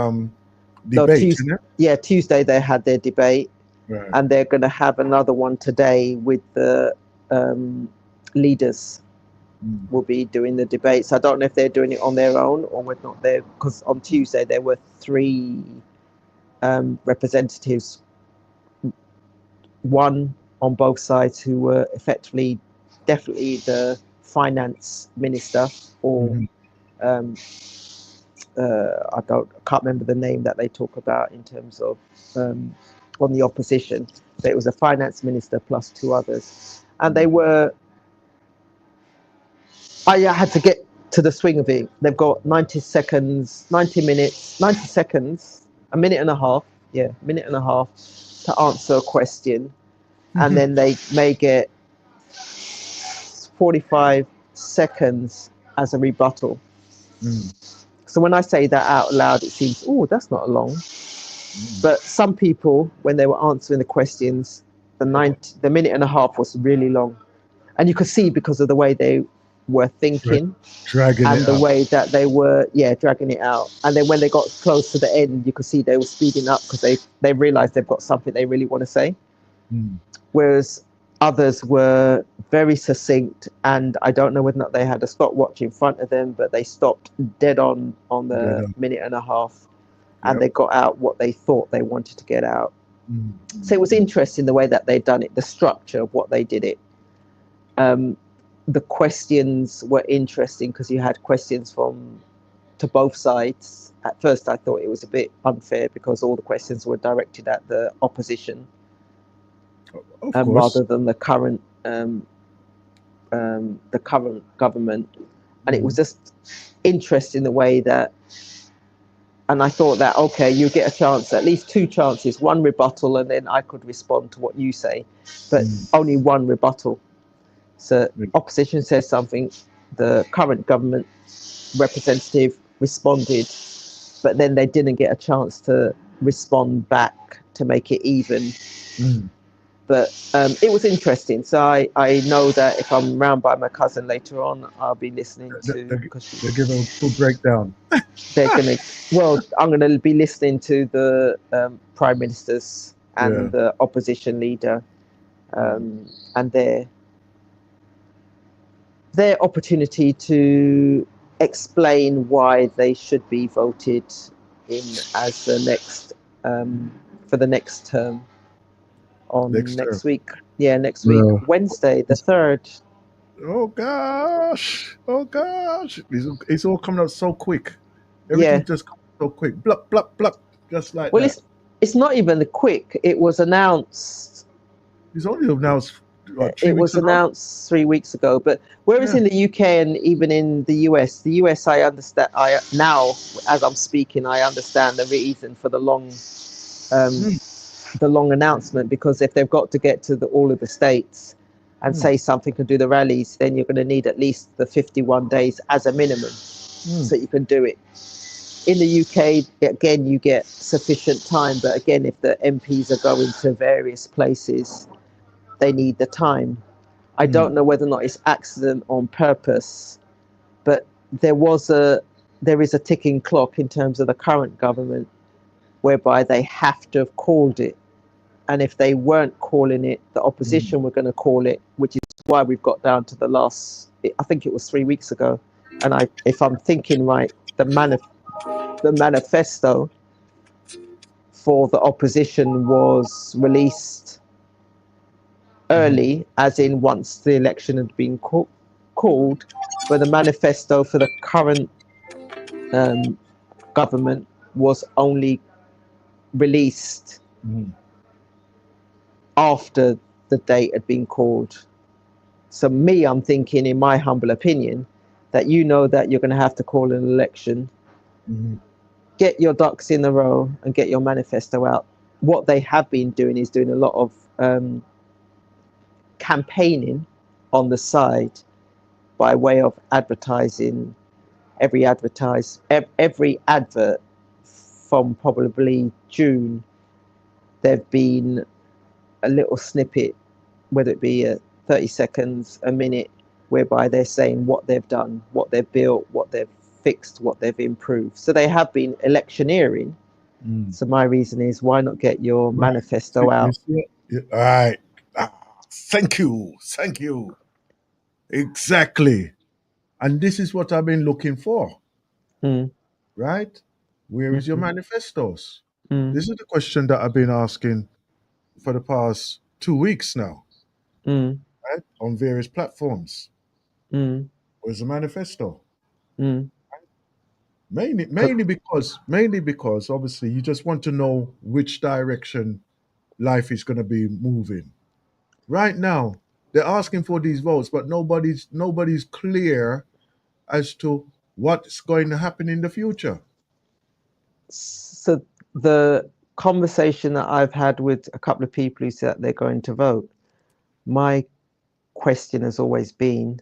debate. Tuesday they had their debate, and they're going to have another one today with the leaders. Will be doing the debates. I don't know if they're doing it on their own or whether not there, because on Tuesday there were 3 representatives, one on both sides, who were effectively definitely the finance minister, or I can't remember the name that they talk about in terms of on the opposition, but it was a finance minister plus 2 others, and they were. I had to get to the swing of it. They've got 90 seconds, 90 minutes, 90 seconds, a minute and a half to answer a question, and then they may get 45 seconds as a rebuttal. So when I say that out loud, it seems, oh, that's not long. But some people, when they were answering the questions, the minute and a half was really long. And you could see, because of the way they were thinking, the way that they were dragging it out. And then when they got close to the end, you could see they were speeding up, because they realized they've got something they really want to say. Whereas others were very succinct, and I don't know whether or not they had a stopwatch in front of them, but they stopped dead on the minute and a half, and they got out what they thought they wanted to get out. So it was interesting the way that they'd done it, the structure of what they did it. The questions were interesting, because you had questions to both sides. At first I thought it was a bit unfair, because all the questions were directed at the opposition, rather than the current government. And it was just interesting the way that, and I thought that, okay, you get a chance, at least 2 chances, one rebuttal, and then I could respond to what you say, but only one rebuttal. So opposition says something, the current government representative responded, but then they didn't get a chance to respond back to make it even. But it was interesting. So I know that if I'm round by my cousin later on, I'll be listening to, because They give a full breakdown. they're gonna, well, I'm gonna be listening to the prime ministers and the opposition leader, and their opportunity to explain why they should be voted in as the next for the next term on next week. Yeah, next week, Wednesday, the 3rd. Oh gosh! Oh gosh! It's all coming up so quick. Yeah. Everything just comes so quick. Blup blup blup, just like Well, that. it's not even the quick. It was announced. It's only announced. What, 3 It weeks was ago? announced 3 weeks ago. But whereas in the UK and even in the US, I understand. I now, as I'm speaking, I understand the reason for the long announcement, because if they've got to get to all of the states and say something and do the rallies, then you're going to need at least the 51 days as a minimum, so you can do it. In the UK, again, you get sufficient time, but again, if the MPs are going to various places, they need the time. I don't know whether or not it's accident on purpose, but there is a ticking clock in terms of the current government, whereby they have to have called it. And if they weren't calling it, the opposition were going to call it, which is why we've got down to the last, I think it was 3 weeks ago. And if I'm thinking right, the manifesto for the opposition was released early, as in once the election had been called, but the manifesto for the current government was only released after the date had been called. So I'm thinking, in my humble opinion, that that you're going to have to call an election, get your ducks in a row and get your manifesto out. What they have been doing is doing a lot of campaigning on the side by way of advertising. Every advert from probably June, there've been a little snippet, whether it be 30 seconds, a minute, whereby they're saying what they've done, what they've built, what they've fixed, what they've improved. So they have been electioneering. So my reason is, why not get your manifesto out? All right. Thank you. Thank you. Exactly. And this is what I've been looking for. Right? Where is your manifestos? This is the question that I've been asking for the past 2 weeks now. Right? On various platforms. Where's the manifesto? Mainly because obviously you just want to know which direction life is going to be moving. Right now, they're asking for these votes, but nobody's clear as to what's going to happen in the future. So the conversation that I've had with a couple of people who said they're going to vote, my question has always been,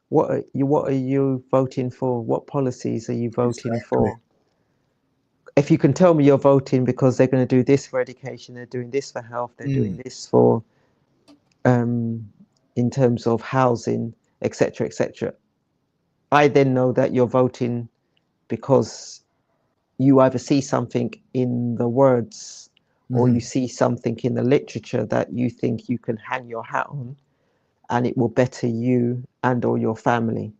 what are you voting for? What policies are you voting for? If you can tell me you're voting because they're going to do this for education, they're doing this for health, they're doing this for in terms of housing, etc., etc., I then know that you're voting because you either see something in the words or you see something in the literature that you think you can hang your hat on, and it will better you and or your family.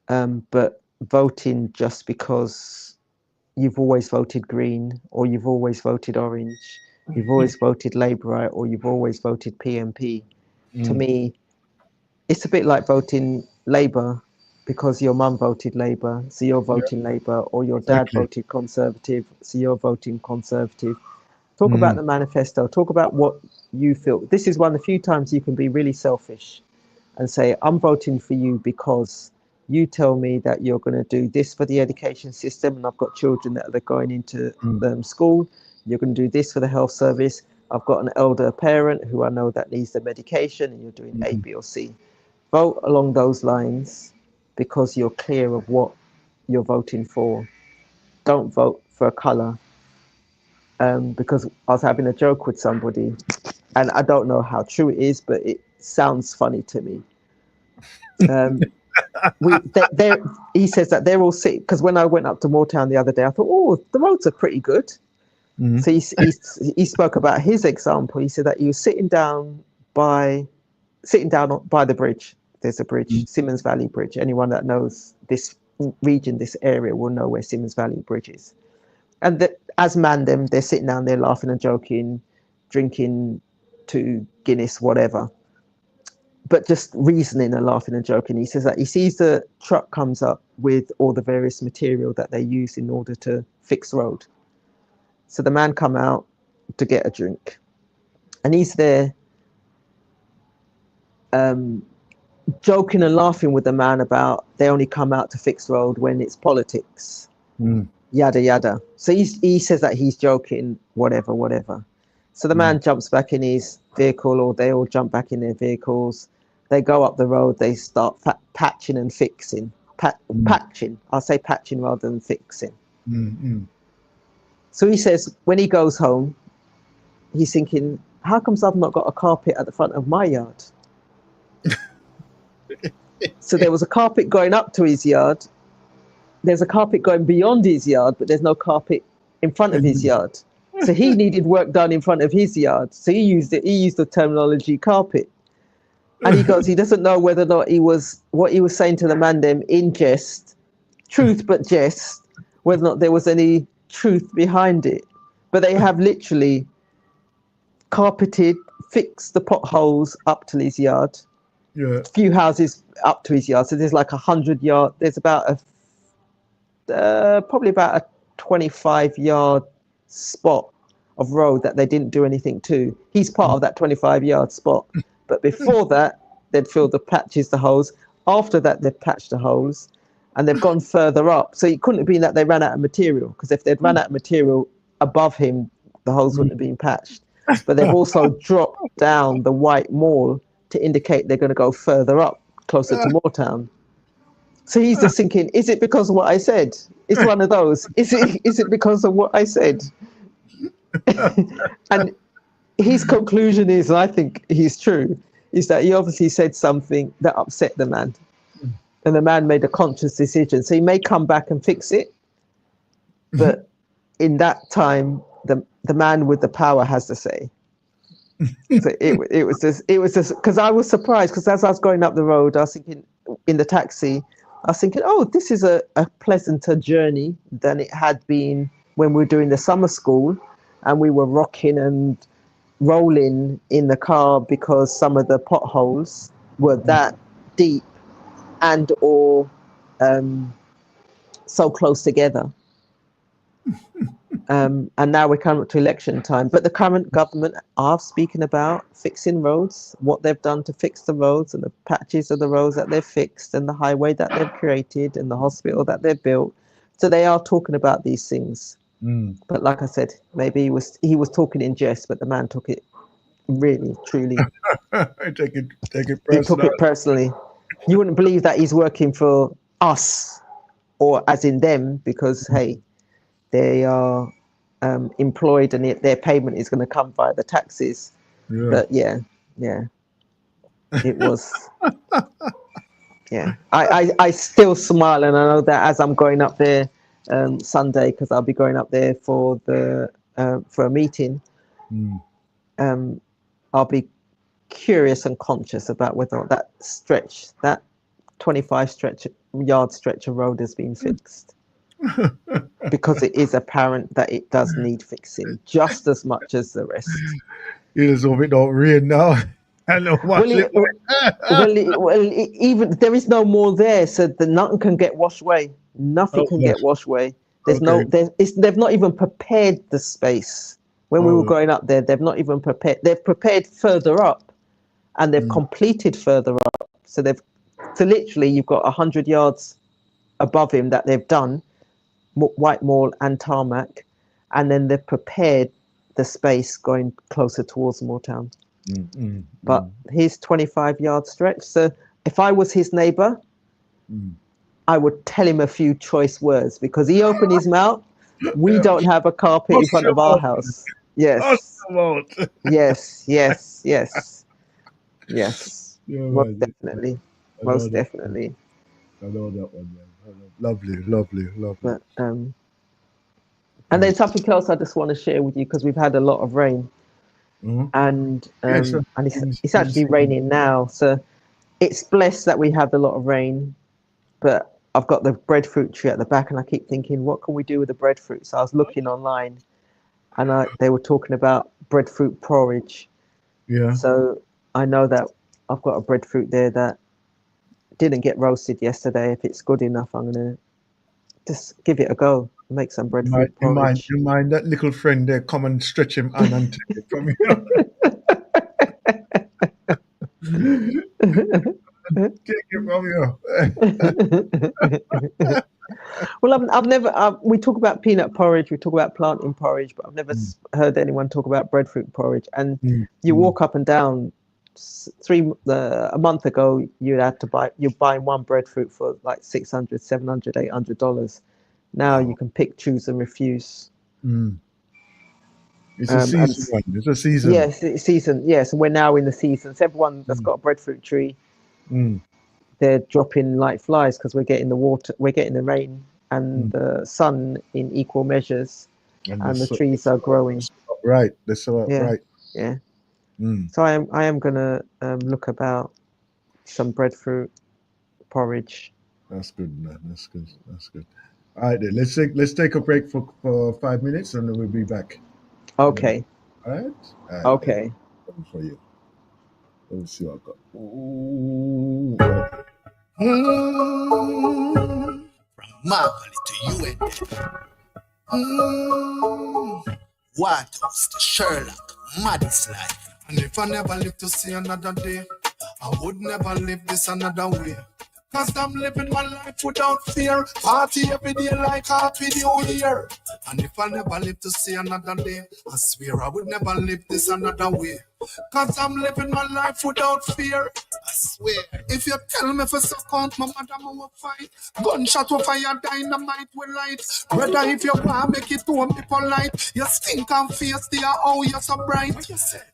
But voting just because you've always voted green, or you've always voted orange, you've always voted Labour, or you've always voted PMP, to me, it's a bit like voting Labour because your mum voted Labour, so you're voting Labour, or your dad voted Conservative, so you're voting Conservative. Talk about the manifesto. Talk about what you feel. This is one of the few times you can be really selfish and say, I'm voting for you because you tell me that you're going to do this for the education system, and I've got children that are going into school. You're going to do this for the health service. I've got an elder parent who I know that needs the medication, and you're doing A, B, or C. Vote along those lines because you're clear of what you're voting for. don't vote for a colour, because I was having a joke with somebody, and I don't know how true it is, but it sounds funny to me. He says that they're all sitting, because when I went up to Moortown the other day, I thought, oh, the roads are pretty good. Mm-hmm. So he spoke about his example. He said that he was sitting down by the bridge. There's a bridge, Mm-hmm. Simmons Valley Bridge. Anyone that knows this region, this area, will know where Simmons Valley Bridge is. And as man them, they're sitting down there laughing and joking, drinking to Guinness, whatever, but just reasoning and laughing and joking. He says that he sees the truck comes up with all the various material that they use in order to fix the road. So the man come out to get a drink, and he's there joking and laughing with the man about they only come out to fix the road when it's politics. Yada yada. So he says that he's joking, whatever. So the man jumps back in his vehicle, or they all jump back in their vehicles. They go up the road. They start patching and fixing. Patching. I'll say patching rather than fixing. So he says when he goes home, he's thinking, how comes I've not got a carpet at the front of my yard? So there was a carpet going up to his yard. There's a carpet going beyond his yard, but there's no carpet in front of his yard. So he needed work done in front of his yard. So he used the terminology carpet. And he goes, he doesn't know whether or not what he was saying to the man them in jest, truth but jest, whether or not there was any truth behind it. But they have literally carpeted, fixed the potholes up to his yard. Yeah. A few houses up to his yard. So there's like 100 yard. There's about probably about a 25-yard spot of road that they didn't do anything to. He's part of that 25-yard spot. But before that, they'd filled the patches, the holes. After that, they've patched the holes, and they've gone further up. So it couldn't have been that they ran out of material, because if they'd run out of material above him, the holes wouldn't have been patched. But they've also dropped down the white mall to indicate they're going to go further up, closer to Moortown. So he's just thinking, is it because of what I said? It's one of those. Is it because of what I said? And his conclusion is, and I think he's true, is that he obviously said something that upset the man. And the man made a conscious decision. So he may come back and fix it. But in that time, the man with the power has to say. So it was just because I was surprised, because as I was going up the road, I was thinking in the taxi, I was thinking, oh, this is a pleasanter journey than it had been when we were doing the summer school and we were rocking and rolling in the car because some of the potholes were that deep and or so close together. And now we're coming up to election time. But the current government are speaking about fixing roads, what they've done to fix the roads and the patches of the roads that they've fixed and the highway that they've created and the hospital that they've built. So they are talking about these things. But like I said, maybe he was talking in jest, but the man took it really, truly. Take it personally. He took it personally. You wouldn't believe that he's working for us, or as in them, because, hey, they are employed and their payment is going to come via the taxes. Yeah. But yeah, it was. Yeah, I still smile, and I know that as I'm going up there Sunday, because I'll be going up there for a meeting. I'll be curious and conscious about whether or not that 25-yard stretch of road has been fixed. Because it is apparent that it does need fixing just as much as the rest. It is over, it don't rain now. I know what. Even there is no more there, so nothing can get washed away. Nothing can get washed away. They've not even prepared the space. When we were going up there, they've not even prepared. They've prepared further up, and they've completed further up. So literally, you've got 100 yards above him that they've done, white mall and tarmac, and then they've prepared the space going closer towards Moortown. But his 25-yard stretch. So if I was his neighbour, I would tell him a few choice words, because he opened his mouth We don't have a carpet in Bust front your of our mouth. house. Bust Yes, your mouth. yes, yes, yes, yes. Yeah, Most man. definitely, I know most that. definitely. I know that one, man. Lovely, lovely, lovely. But and Right. then something else I just want to share with you because we've had a lot of rain, Mhm. and Yes, sir. it's actually raining now. So it's blessed that we have a lot of rain. But I've got the breadfruit tree at the back, and I keep thinking, what can we do with the breadfruit? So I was looking online, and they were talking about breadfruit porridge. Yeah. So I know that I've got a breadfruit there that didn't get roasted yesterday. If it's good enough, I'm gonna just give it a go. Make some breadfruit porridge. You mind that little friend there come and stretch him hand and take it from you. Take it from you. Well, I've never. We talk about peanut porridge, we talk about plantain porridge, but I've never heard anyone talk about breadfruit porridge. And you walk up and down. A month ago, you had to buy. You're buying one breadfruit for like $600, $700, $800. Now you can pick, choose, and refuse. It's a season one. It's a season. Yes, it's season. Yes, and we're now in the season. So everyone that's got a breadfruit tree, they're dropping like flies because we're getting the water, we're getting the rain and the sun in equal measures, and the trees are growing. Right, that's right. Yeah. So I am gonna look about some breadfruit porridge. That's good, man. That's good. That's good. All right, then let's take a break for 5 minutes, and then we'll be back. Okay. All right. Okay. Then. For you. Let me see what I got. From Marley to you and White House to Sherlock, Maddie's life. And if I never live to see another day, I would never live this another way. Cause I'm living my life without fear. Party every day like Happy New Year. And if I never live to see another day, I swear I would never live this another way. Cause I'm living my life without fear. I swear. If you tell me for suck out my mother, I will fight. Gunshot will fire, dynamite will light. Brother, if you want make it to me polite, you stink and face there, oh you're so bright.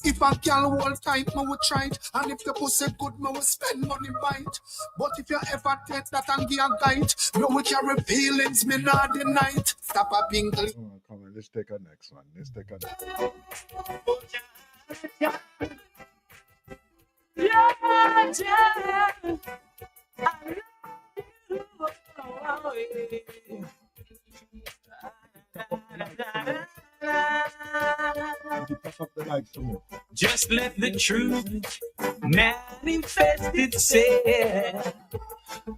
If I can hold tight, I will try it. And if the pussy good, I will spend money bite. But if you ever take that and give a guide, no we carry feelings, me not deny it. Stop a bingle. Come on, let's take our next one. Let's take our next Just let the truth manifest itself,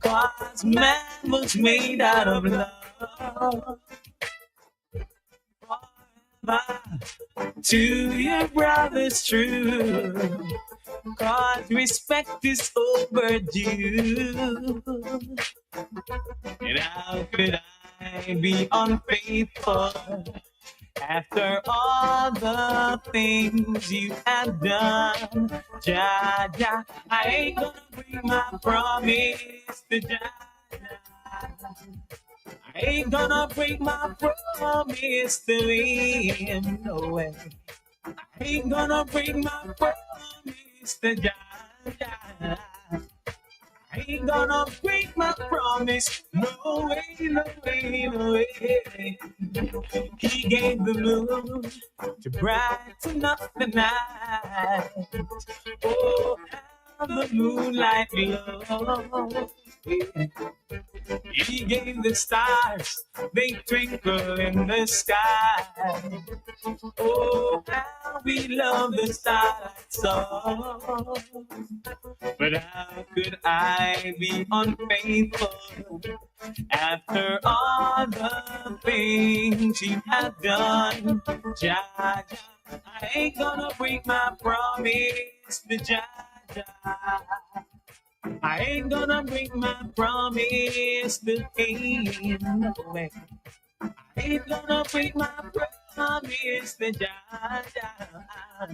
'cause man was made out of love. To your brothers true, 'cause respect is overdue. And how could I be unfaithful after all the things you have done? Jah, Jah, I ain't gonna bring my promise to Jah. I ain't gonna break my promise to him, no way. I ain't gonna break my promise to Jah. I ain't gonna break my promise, no way, no way, no way. He gave the moon to brighten up the night. Oh, how the moonlight glows. He gave the stars, they twinkle in the sky. Oh, how we love the starlight so. But how could I be unfaithful after all the things you have done? Jah, Jah, I ain't gonna break my promise to Jah, Jah. I ain't gonna break my promise to him, no way. I ain't gonna break my promise to Jah, Jah.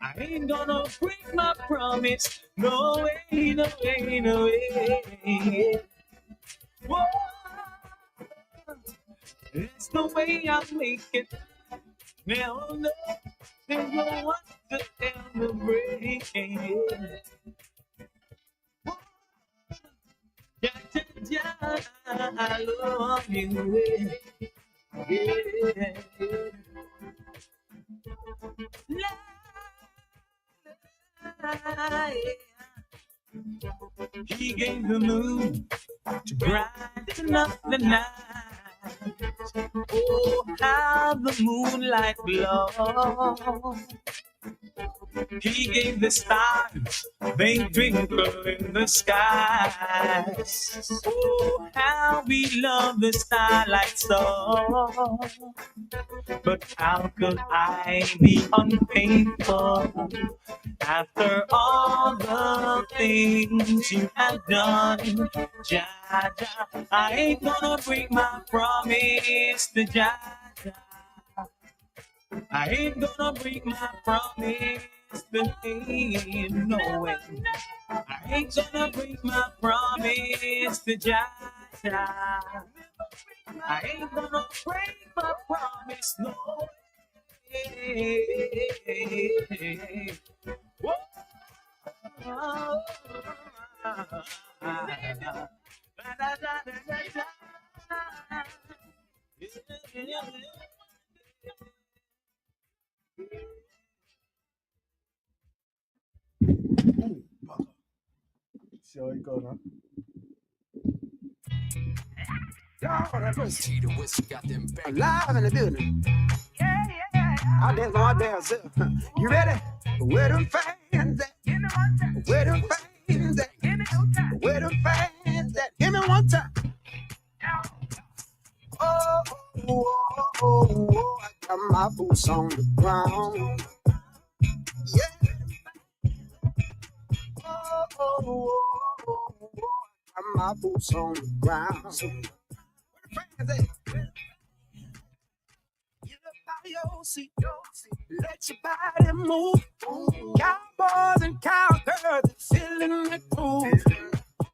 I ain't gonna break my promise, no way, no way, no way. Whoa. There's no way I'll make it. Now, no, there's no one to ever break it. Ja, ja, ja, I love you. Yeah. He gave the moon to brighten up the night. Oh, how the moonlight glows. He gave the stars, they twinkle in the sky. Oh, how we love the starlight so. But how could I be unfaithful after all the things you have done? Jah, Jah, I ain't gonna break my promise to Jah, Jah. I ain't gonna break my promise to him, no way. I ain't gonna break my promise to Jah, Jah. I ain't gonna break my promise, no way. Whoa. See how it go now? Alive in the building. Out there on dance. You ready? Where them fans at? Where them fans at? Where them fans at? Give me one time. Oh, oh, oh, oh, oh, I got my boots on the ground. Yeah. Oh, oh, oh, oh, oh, I got my boots on the ground. Where the fans at? You look by your seat. Let your body move. Cowboys and cowgirls feeling the groove.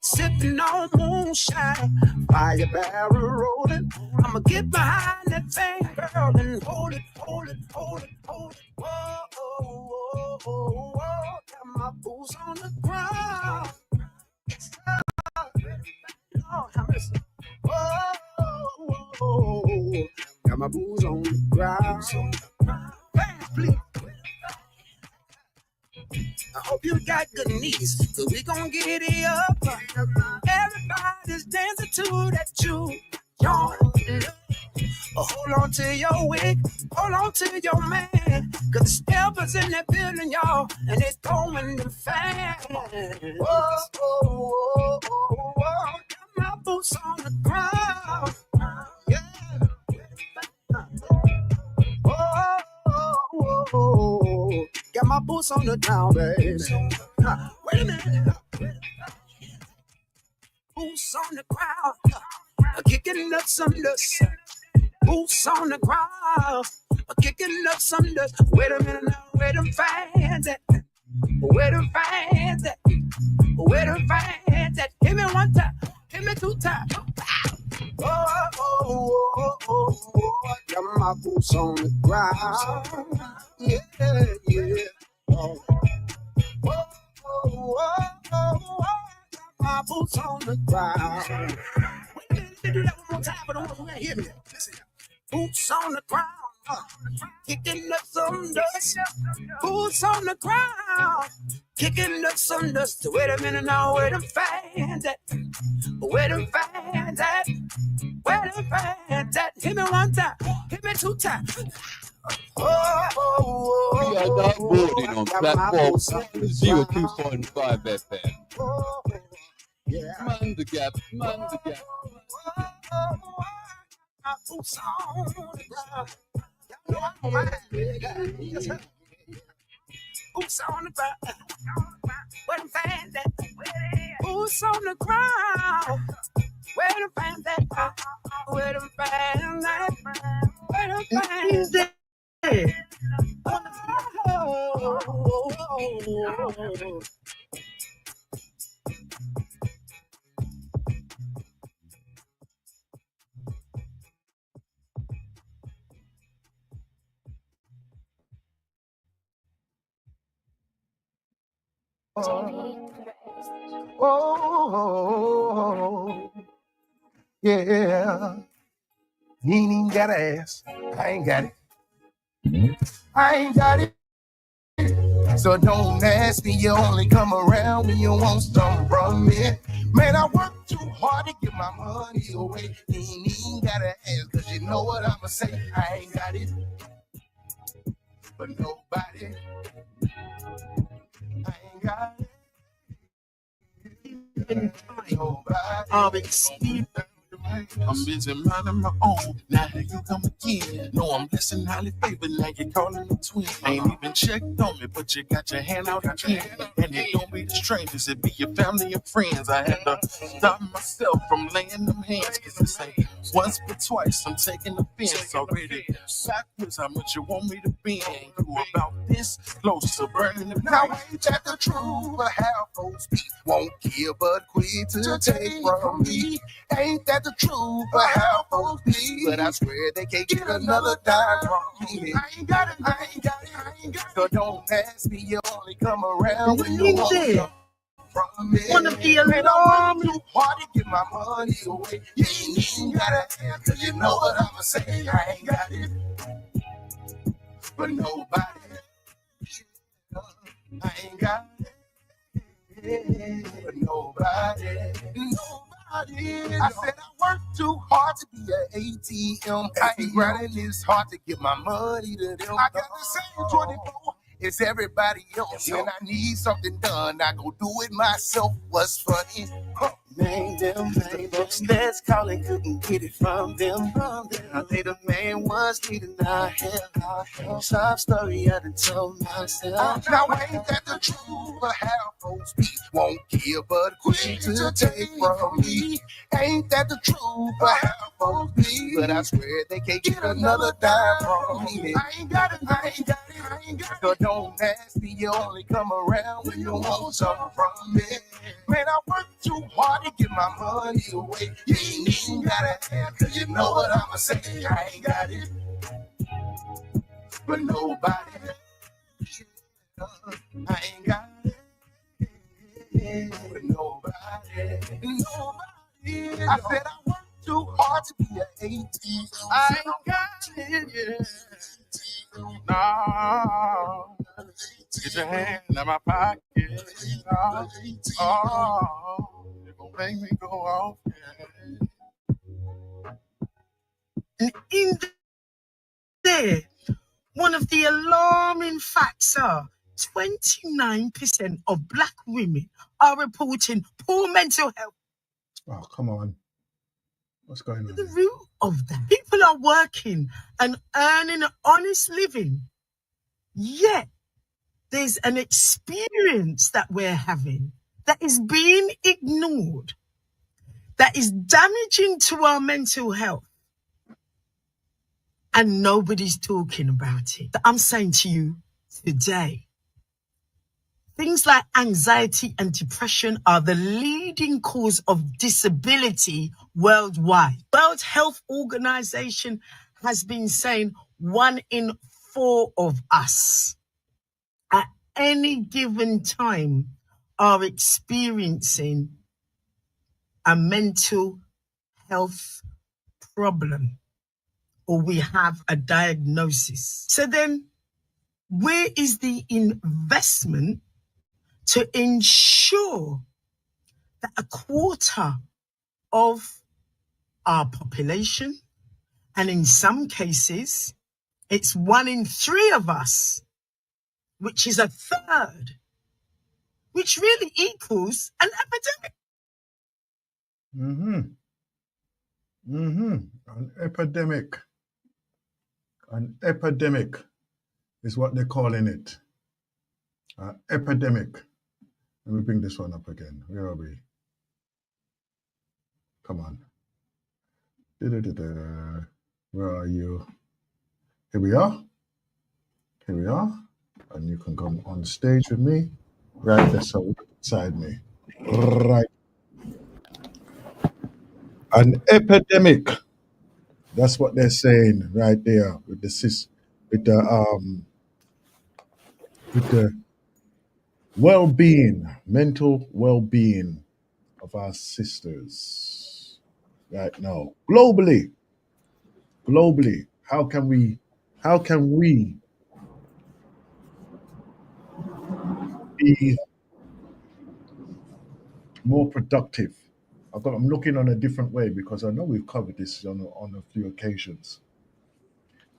Sipping on moonshine, fire barrel rolling. I'ma get behind that thing, girl, and hold it, hold it, hold it, hold it. Whoa, oh, whoa, oh, whoa. Got my boots on the ground. Lord, have mercy. Whoa, oh, oh, got my boots on the ground. Fast, please. I hope you got good knees, so we gon' get it up. Everybody's dancing to that tune. Hold on to your wig, hold on to your man. Cause the steppers in that building, y'all, and it's throwing them fans. Whoa, whoa, whoa, whoa, whoa. Got my boots on the ground. Yeah. Whoa, whoa, whoa. Got my boots on the ground, baby. Wait a minute. Boots on the ground. Kicking up some dust. Boots on the ground. Kicking up some dust. Wait a minute now. Where them fans at? Where them fans at? Where them fans at? Hit me one time. Hit me two times. Oh, oh, oh, oh, oh. Got my boots on the ground. Yeah, yeah. Oh, oh, oh, oh, oh. My boots on the ground. Wait a minute, let me do that one more time for the ones who can't hear me. Listen, boots on the ground, kicking up some dust. Boots on the ground, kicking up some dust. Wait a minute now, where them fans at? Where them fans at? Where them fans at? Hit me one time, hit me two times. Oh, oh, oh, we are now boarding on platform 02.5 FM. Yeah. Man the gap, man the gap. Boots on the ground. Boots on the ground. Where them fans at? Boots on the ground. Where them fans at? Where them fans at? Where them fans at? Oh. Oh, yeah. He ain't even got an ass. I ain't got it. I ain't got it. So don't ask me. You only come around when you want something from me. Man, I work too hard to get my money away. He ain't even got an ass, cause you know what I'ma say. I ain't got it. But nobody. I ain't got it. I'm busy minding my own. Now here you come again. No, I'm blessed and highly favored. Now you're calling me twin. Ain't even checked on me, but you got your hand out again. And it don't be the strangers, it be your family and friends. I had to stop myself from laying them hands. Cause this ain't once but twice. I'm taking offense already. Backwards, how much you want me to bend? You about this close to burning the now ain't that the truth? But how folks be won't give but quit to take from me. Ain't that the truth? But how folks be? But I swear they can't get another dime from me. I ain't got it, I ain't got it, I ain't got it. So don't ask me, you only come around when you want something from me. Wanna be alone? Too hard to get my money away. You ain't even gotta answer, you know what I'ma say. I ain't got it, but nobody. I ain't got it, but nobody. I said I work too hard to be an ATM. I ain't grinding this hard to get my money to them. I got the same 24 as everybody else. When I need something done, I go do it myself. What's funny? Man, them folks that's calling couldn't get it from them. I think the man was needing our help. Sob story I done told myself. Now ain't that the truth? But how folks be won't give but quick to take from me. Ain't that the truth? But how folks be? But I swear they can't get another dime from me. I ain't got it, I ain't got it, I ain't got it. So don't ask me, you only come around when you want something from me. Man, I work too hard to get my money away. You ain't even gotta ask, cause you know what I'ma say. I ain't got it, but nobody. I ain't got it, but nobody. I said I work too hard to be an ATM. I ain't got it, yeah. No. Get your hand in my pocket. Oh, you gon' make me go off. And in there, one of the alarming facts are 29% of Black women are reporting poor mental health. Oh, come on. What's going on? The root of that. People are working and earning an honest living, yet there's an experience that we're having that is being ignored, that is damaging to our mental health, and nobody's talking about it. I'm saying to you today, things like anxiety and depression are the leading cause of disability worldwide. World Health Organization has been saying 1 in 4 of us at any given time are experiencing a mental health problem, or we have a diagnosis. So then, where is the investment to ensure that a quarter of our population, and in some cases, it's 1 in 3 of us, which is a third, which really equals an epidemic. An epidemic. An epidemic is what they're calling it. An epidemic. Let me bring this one up again. Where are we? Come on. Where are you? Here we are. Here we are. And you can come on stage with me. Right there, so beside me. Right. An epidemic. That's what they're saying right there with the well-being, mental well-being of our sisters right now, globally. How can we be more productive? I'm looking on a different way because I know we've covered this on a few occasions.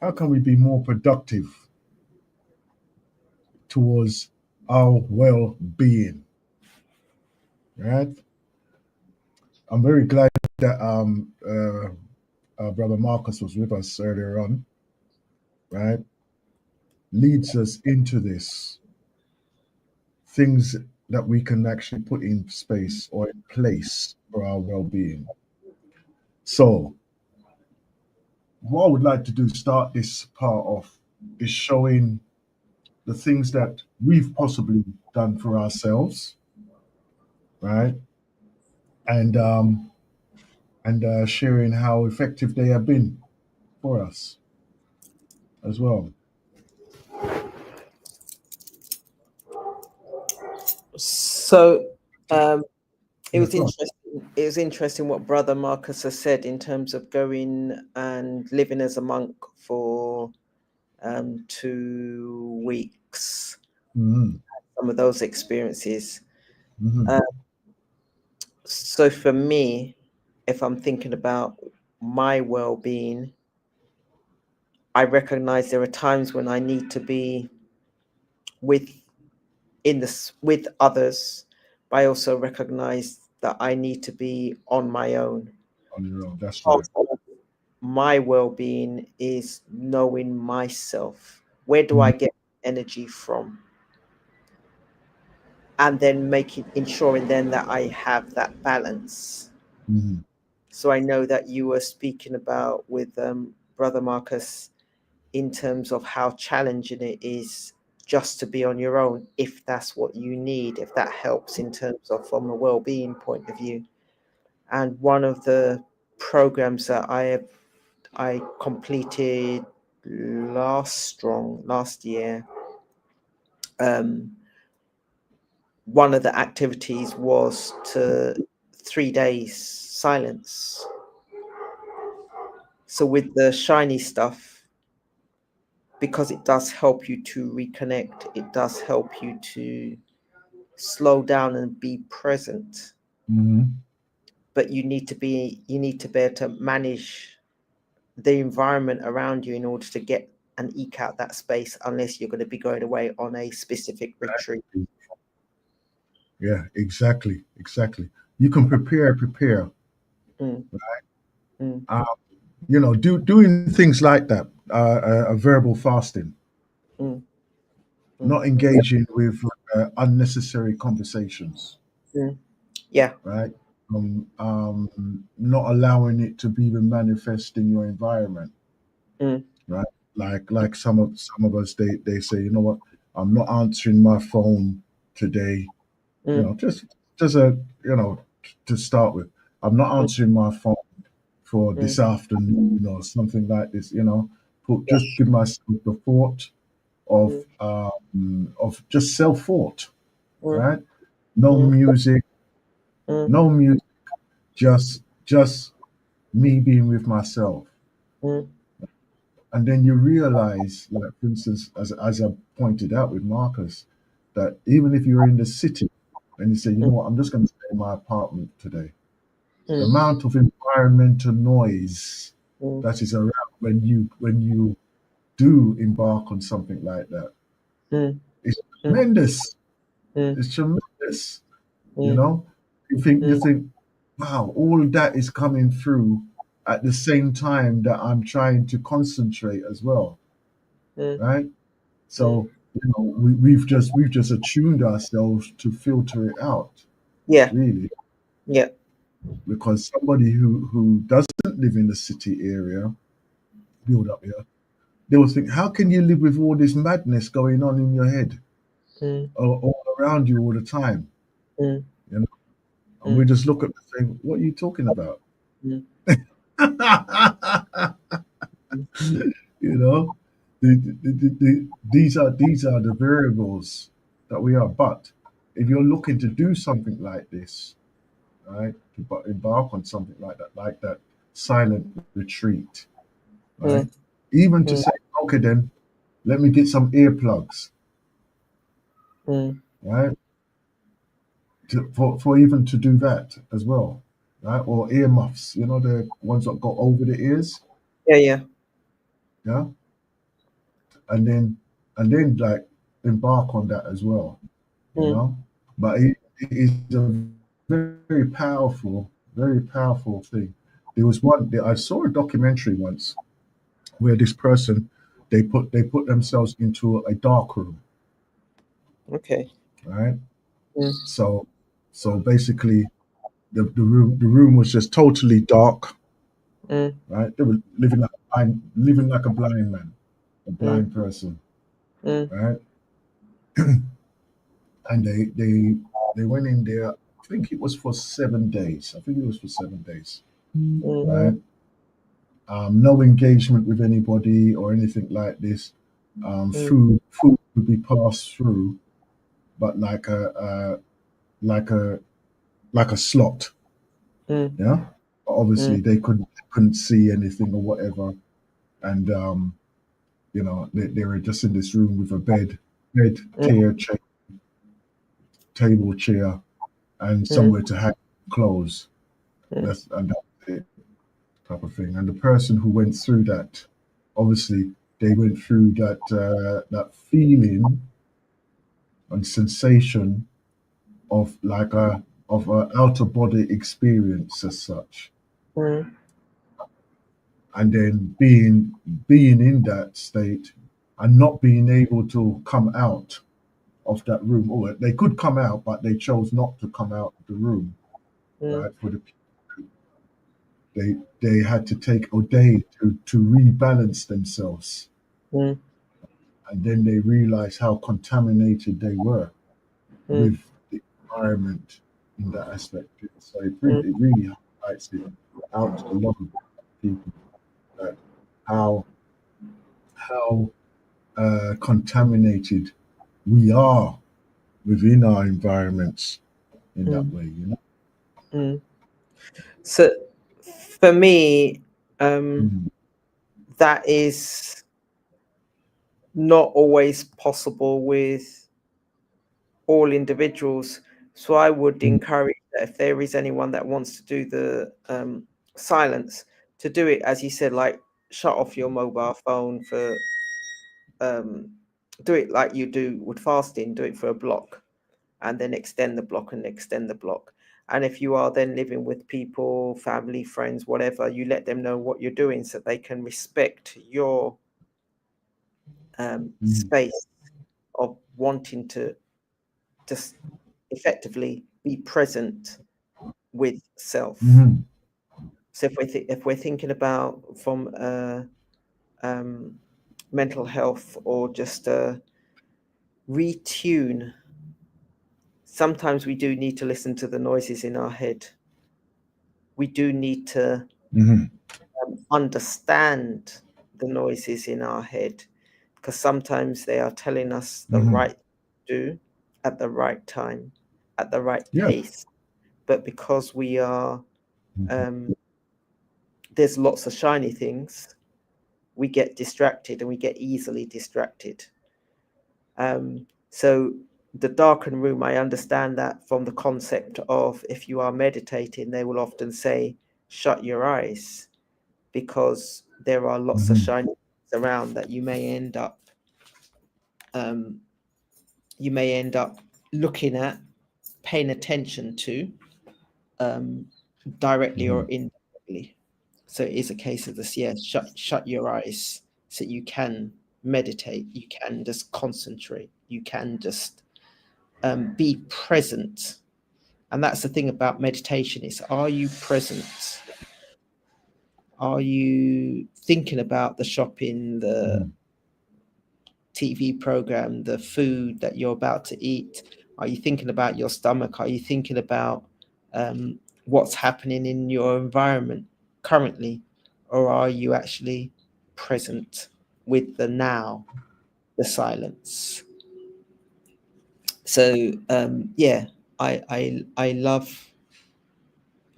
How can we be more productive towards our well-being? Right. I'm very glad that brother Marcus was with us earlier on. Right, leads us into this things that we can actually put in space or in place for our well-being. So, what I would like to do, start this part off, is showing the things that we've possibly done for ourselves, right? And sharing how effective they have been for us as well. So it Yeah, was go on. interesting. It was interesting what Brother Marcus has said in terms of going and living as a monk for 2 weeks. Mm-hmm. Some of those experiences. Mm-hmm. So for me, if I'm thinking about my well-being, I recognize there are times when I need to be with with others, but I also recognize that I need to be on my own. On your own, that's Part right. of my well-being is knowing myself. Where do I Mm-hmm. get energy from? And then ensuring then that I have that balance. Mm-hmm. So I know that you were speaking about with Brother Marcus in terms of how challenging it is just to be on your own, if that's what you need, if that helps in terms of from a well-being point of view. And one of the programs that I completed last year, one of the activities was to 3 days silence. So with the shiny stuff, because it does help you to reconnect, it does help you to slow down and be present. Mm-hmm. But you need to be able to manage the environment around you in order to get and eke out that space, unless you're going to be going away on a specific retreat. Yeah, exactly. You can prepare. Mm, mm, Uh, doing things like that, verbal fasting, mm, mm, not engaging with unnecessary conversations, mm. Yeah. right? Not allowing it to be even manifest in your environment, Mm, right? Like some of us, they say, you know what, I'm not answering my phone today. mm, Just a to start with, I'm not mm, answering my phone for mm. this afternoon or something like this. Yeah. Just give myself the thought Mm, of just self thought, mm, right? No mm, music, mm, no music, just me being with myself. mm, And then you realize, like for instance, as I pointed out with Marcus, that even if you're in the city and you say, you know mm, what, I'm just going to stay in my apartment today, the mm, amount of environmental noise mm, that is around when you do embark on something like that mm, is mm, tremendous. mm, It's tremendous. You mm, know, you mm, think, wow, all of that is coming through at the same time that I'm trying to concentrate as well, mm, right? mm. So we've just attuned ourselves to filter it out, Yeah. really, Yeah. because somebody who doesn't live in the city area, build up here, they will think, how can you live with all this madness going on in your head, Mm, all around you all the time? mm, You know, and we mm, just look at the thing, what are you talking about? mm, mm, you know, these are the variables that we are. But if you're looking to do something like this, right, to embark on something like that silent retreat, right, even to say, okay, then let me get some earplugs, right, for even to do that as well, right, or earmuffs, you know, the ones that go over the ears, Yeah. yeah, and then like embark on that as well, you know. But it is a very powerful thing. There was I saw a documentary once where this person they put themselves into a dark room, Okay. right? So basically the room was just totally dark, right? They were living like a blind man, a blind person, right? And they went in there. I think it was for 7 days. I think it was for 7 days, right? No engagement with anybody or anything like this. Food would be passed through, but like a like a slot, yeah. Obviously, they couldn't see anything or whatever, and you know, they were just in this room with a bed, chair, table, chair, and somewhere to hang clothes. That's it, type of thing. And the person who went through that, obviously, they went through that feeling and sensation of like a out of body experience as such, and then being in that state and not being able to come out of that room, or they could come out, but they chose not to come out of the room, right? For they had to take a day to rebalance themselves, and then they realized how contaminated they were with the environment in that aspect. So it really highlights it out to a lot of people that how contaminated we are within our environments in that way, you know. So for me, that is not always possible with all individuals. So I would encourage that if there is anyone that wants to do the silence, to do it, as you said, like shut off your mobile phone for, do it like you do with fasting, do it for a block, and then extend the block and extend the block. And if you are then living with people, family, friends, whatever, you let them know what you're doing so they can respect your space of wanting to just effectively be present with self. So if we're thinking about from mental health or just retune, sometimes we do need to listen to the noises in our head. We do need to understand the noises in our head, because sometimes they are telling us the right to do at the right time, at the right pace. But because we are, there's lots of shiny things, we get distracted and we get easily distracted. So the darkened room, I understand that from the concept of if you are meditating, they will often say, shut your eyes, because there are lots of shiny things around that you may end up looking at, paying attention to, directly or indirectly. So it is a case of this, shut your eyes so you can meditate, you can just concentrate, you can just be present. And that's the thing about meditation, is, are you present? Are you thinking about the shopping, the TV program, the food that you're about to eat? Are you thinking about your stomach? Are you thinking about what's happening in your environment currently? Or are you actually present with the now, the silence? So yeah, I love,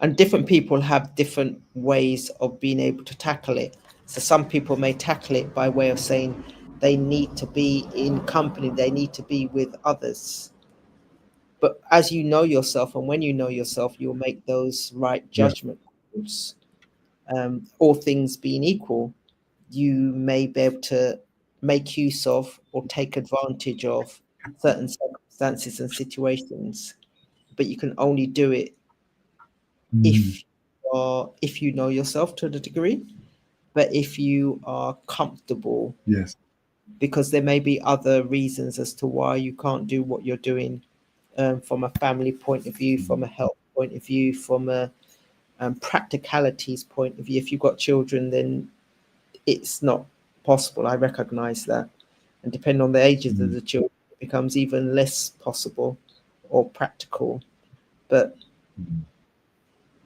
and different people have different ways of being able to tackle it. So some people may tackle it by way of saying they need to be in company, they need to be with others. But as you know yourself, and when you know yourself, you'll make those right Yeah. judgment calls. All things being equal, you may be able to make use of or take advantage of certain circumstances and situations, but you can only do it Mhm. if you know yourself to the degree, but if you are comfortable, Yes. because there may be other reasons as to why you can't do what you're doing, from a family point of view, from a health point of view, from a practicalities point of view. If you've got children, then it's not possible. I recognize that. And depending on the ages of Mhm. the children, it becomes even less possible or practical. But Mhm.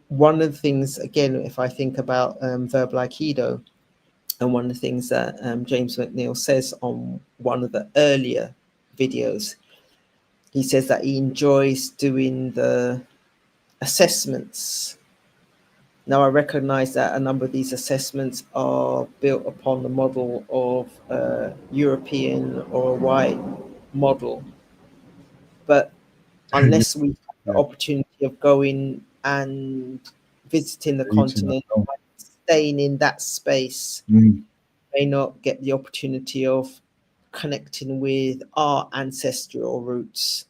one of the things, again, if I think about verbal Aikido, and one of the things that James McNeil says on one of the earlier videos, he says that he enjoys doing the assessments. Now, I recognize that a number of these assessments are built upon the model of a European or a white model, but Yeah. unless we have the Yeah. opportunity of going and visiting the Eating continent, alone. staying in that space, Mm. may not get the opportunity of connecting with our ancestral roots.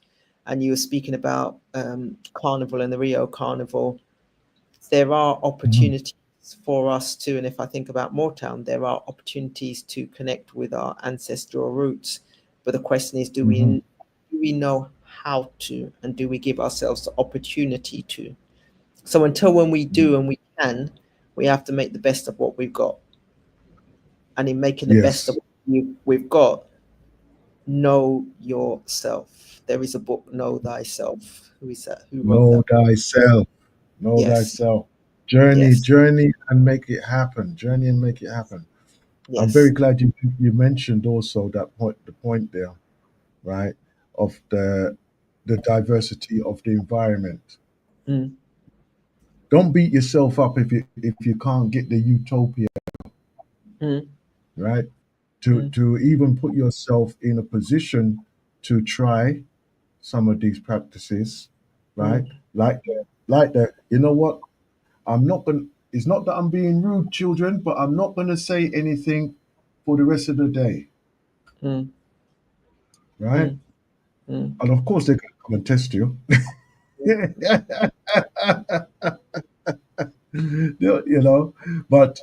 And you were speaking about Carnival and the Rio Carnival. There are Mhm. opportunities for us to, and if I think about Motown, there are opportunities to connect with our ancestral roots. But the question is, Mhm. do we know how to, and do we give ourselves the opportunity to? So until when we Mhm. do and we can, we have to make the best of what we've got. And in making the best of Yes. what we've got, know yourself. There is a book, Know Thyself. Who is that? Who wrote Know that book? thyself. Know Yes, thyself. Journey, yes, journey, and make it happen. Journey and make it happen. I'm very yes. glad you mentioned also that point, the point there, right, of the diversity of the environment. Mm, Don't beat yourself up if you can't get the utopia, mm, right? mm, To even put yourself in a position to try some of these practices, right? mm, Like that. You know what? I'm not gonna. It's not that I'm being rude, children, but I'm not gonna say anything for the rest of the day, mm, right? mm, mm, And of course, they can come and test you. You know, but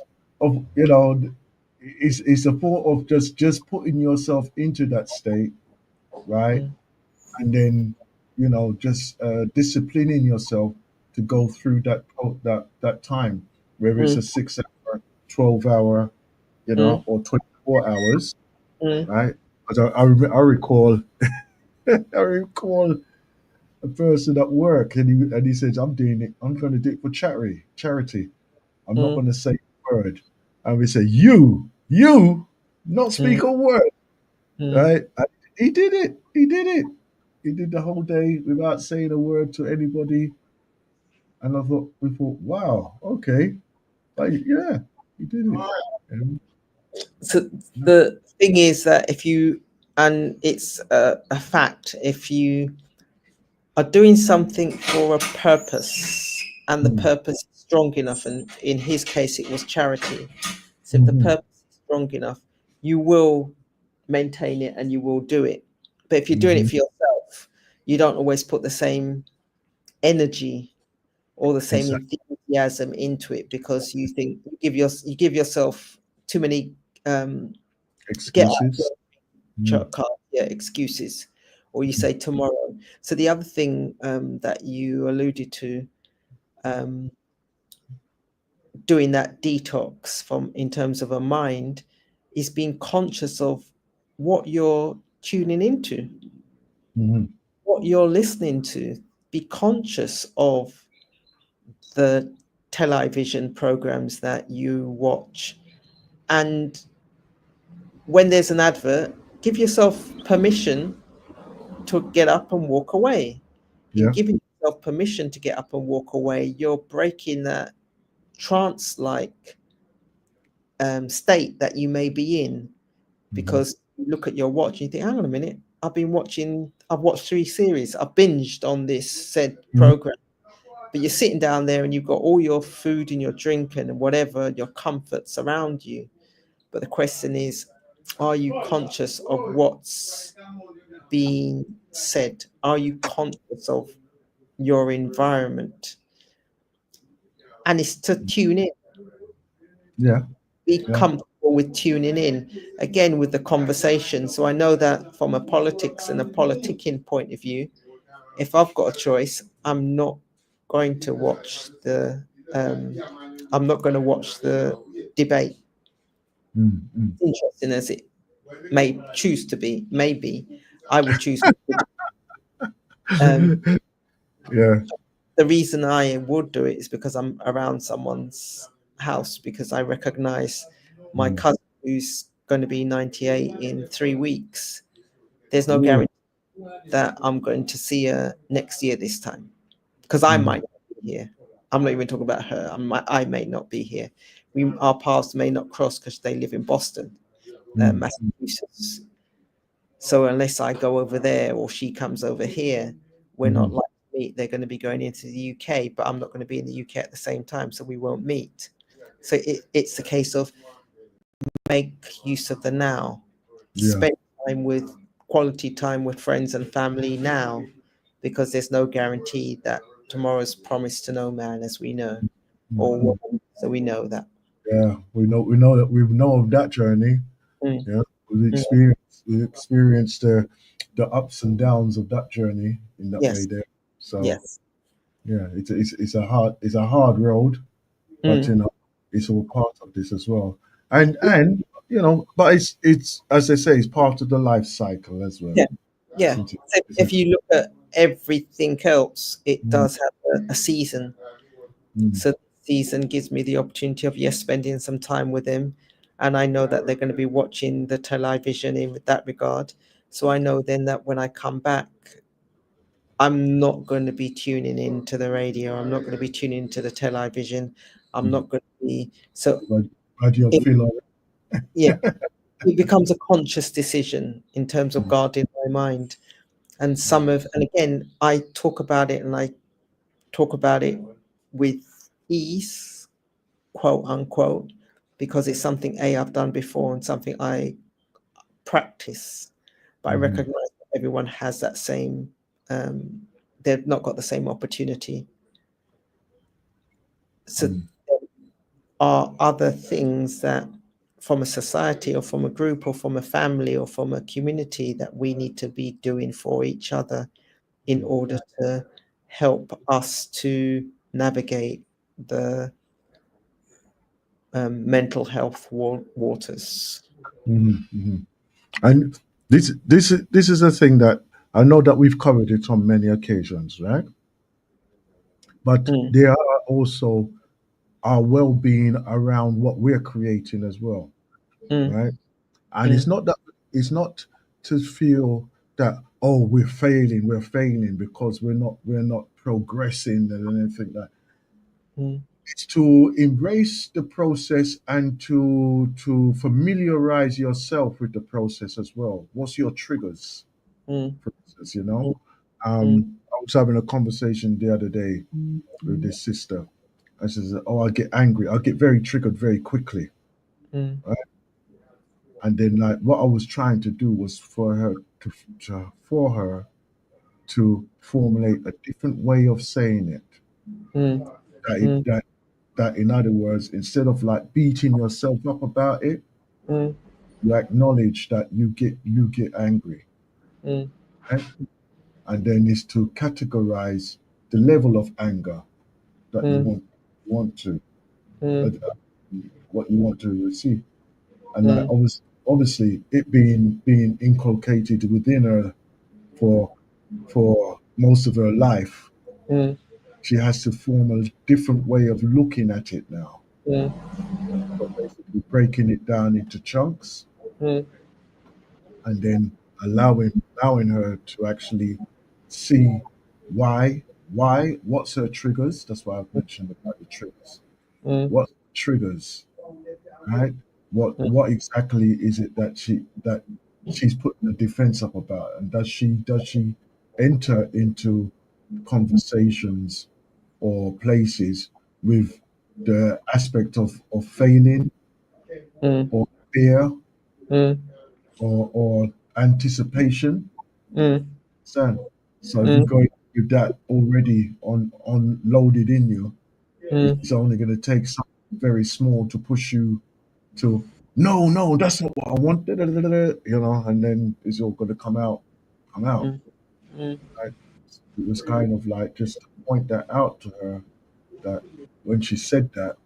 it's a thought of just putting yourself into that state, right? mm, And then just disciplining yourself to go through that time, whether it's a mm, 6 hour, 12 hour, mm, or 24 hours, mm, right? Because I recall I recall a person at work, and he says, I'm doing it, I'm going to do it for charity. I'm not going mm, to say a word. And we say, you, not speak mm, a word, mm. right? And he did it. He did it. He did the whole day without saying a word to anybody. And we thought, wow, okay. Like, yeah, he did it. And, So the thing is that if you, and it's a fact, if you are doing something for a purpose and the mm, purpose is strong enough, and in his case it was charity, so if the mhm, purpose is strong enough, you will maintain it and you will do it. But if you're doing it mhm, for yourself, you don't always put the same energy or the same exactly. enthusiasm into it, because you think you give yourself too many um get Excuses. Mm, card, yeah, excuses, or you say tomorrow. So the other thing that you alluded to, um, doing that detox from in terms of a mind, is being conscious of what you're tuning into, mhm, what you're listening to. Be conscious of the television programs that you watch, and when there's an advert, give yourself permission to get up and walk away. Yeah. In giving yourself permission to get up and walk away, you're breaking that trance-like state that you may be in, because you look at your watch and you think, hang on a minute, I've watched 3 series, I've binged on this said program. But you're sitting down there and you've got all your food and your drink and whatever, your comforts around you. But the question is, are you conscious of what's being said? Are you conscious of your environment? And it's to tune in. Yeah. Be comfortable with tuning in, again, with the conversation. So I know that from a politics and a politicking point of view, if I've got a choice, I'm not going to watch the debate. Interesting as it may choose to be, maybe I would choose to yeah. The reason I would do it is because I'm around someone's house, because I recognize my cousin who's going to be 98 in 3 weeks. There's no guarantee that I'm going to see her next year this time, because I might not be here. I'm not even talking about her. I may not be here. Our paths may not cross because they live in Boston, Massachusetts. So unless I go over there or she comes over here, we're not likely to meet. They're going to be going into the UK, but I'm not going to be in the UK at the same time, so we won't meet. So it's a case of make use of the now. Spend time with quality time with friends and family now, because there's no guarantee that tomorrow's promised to no man, as we know, or woman, so we know that. Yeah, we know that we know of that journey. Yeah, we've experienced the ups and downs of that journey in that way there. So yeah, it's a hard road, but it's all part of this as well. And but it's as they say, it's part of the life cycle as well. Yeah. So if you look at everything else, it does have a season. So the season gives me the opportunity of spending some time with him, and I know that they're going to be watching the television in that regard. So I know then that when I come back, I'm not going to be tuning into the radio. I'm not going to be tuning into the television. I'm not going to be. So how do you feel? It becomes a conscious decision in terms of guarding my mind. And again, I talk about it, and I talk about it with ease, quote unquote, because it's something I've done before and something I practice. But I recognize that everyone has that same, they've not got the same opportunity. So there are other things that from a society or from a group or from a family or from a community that we need to be doing for each other in order to help us to navigate the mental health waters. And this is a thing that I know that we've covered it on many occasions, right? But there are also our well-being around what we're creating as well, right? And it's not to feel that we're failing because we're not progressing and anything like that. It's to embrace the process and to familiarize yourself with the process as well. What's your triggers? For instance, I was having a conversation the other day with this sister. I says, I get angry. I get very triggered very quickly. Right? And then, like, what I was trying to do was for her to formulate a different way of saying it. That in other words, instead of like beating yourself up about it, you acknowledge that you get angry, right? And then is to categorize the level of anger that you want to what you want to receive, and like obviously it being inculcated within her for most of her life, she has to form a different way of looking at it now. So basically breaking it down into chunks, and then allowing her to actually see what's her triggers. That's why I've mentioned about the triggers. Mm, What triggers, right? What exactly is it that she's putting the defense up about, and does she enter into conversations or places with the aspect of failing mm, or fear mm, or anticipation? mm, So, so if you mm, go with that already on loaded in you, mm, it's only going to take something very small to push you to no, that's not what I want, and then it's all going to come out. mm, mm, Right? It was kind of like just to point that out to her that when she said that,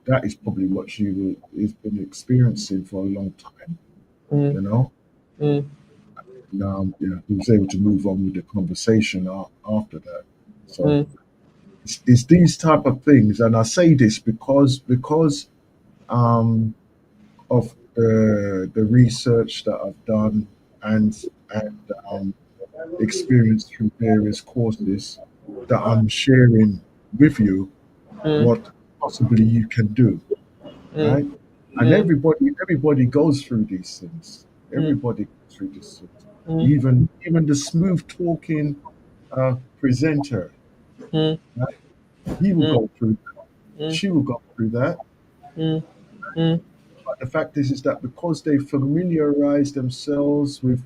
that is probably what has been experiencing for a long time, mm, you know. mm, He was able to move on with the conversation after that. So mm, it's these type of things, and I say this because um, of the research that I've done and experience through various courses that I'm sharing with you mm, what possibly you can do, mm, right? And everybody goes through these things. mm, Everybody goes through these things. mm, Even the smooth talking presenter, mm, right? He will mm, go through that. mm, She will go through that. mm, mm, But the fact is that because they familiarize themselves with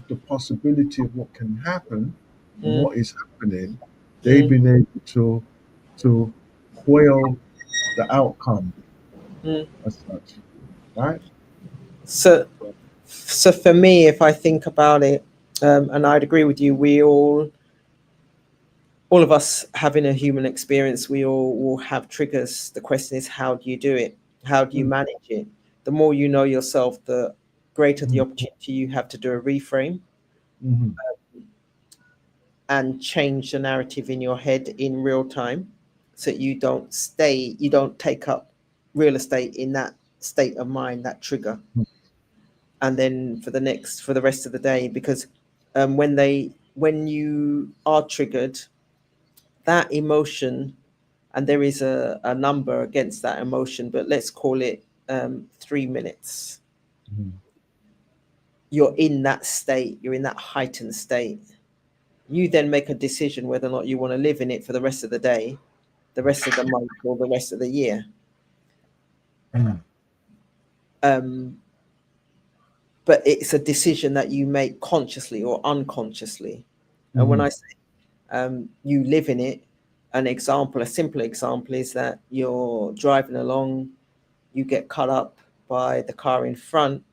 the possibility of what can happen and mm, what is happening, they've mm, been able to quail the outcome mm. as such, right? So, so for me, if I think about it, and I'd agree with you, all of us having a human experience, we all will have triggers. The question is, how do you do it? How do you Mm, manage it? The more you know yourself, the greater the mm, opportunity you have to do a reframe mhm, and change the narrative in your head in real time, so you don't take up real estate in that state of mind, that trigger, mm, and then for the rest of the day, because when you are triggered, that emotion, and there is a number against that emotion, but let's call it 3 minutes. mhm, You're in that state, you're in that heightened state. You then make a decision whether or not you want to live in it for the rest of the day, the rest of the month, or the rest of the year. mm, Um, but it's a decision that you make consciously or unconsciously. And when I mhm, say you live in it, a simple example is that you're driving along, you get cut up by the car in front,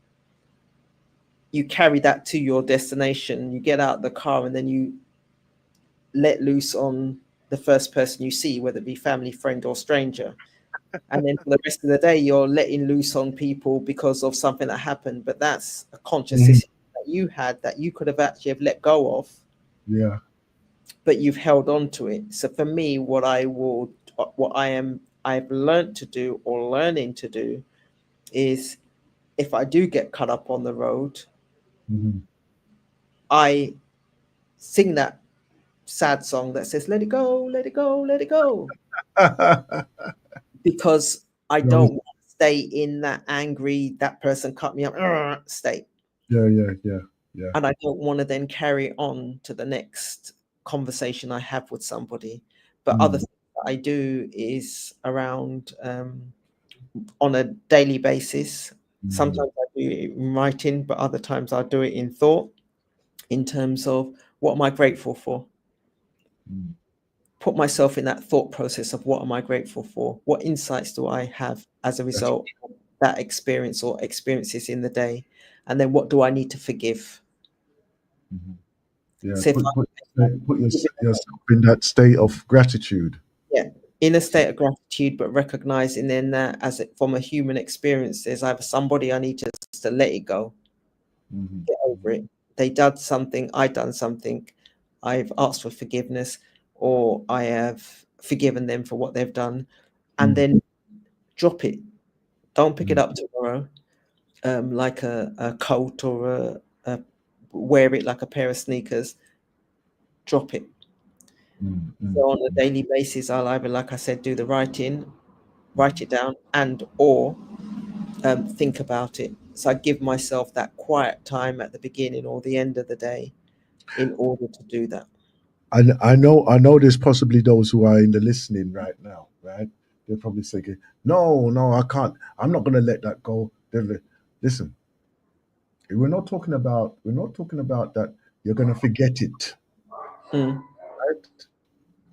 you carry that to your destination, you get out of the car, and then you let loose on the first person you see, whether it be family, friend, or stranger. And then for the rest of the day, you're letting loose on people because of something that happened. But that's a conscious mhm. decision that you had that you could have actually have let go of, Yeah. but you've held on to it. So for me, I've learned to do or learning to do is, if I do get cut up on the road, Mhm. I sing that sad song that says, let it go, let it go, let it go. Because I No, don't want to stay in that angry, that person cut me up state. yeah. And I don't want to then carry on to the next conversation I have with somebody. But other Mm, things that I do is around on a daily basis. mhm, Sometimes I do it in writing, but other times I do it in thought, in terms of what am I grateful for? mm. Put myself in that thought process of what am I grateful for? What insights do I have as a That's result of that experience or experiences in the day? And then what do I need to forgive? mhm. Yeah. So if Yourself in that state of gratitude. yeah, in a state of gratitude, but recognizing then that from a human experience, there's either somebody I need to let it go, Mhm, get over it. They done something, I done something, I've asked for forgiveness, or I have forgiven them for what they've done, and mhm, then drop it. Don't pick it mhm, up tomorrow. like a coat or a wear it like a pair of sneakers, drop it. So on a daily basis, I'll either, like I said, do the writing, write it down, and or think about it. So I give myself that quiet time at the beginning or the end of the day in order to do that. I know there's possibly those who are in the listening right now, right? They're probably thinking, no, I can't. I'm not going to let that go. Listen, we're not talking about that. You're going to forget it, Mm, right?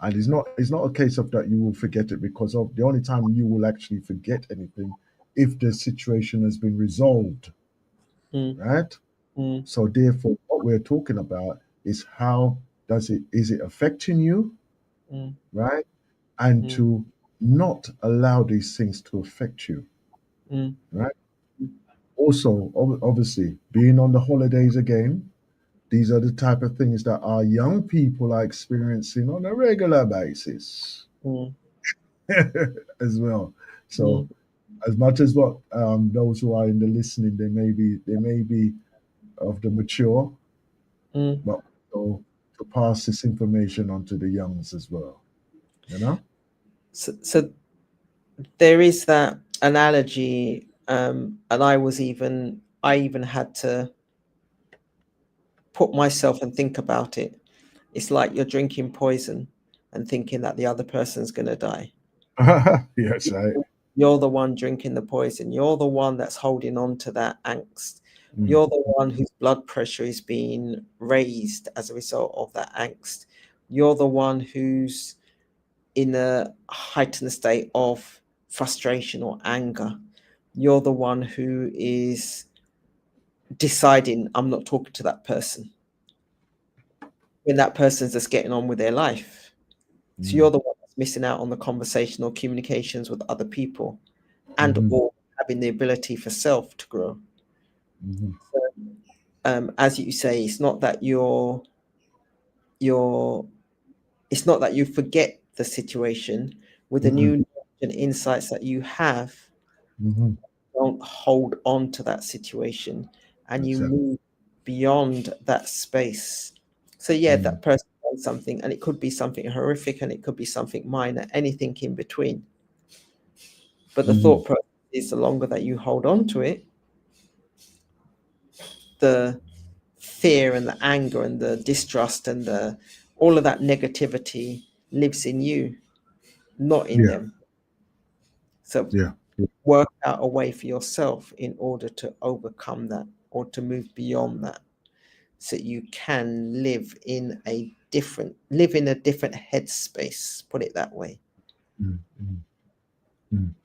And it's not a case of that you will forget it, because of the only time you will actually forget anything if the situation has been resolved, mm, right? mm, So therefore, what we're talking about is how does it is it affecting you, mm, right? And mm, to not allow these things to affect you, mm, right? Also, obviously, being on the holidays again, these are the type of things that our young people are experiencing on a regular basis mm, as well. So, mm, as much as what those who are in the listening, they may be of the mature, mm. but also to pass this information on to the youngs as well. You know? So there is that analogy, and I even had to put myself and think about it. It's like you're drinking poison and thinking that the other person's going to die. Yes, right. You're the one drinking the poison. You're the one that's holding on to that angst. Mm, You're the one whose blood pressure is being raised as a result of that angst. You're the one who's in a heightened state of frustration or anger. You're the one who is deciding, I'm not talking to that person, when that person's just getting on with their life. So mm, you're the one that's missing out on the conversation or communications with other people, and mhm, or having the ability for self to grow. mhm, As you say, you're it's not that you forget the situation. With the mhm, new knowledge and insights that you have, mhm. don't hold on to that situation, and you Exactly. move beyond that space. So yeah, Mm, that person does something, and it could be something horrific, and it could be something minor, anything in between. But the mhm. thought process is, the longer that you hold on to it, the fear and the anger and the distrust and the all of that negativity lives in you, not in Yeah, them. So yeah. work out a way for yourself in order to overcome that or to move beyond that, so you can live in a different headspace, put it that way. Mm, mm, mm.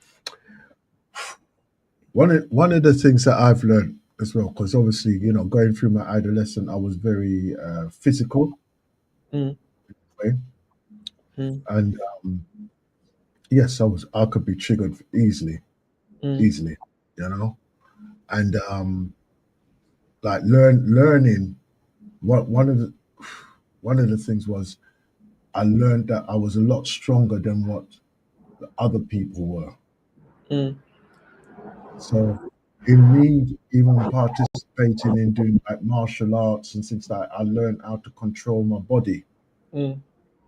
One of the things that I've learned as well, because obviously, going through my adolescence, I was very physical, Mm, right? mm, And yes, I could be triggered easily, mm, easily, you know. And like learning what one of the things was, I learned that I was a lot stronger than what the other people were. mm, So in me even participating in doing like martial arts and things like, I learned how to control my body mm,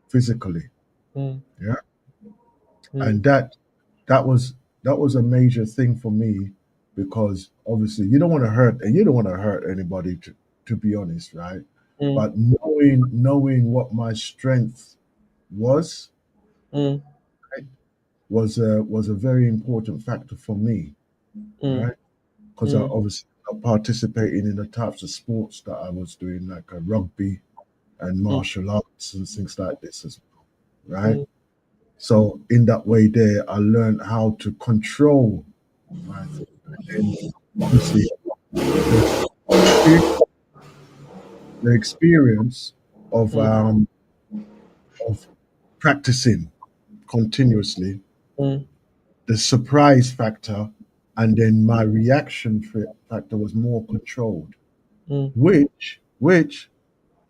physically. mm, Yeah. mm, And that was a major thing for me, because obviously you don't want to hurt anybody, to be honest, right? mm, But knowing what my strength was, mm, right, was a very important factor for me, mm, right? Because I mm, obviously participating in the types of sports that I was doing, like rugby and mm, martial arts and things like this as well, right? mm, So in that way, there I learned how to control my thing. And obviously, the experience, the experience of mm, um, of practicing continuously, mm, the surprise factor, and then my reaction factor was more controlled, mm, which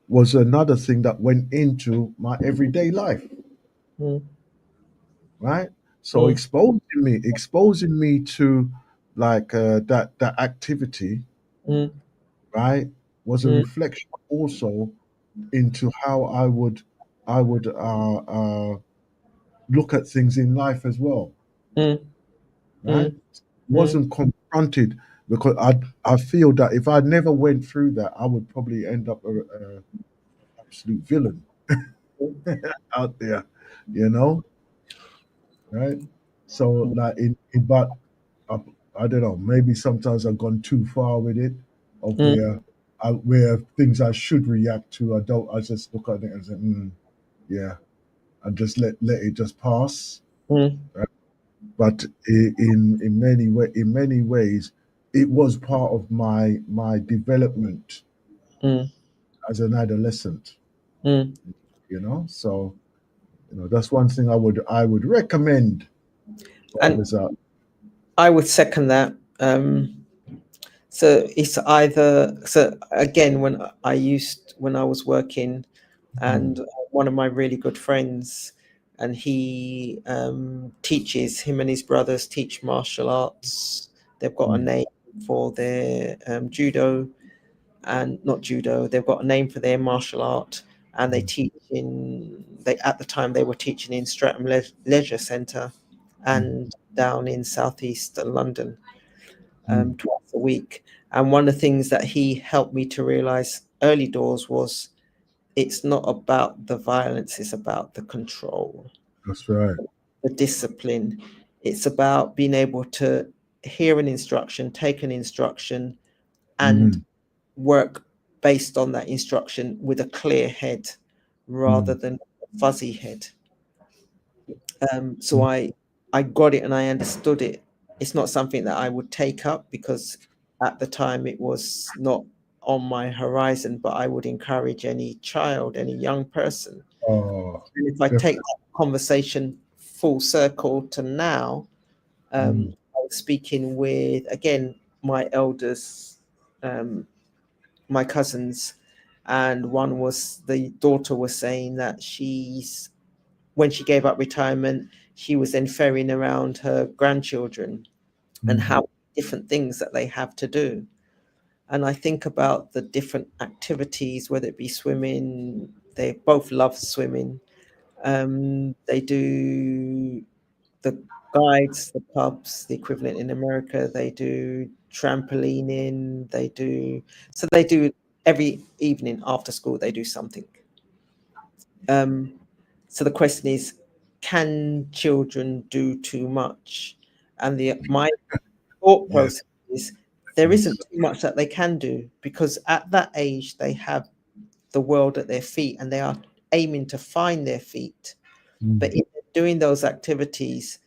was another thing that went into my everyday life, mm, right? So mm, exposing me to like that activity, mm, right, was a mm, reflection also into how I would look at things in life as well, mm, right? mm, mm, Wasn't confronted because I feel that if I never went through that, I would probably end up a absolute villain out there, you know, right? So like but I, I don't know, maybe sometimes I've gone too far with it, of mm, where things I should react to, I don't. I just look at it and say, yeah, and just let it just pass. mm, Right? But in many ways, it was part of my development mm, as an adolescent. mm. So that's one thing I would recommend for And others out. I would second that. So it's either, so again, when I was working, and Mm, one of my really good friends, and he teaches, him and his brothers teach martial arts. They've got a mm, name for their judo, and not judo. They've got a name for their martial art, and they mm, teach they at the time they were teaching in Streatham Leisure Centre, mm, and down in southeast London, mm. twice a week. And one of the things that he helped me to realize early doors was, it's not about the violence, it's about the control, That's right. the discipline. It's about being able to hear an instruction, take an instruction, and Mm, work based on that instruction with a clear head rather mm, than a fuzzy head. So mm. I got it and I understood it. It's not something that I would take up because at the time it was not on my horizon, but I would encourage any child, any young person. Oh, And if I take definitely. that conversation full circle to now, Mm, I was speaking with, again, my elders, um, my cousins, and one was, the daughter was saying that when she gave up retirement, she was then ferrying around her grandchildren and mm, how different things that they have to do. And I think about the different activities, whether it be swimming, they both love swimming. They do the guides, the pubs, the equivalent in America. They do trampolining. They do every evening after school, they do something. Um, so the question is, can children do too much? And my thought yeah. process is, there isn't too much that they can do, because at that age they have the world at their feet and they are aiming to find their feet. But Mm, in doing those activities,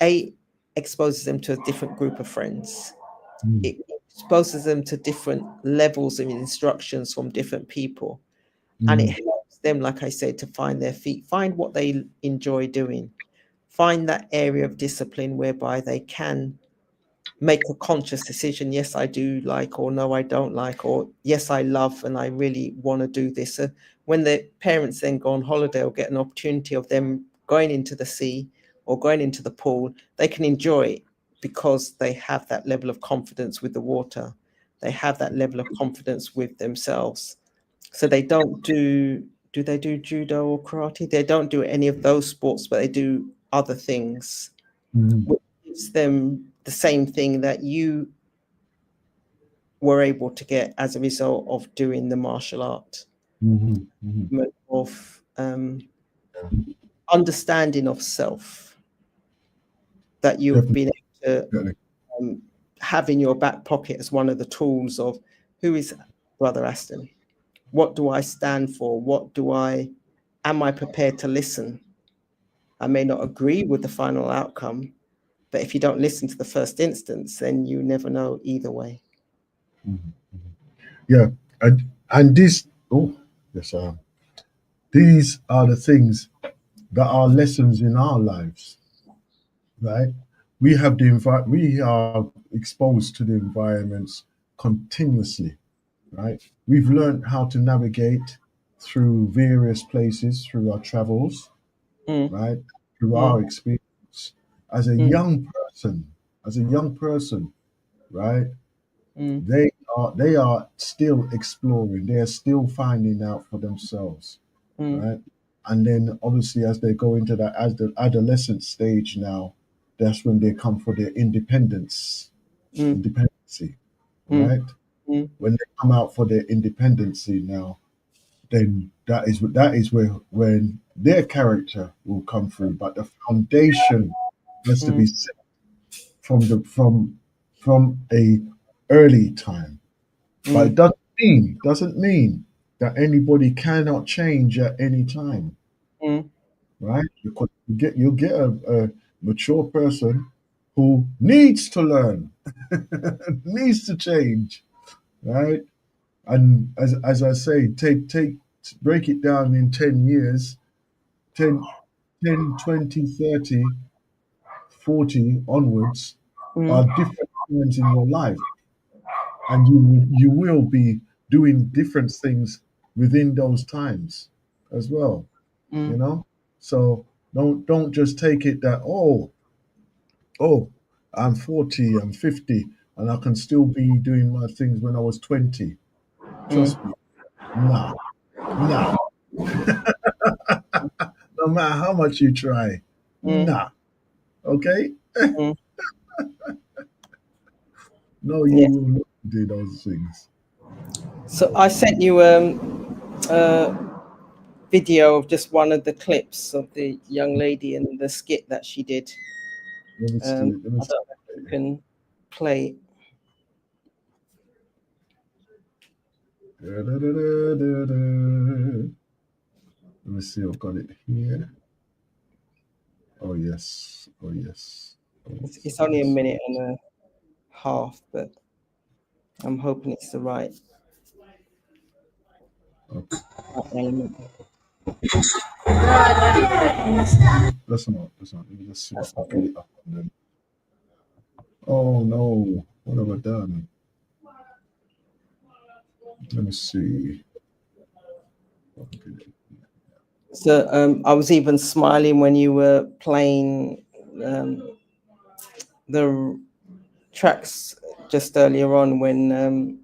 a exposes them to a different group of friends. mm, It exposes them to different levels of instructions from different people, and it mm, helps them, like I said, to find their feet, find what they enjoy doing, find that area of discipline whereby they can make a conscious decision. Yes, I do like, or no, I don't like, or yes, I love and I really want to do this. So when the parents then go on holiday or get an opportunity of them going into the sea or going into the pool, they can enjoy it because they have that level of confidence with the water. They have that level of confidence with themselves. So they don't do they do judo or karate? They don't do any of those sports, but they do other things, mm, which gives them the same thing that you were able to get as a result of doing the martial art, mhm, mhm. of understanding of self, that you've Definitely. been able to Definitely. um, have in your back pocket as one of the tools of, who is Brother Aston? What do I stand for? Am I prepared to listen? I may not agree with the final outcome, but if you don't listen to the first instance, then you never know either way. Mhm. Yeah, and this. Oh, yes. These are the things that are lessons in our lives, right? We are exposed to the environments continuously, right? We've learned how to navigate through various places through our travels, Mm, right? Through mm, our experience as a mm, young person. as a young person, right? Mm. They are still exploring. They are still finding out for themselves, Mm. right? And then obviously as they go into that as the adolescent stage now, that's when they come for their Mm. independency, Mm. right? Mm. When they come out for their independency now, then that is where when their character will come through. But the foundation has to be Mm. set from a early time. But it Mm. doesn't mean that anybody cannot change at any time, Mm. right? You get a mature person who needs to learn, needs to change, right? And as I say, break it down in 10 years, 10, 10, 20, 30, 40 onwards are Mm. different times in your life, and you will be doing different things within those times as well, you Mm. know. So don't just take it that oh I'm 40, I'm 50, and I can still be doing my things when I was 20. Mm. Trust me, nah, nah. No matter how much you try, Mm. nah. Okay, Mm. no, you Yeah. will not do those things. So I sent you a video of just one of the clips of the young lady and the skit that she did. Let me see. Let me I don't know if you can play. Let me see. I've got it here. Oh yes. Oh yes. Oh It's, yes. it's Oh only a yes. minute and a half, but I'm hoping it's the right Okay. element. That's not. That's not. Let me just see if That's I can not get it. it up. And then. Oh no! What have I done? Let me see. Okay. So I was even smiling when you were playing the tracks just earlier on when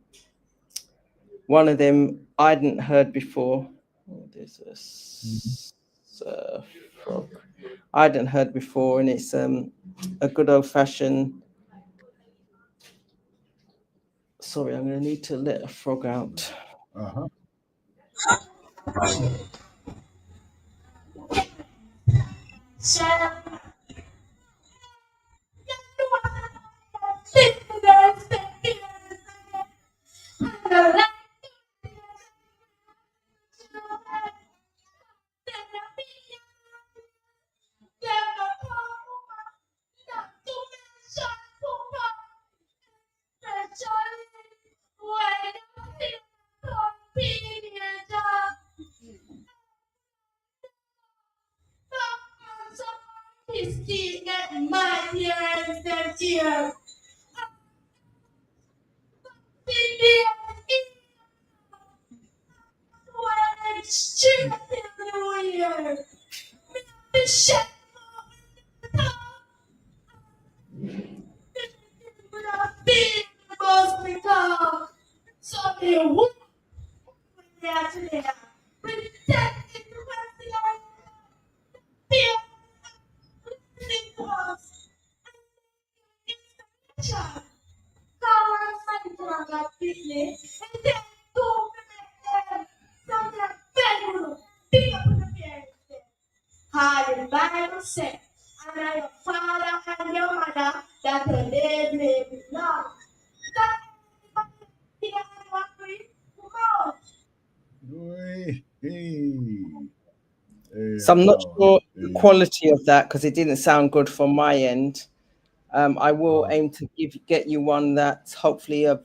one of them I hadn't heard before. Oh, there's a surf frog. I hadn't heard before, and it's a good old fashioned. Sorry, I'm going to need to let a frog out. Uh huh. Hey, So I'm not power. sure the Hey. quality of that because it didn't sound good from my end. I will aim to get you one that's hopefully a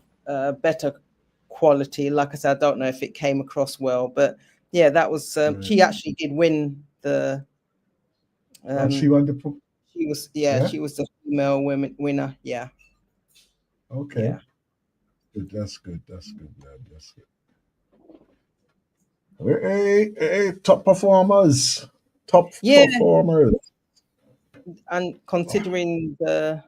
better quality. Like I said, I don't know if it came across well, but yeah, that was. Right. She actually did win the. She won the. She was Yeah. she was the female winner. Yeah. Okay. Yeah. Good. That's good. That's good, man. That's good. Hey, top performers. Top Yeah, performers. and considering the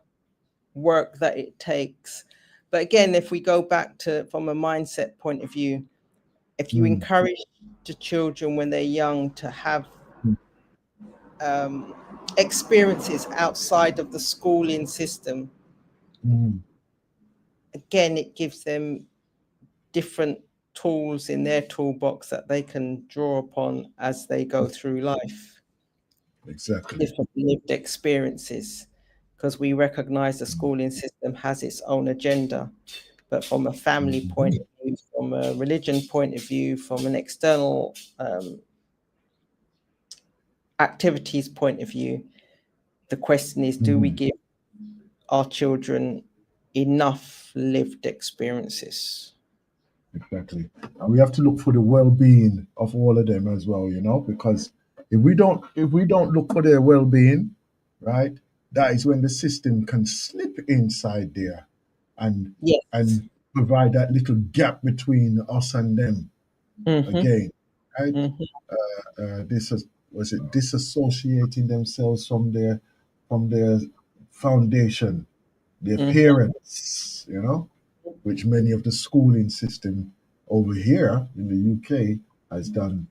work that it takes. But again, if we go back to from a mindset point of view, if you encourage the children when they're young to have experiences outside of the schooling system, again, it gives them different tools in their toolbox that they can draw upon as they go through life. Exactly. Different lived experiences, because we recognize the schooling system has its own agenda, but from a family point of view, from a religion point of view, from an external activities point of view, the question is, do we give our children enough lived experiences? Exactly. And we have to look for the well-being of all of them as well, you know, because if we don't look for their well-being, right, that is when the system can slip inside there and Yes. and provide that little gap between us and them again, right? This is, was it disassociating themselves from their foundation, their parents, you know, which many of the schooling system over here in the UK has done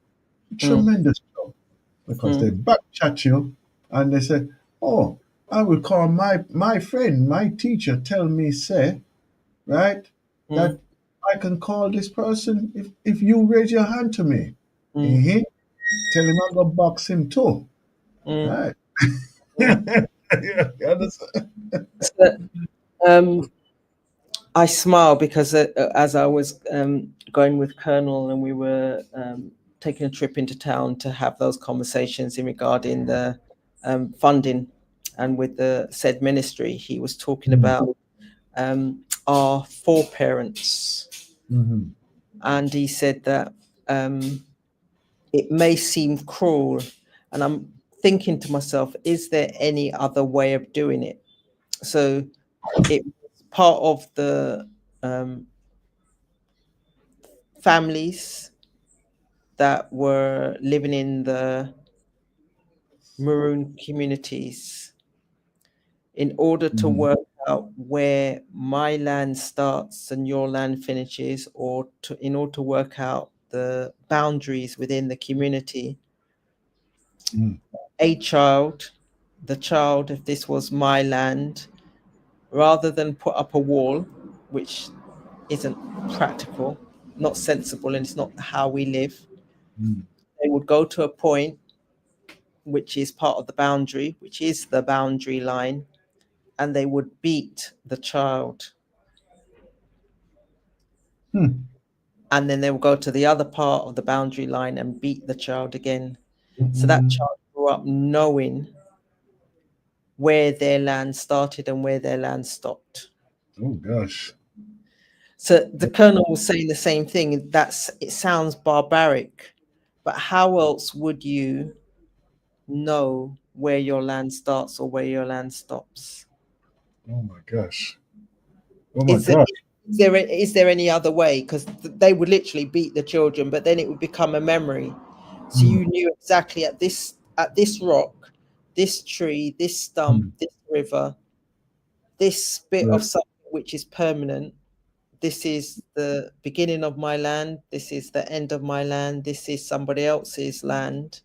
tremendous job, because they back chat you and they say, "Oh, I will call my friend, my teacher, tell me say, right, that I can call this person if you raise your hand to me. Tell him I'm gonna box him too." Right. Yeah, you understand? So, I smile because as I was going with Colonel and we were taking a trip into town to have those conversations in regarding the funding, and with the said ministry, he was talking about our foreparents, and he said that it may seem cruel, and I'm thinking to myself, is there any other way of doing it? So it was part of the families that were living in the maroon communities, in order to work out where my land starts and your land finishes, or in order to work out the boundaries within the community. The child, if this was my land, rather than put up a wall, which isn't practical, not sensible, and it's not how we live, they would go to a point which is part of the boundary, which is the boundary line, and they would beat the child. And then they will go to the other part of the boundary line and beat the child again. So that child grew up knowing where their land started and where their land stopped. Oh gosh. So the Colonel was saying the same thing. It sounds barbaric, but how else would you know where your land starts or where your land stops? Oh my gosh. Oh my gosh. Is there any other way? Because they would literally beat the children, but then it would become a memory. So you knew exactly at this rock, this tree, this stump, this river, this bit of something which is permanent. This is the beginning of my land. This is the end of my land. This is somebody else's land.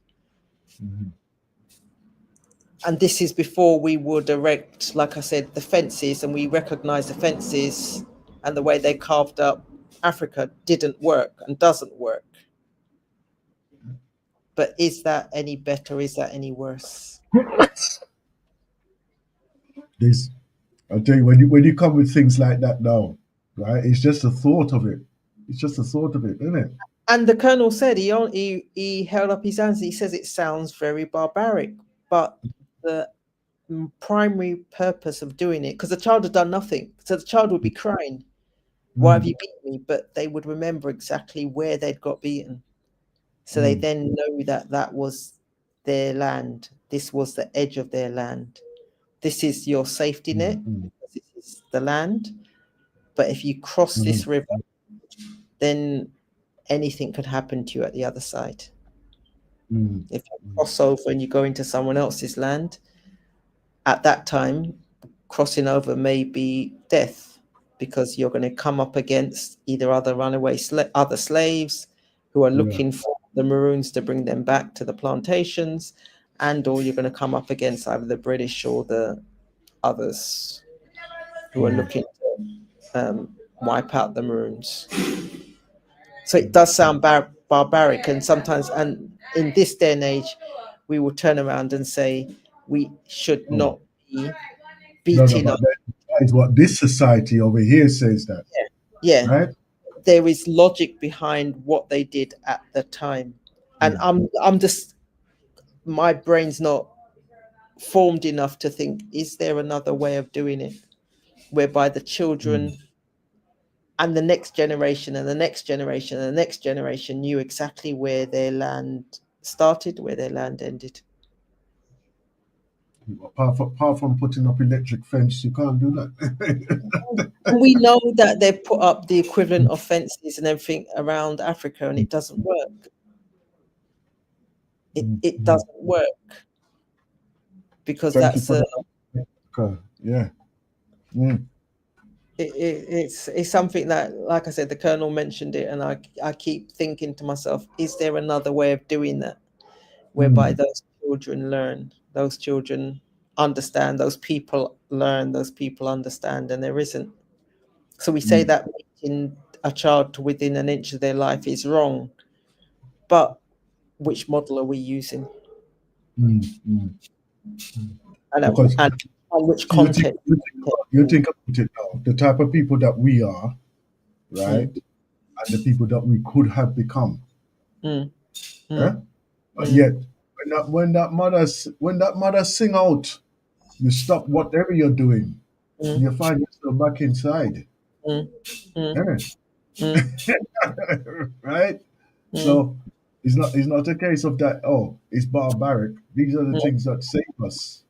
And this is before we would erect, like I said, the fences, and we recognize the fences and the way they carved up Africa didn't work and doesn't work. But is that any better? Is that any worse? I'll tell you, when you come with things like that now, right? It's just the thought of it. It's just the thought of it, isn't it? And the Colonel said he held up his hands. He says it sounds very barbaric, but the primary purpose of doing it, because the child had done nothing, so the child would be crying, "Why have you beaten me?" But they would remember exactly where they'd got beaten, so they then know that was their land. This was the edge of their land. This is your safety net. This is the land. But if you cross this river, then anything could happen to you at the other side. If you cross over and you go into someone else's land, at that time, crossing over may be death, because you're going to come up against either other runaway other slaves who are looking for the Maroons to bring them back to the plantations, and or you're going to come up against either the British or the others who are looking to wipe out the Maroons. So it does sound barbaric, and sometimes, and in this day and age, we will turn around and say we should not be beating up. That is what this society over here says that. Yeah. Right? There is logic behind what they did at the time. And I'm just, my brain's not formed enough to think, is there another way of doing it whereby the children and the next generation and the next generation and the next generation knew exactly where their land started, where their land ended? Apart from putting up electric fence, you can't do that. We know that they put up the equivalent of fences and everything around Africa, and it doesn't work. It doesn't work, because Thank that's it's something that, like I said, the Colonel mentioned it, and I keep thinking to myself, is there another way of doing that whereby those children learn, those children understand, those people learn, those people understand? And there isn't. So we say that making a child to within an inch of their life is wrong, but which model are we using? And which content? You think about it now, the type of people that we are, right? And the people that we could have become. But yet, when that mother sing out, you stop whatever you're doing, and you find yourself back inside. Right? So it's not a case of that, oh, it's barbaric. These are the things that save us.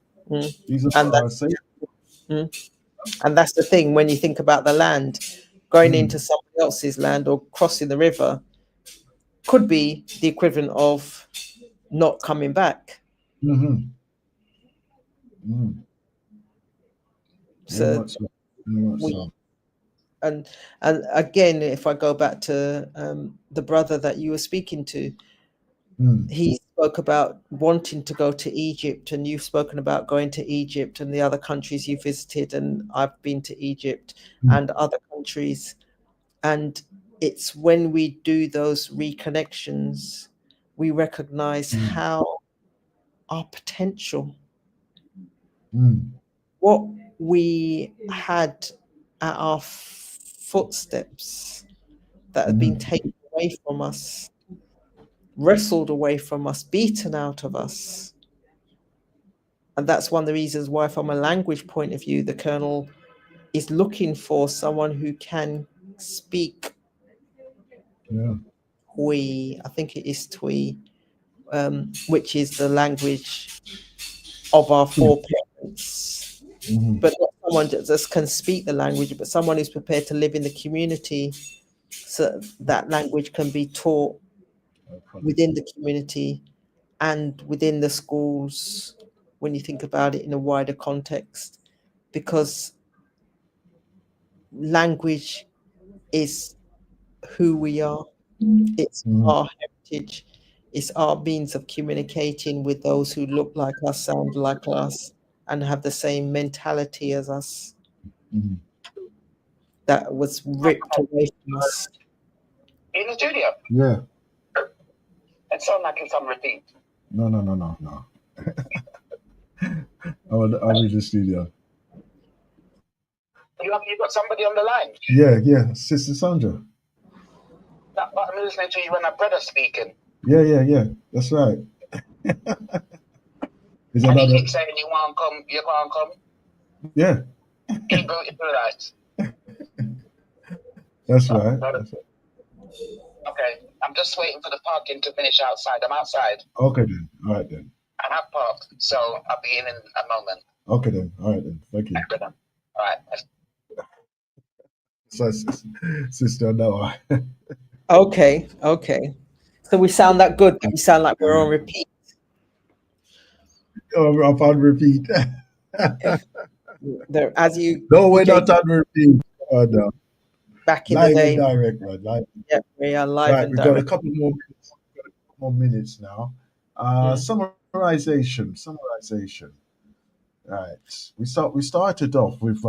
These are our saviors. And that's the thing, when you think about the land, going into somebody else's land or crossing the river could be the equivalent of not coming back. So and again, if I go back to the brother that you were speaking to, he spoke about wanting to go to Egypt, and you've spoken about going to Egypt and the other countries you visited, and I've been to Egypt and other countries. And it's when we do those reconnections, we recognize how our potential, what we had at our footsteps that had been taken away from us, wrestled away from us, beaten out of us. And that's one of the reasons why, from a language point of view, the Colonel is looking for someone who can speak Twi, I think it is Twi, which is the language of our foreparents. But not someone that just can speak the language, but someone who's prepared to live in the community, so that language can be taught within the community and within the schools, when you think about it in a wider context, because language is who we are. It's our heritage. It's our means of communicating with those who look like us, sound like us, and have the same mentality as us. That was ripped away from us. In the studio? Yeah. It sounds like it's on repeat. No. I'm in the studio. You got somebody on the line? Yeah, Sister Sandra. But I'm listening to you when my brother's speaking. Yeah. That's right. Is and he keeps saying you can't come. Yeah. He built that. That's right. Okay. I'm just waiting for the parking to finish outside. I'm outside. Okay then. All right then. I have parked, so I'll be in a moment. Okay then. All right then. Thank you. All right. So, Sister Noah. Okay. So we sound that good. We sound like we're on repeat. Oh, I'm on repeat. There, as you No, we're DJ not on repeat. back in the Live and day. direct, man. Live. Yeah, we are live Right, and we got a direct. couple more minutes now. Summarization. Right. We started off with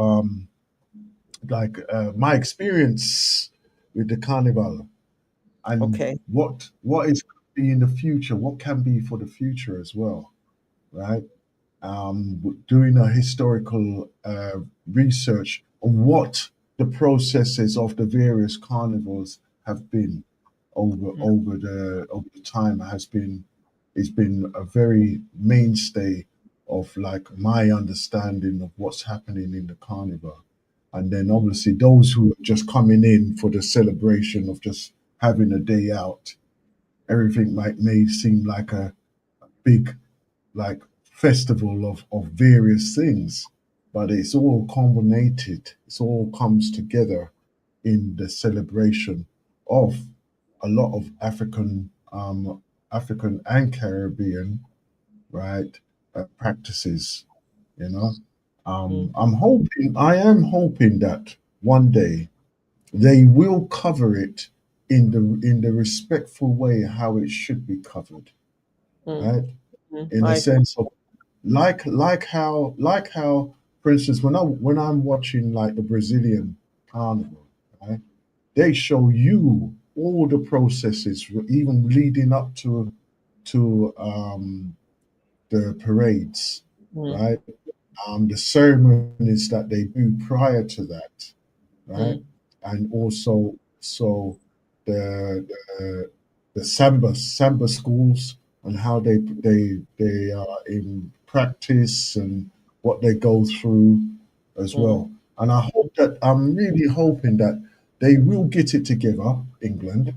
my experience with the carnival and Okay. what is going to be in the future, what can be for the future as well, right? Doing a historical research on what the processes of the various carnivals have been over the time has been it's been a very mainstay of like my understanding of what's happening in the carnival. And then obviously those who are just coming in for the celebration of just having a day out, everything may seem like a big like festival of various things, but it's all culminated, it's all comes together in the celebration of a lot of African and Caribbean, right, practices. You know, I am hoping that one day they will cover it in the respectful way how it should be covered, right? In the I agree. sense of like how for instance when I'm watching like the Brazilian carnival, right, they show you all the processes even leading up to the parades, right, the ceremonies that they do prior to that, right, and also the the samba schools and how they are in practice and what they go through as well. And I'm really hoping that they will get it together, England,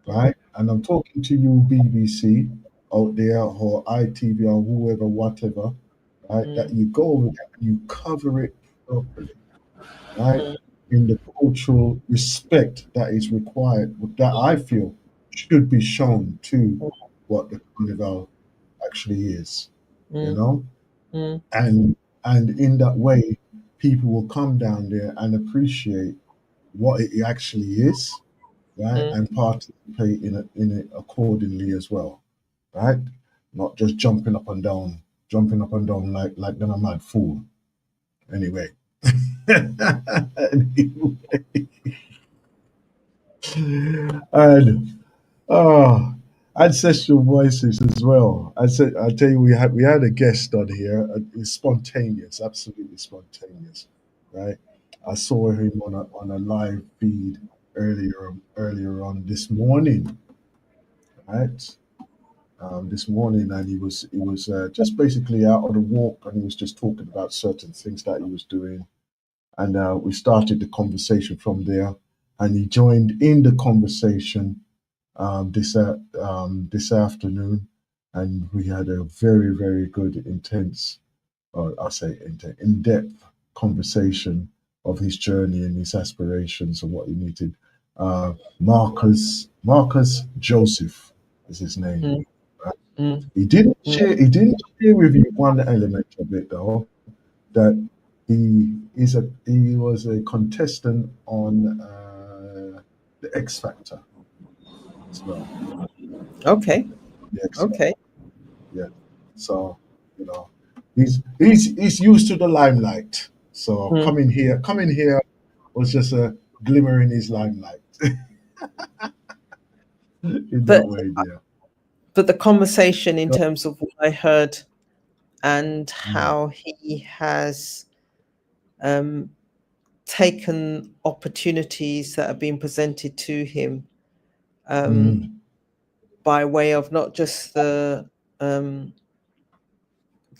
right? And I'm talking to you, BBC out there, or ITV, or whoever, whatever, right? That you go over there and you cover it properly, right? In the cultural respect that is required, that I feel should be shown to what the carnival actually is, you know? And in that way, people will come down there and appreciate what it actually is, right? And participate in it accordingly as well, right? Not just jumping up and down like them a mad fool. Anyway. Anyway. And ancestral voices as well. I tell you, we had a guest on here. It's spontaneous, absolutely spontaneous, right? I saw him on a live feed earlier on this morning, right? This morning, and he was just basically out on a walk, and he was just talking about certain things that he was doing, and we started the conversation from there, and he joined in the conversation this afternoon, and we had a very very good intense, or I'll say in-depth conversation of his journey and his aspirations and what he needed. Marcus Joseph is his name. He didn't share with you one element of it though, that he was a contestant on the X Factor as well. Okay. The X Factor, Okay. yeah. So he's used to the limelight. So coming here was just a glimmer in his limelight in that But way, yeah. the conversation in terms of what I heard and Mm, how he has taken opportunities that have been presented to him mm, by way of not just the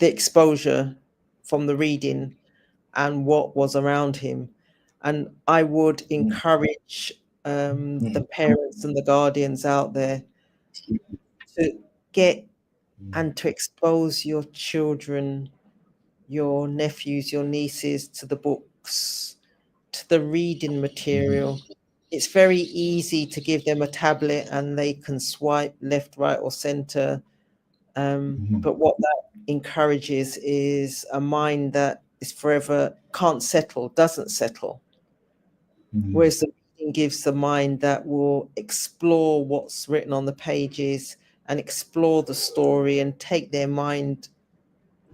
exposure from the reading and what was around him. And I would mm, encourage mm, the parents and the guardians out there to get mm, and to expose your children, your nephews, your nieces to the books, to the reading mhm, material. It's very easy to give them a tablet and they can swipe left, right, or center. mhm, But what that encourages is a mind that is forever, can't settle, doesn't settle. Whereas the reading gives the mind that will explore what's written on the pages and explore the story and take their mind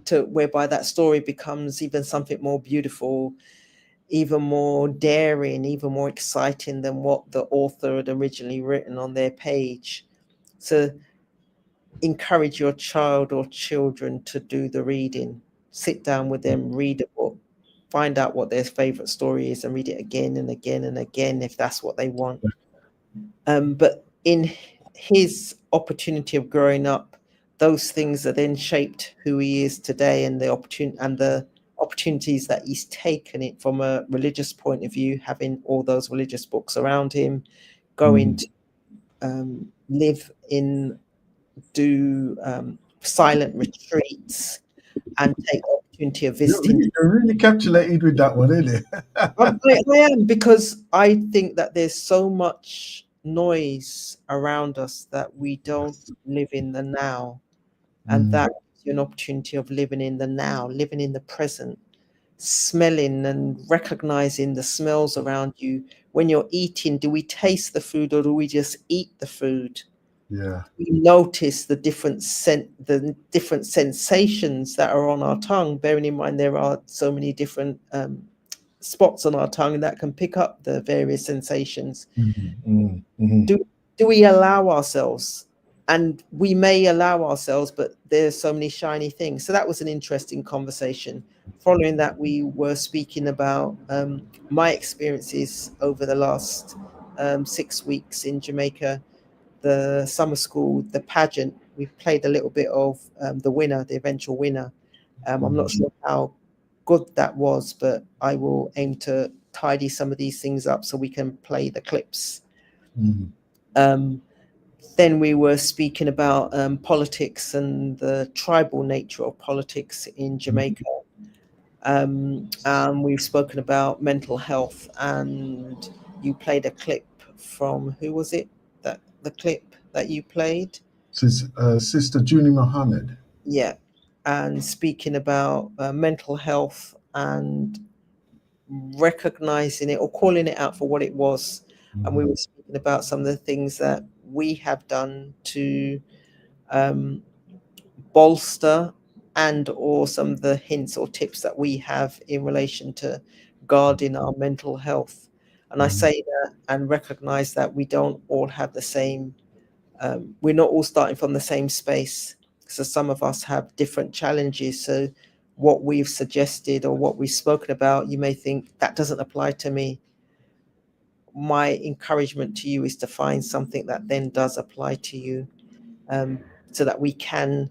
to whereby that story becomes even something more beautiful, even more daring, even more exciting than what the author had originally written on their page. So encourage your child or children to do the reading. Sit down with them, read a book, find out what their favorite story is and read it again and again and again if that's what they want. But in his opportunity of growing up, those things are then shaped who he is today, and the opportunities that he's taken it from a religious point of view, having all those religious books around him, going to live in, do silent retreats, and take the opportunity of visiting. You're really capitulated with that one, isn't it? I am, because I think that there's so much noise around us that we don't live in the now. And that gives you an opportunity of living in the now, living in the present, smelling and recognizing the smells around you. When you're eating, do we taste the food or do we just eat the food? Yeah. We notice the different sensations that are on our tongue, bearing in mind there are so many different spots on our tongue that can pick up the various sensations. Do we allow ourselves? And we may allow ourselves, but there's so many shiny things. So that was an interesting conversation. Following that, we were speaking about my experiences over the last 6 weeks in Jamaica, the summer school, the pageant. We played a little bit of the winner, the eventual winner. I'm not sure how good that was, but I will aim to tidy some of these things up so we can play the clips. Then we were speaking about politics and the tribal nature of politics in Jamaica. We've spoken about mental health, and you played a clip from, who was it, that the clip that you played? Sister Junie Muhammad. Yeah, and speaking about mental health and recognizing it or calling it out for what it was. And we were speaking about some of the things that we have done to bolster and or some of the hints or tips that we have in relation to guarding our mental health. And I say that and recognize that we don't all have the same, we're not all starting from the same space. So some of us have different challenges. So what we've suggested or what we've spoken about, you may think that doesn't apply to me. My encouragement to you is to find something that then does apply to you, so that we can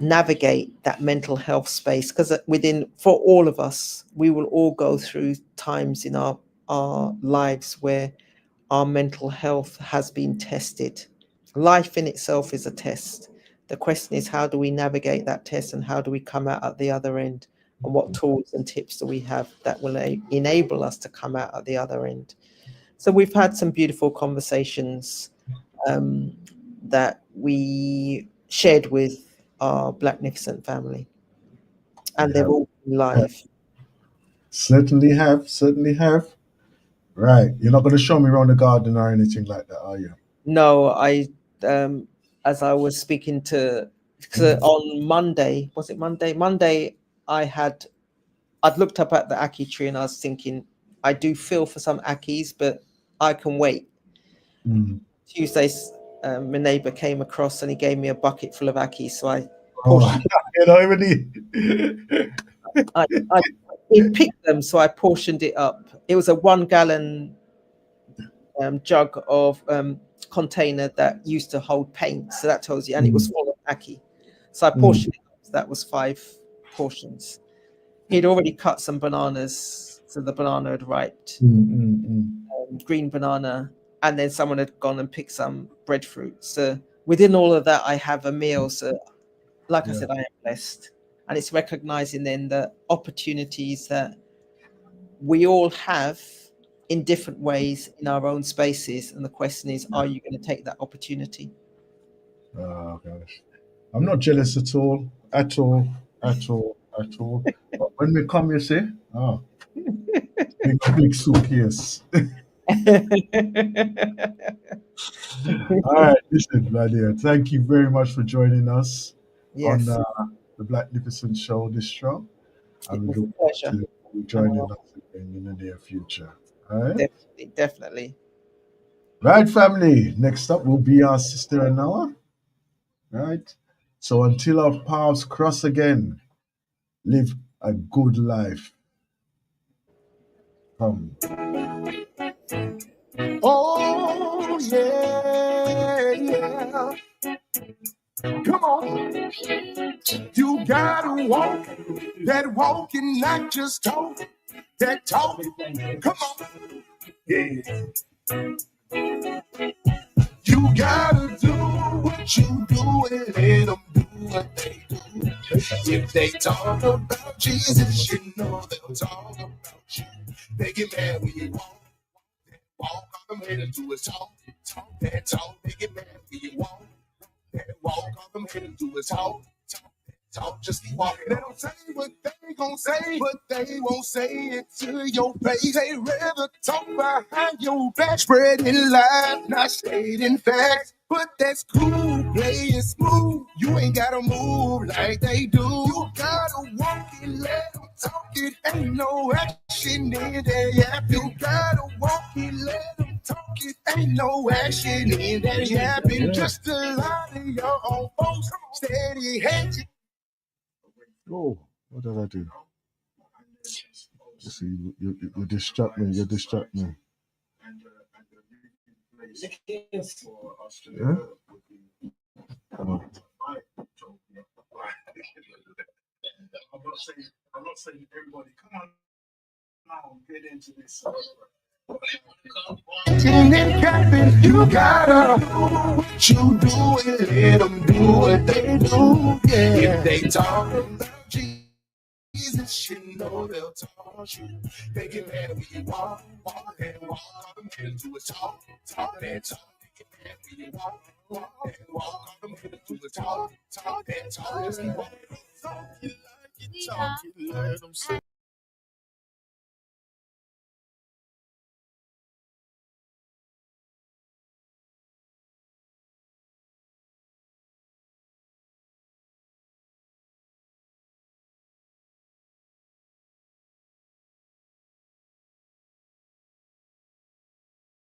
navigate that mental health space. Because for all of us, we will all go through times in our lives where our mental health has been tested. Life in itself is a test. The question is, how do we navigate that test and how do we come out at the other end? And what tools and tips do we have that will enable us to come out at the other end? So we've had some beautiful conversations that we shared with our Blacknificent family. And they've all been live. Certainly have. Right. You're not going to show me around the garden or anything like that, are you? No, as I was speaking to, on Monday, was it Monday? Monday, I'd looked up at the ackee tree and I was thinking, I do feel for some ackees, but I can wait. Tuesday, my neighbor came across and he gave me a bucket full of ackees, so I portioned. He picked them, so I portioned it up. It was a 1 gallon jug of container that used to hold paint, so that tells you, and it was full of ackee. So I portioned it up. So that was 5 portions. He'd already cut some bananas, so the banana had riped, green banana, and then someone had gone and picked some breadfruit. So within all of that, I have a meal. So like I said, I am blessed. And it's recognizing then the opportunities that we all have in different ways in our own spaces. And the question is, are you going to take that opportunity? Oh, gosh. I'm not jealous at all. at all. But when we come, you say, oh, big suitcase. All right, listen, Vladimir, thank you very much for joining us on Yes, the Blacknificent show this show. it And we was a look forward pleasure. to you joining us again in the near future. All right. Definitely, definitely. Right, family. Next up will be our sister Anoa. Right. So until our paths cross again, live a good life. Come. Oh, yeah, yeah. Come on. You gotta walk that walk and not just talk that talk. Come on. Yeah. You gotta do what you do and let them do what they do. If they talk about Jesus, you know they'll talk about you. They get mad when you walk on them headed to his talk that talk. They get mad when you walk on them headed to his talk. Just keep walking. They don't say what they gon' say, but they won't say it to your face. They rather talk behind your back, spreading lies, not stating facts. But that's cool, play it smooth. You ain't gotta move like they do. You gotta walk and let them talk. It ain't no action in there. Yeah, you gotta walk and let them talk. It ain't no action in there. Yapping just a lot of your own folks. Steady hands. Oh, what did I do? You see, you distract me. You distract me. Yeah? Come on. I'm not saying everybody. Come on now, get into this. You gotta do what you do and let them do what they do. Yeah. If they talk about Jesus, you know they'll talk you. They get mad when you walk and walk. All them headed to a talk and talk. They get mad when you walk and walk. All them headed to a talk and talk. Just keep walking. Talk you like you talk, you let them say.